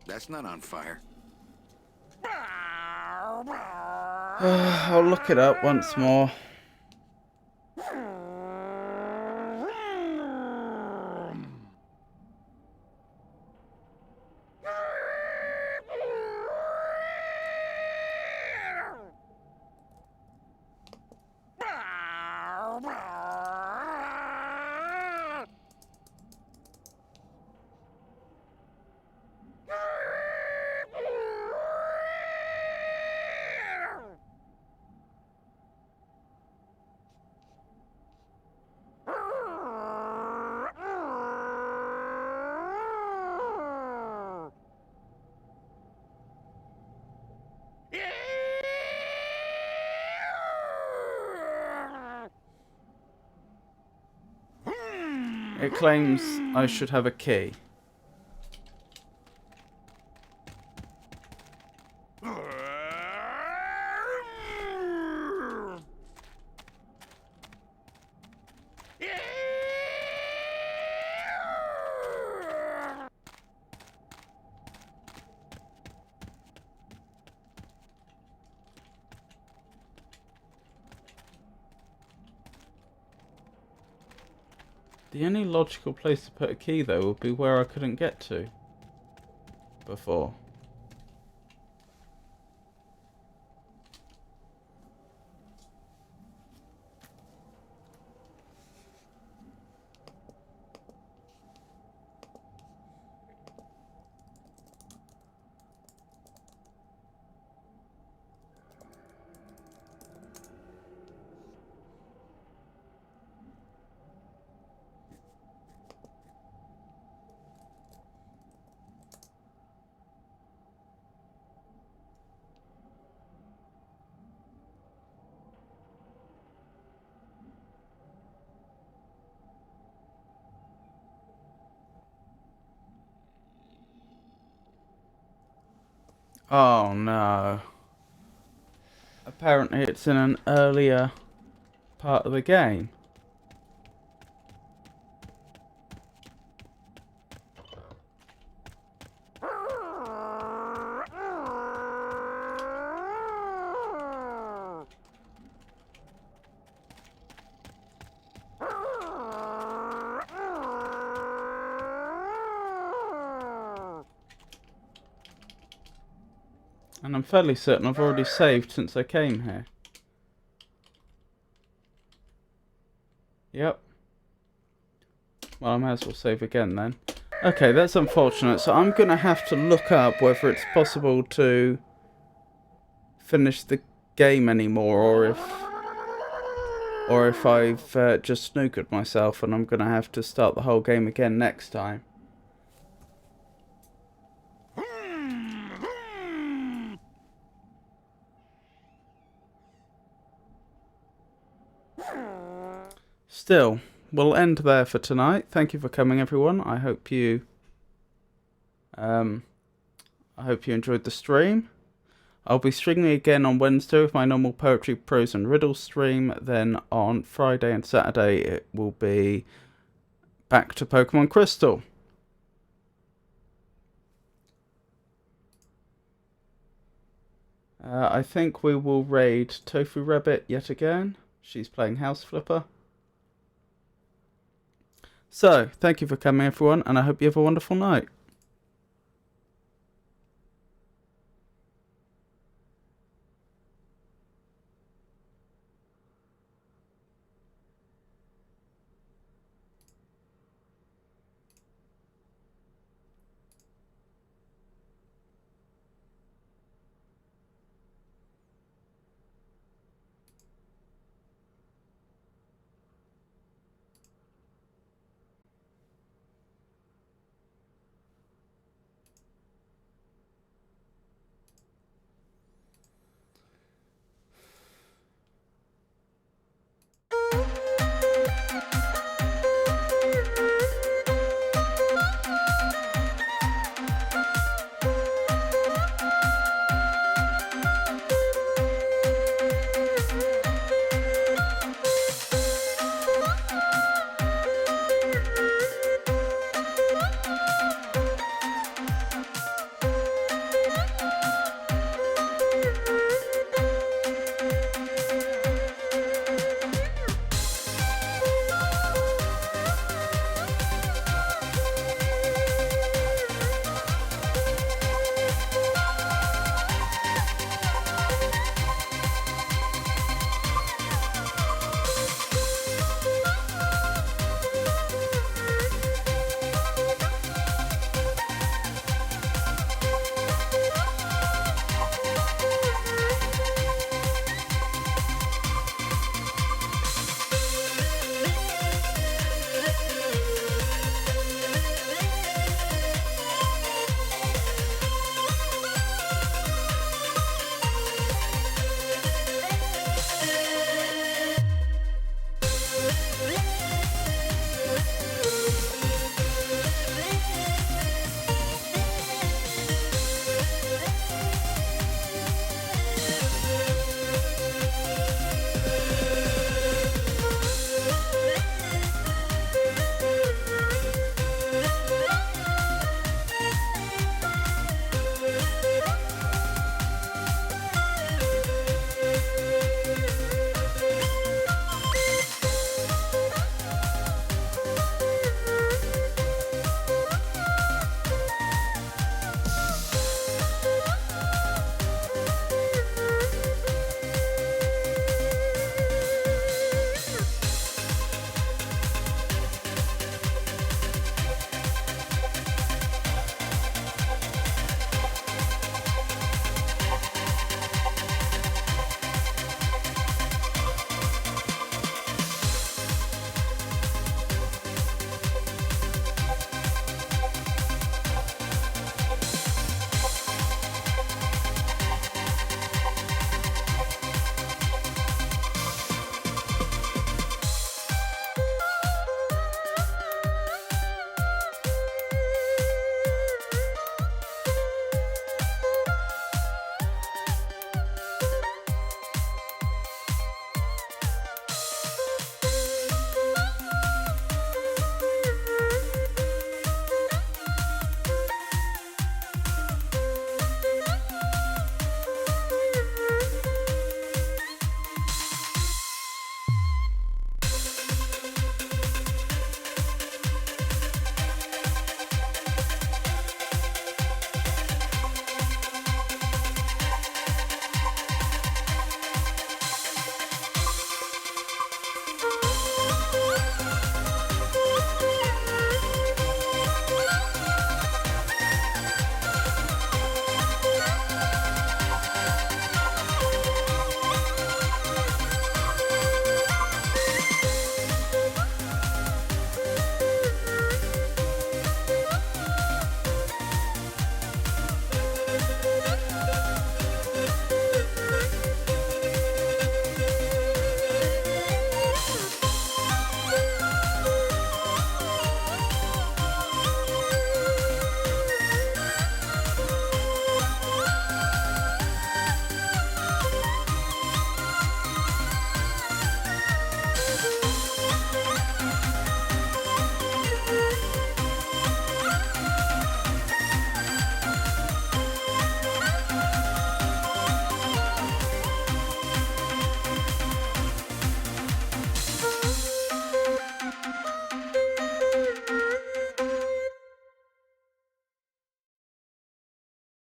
Speaker 2: That's not on fire.
Speaker 1: I'll look it up once more. It claims I should have a key. The only logical place to put a key, though, would be where I couldn't get to before. Oh no. Apparently it's in an earlier part of the game. And I'm fairly certain I've already saved since I came here. Yep. Well, I might as well save again then. Okay, that's unfortunate. So I'm going to have to look up whether it's possible to finish the game anymore, or if I've just snookered myself and I'm going to have to start the whole game again next time. Still, we'll end there for tonight. Thank you for coming, everyone. I hope you enjoyed the stream. I'll be streaming again on Wednesday with my normal poetry, prose and riddles stream. Then on Friday and Saturday it will be back to Pokemon Crystal. I think we will raid Tofu Rabbit yet again. She's playing House Flipper. So, thank you for coming everyone, and I hope you have a wonderful night.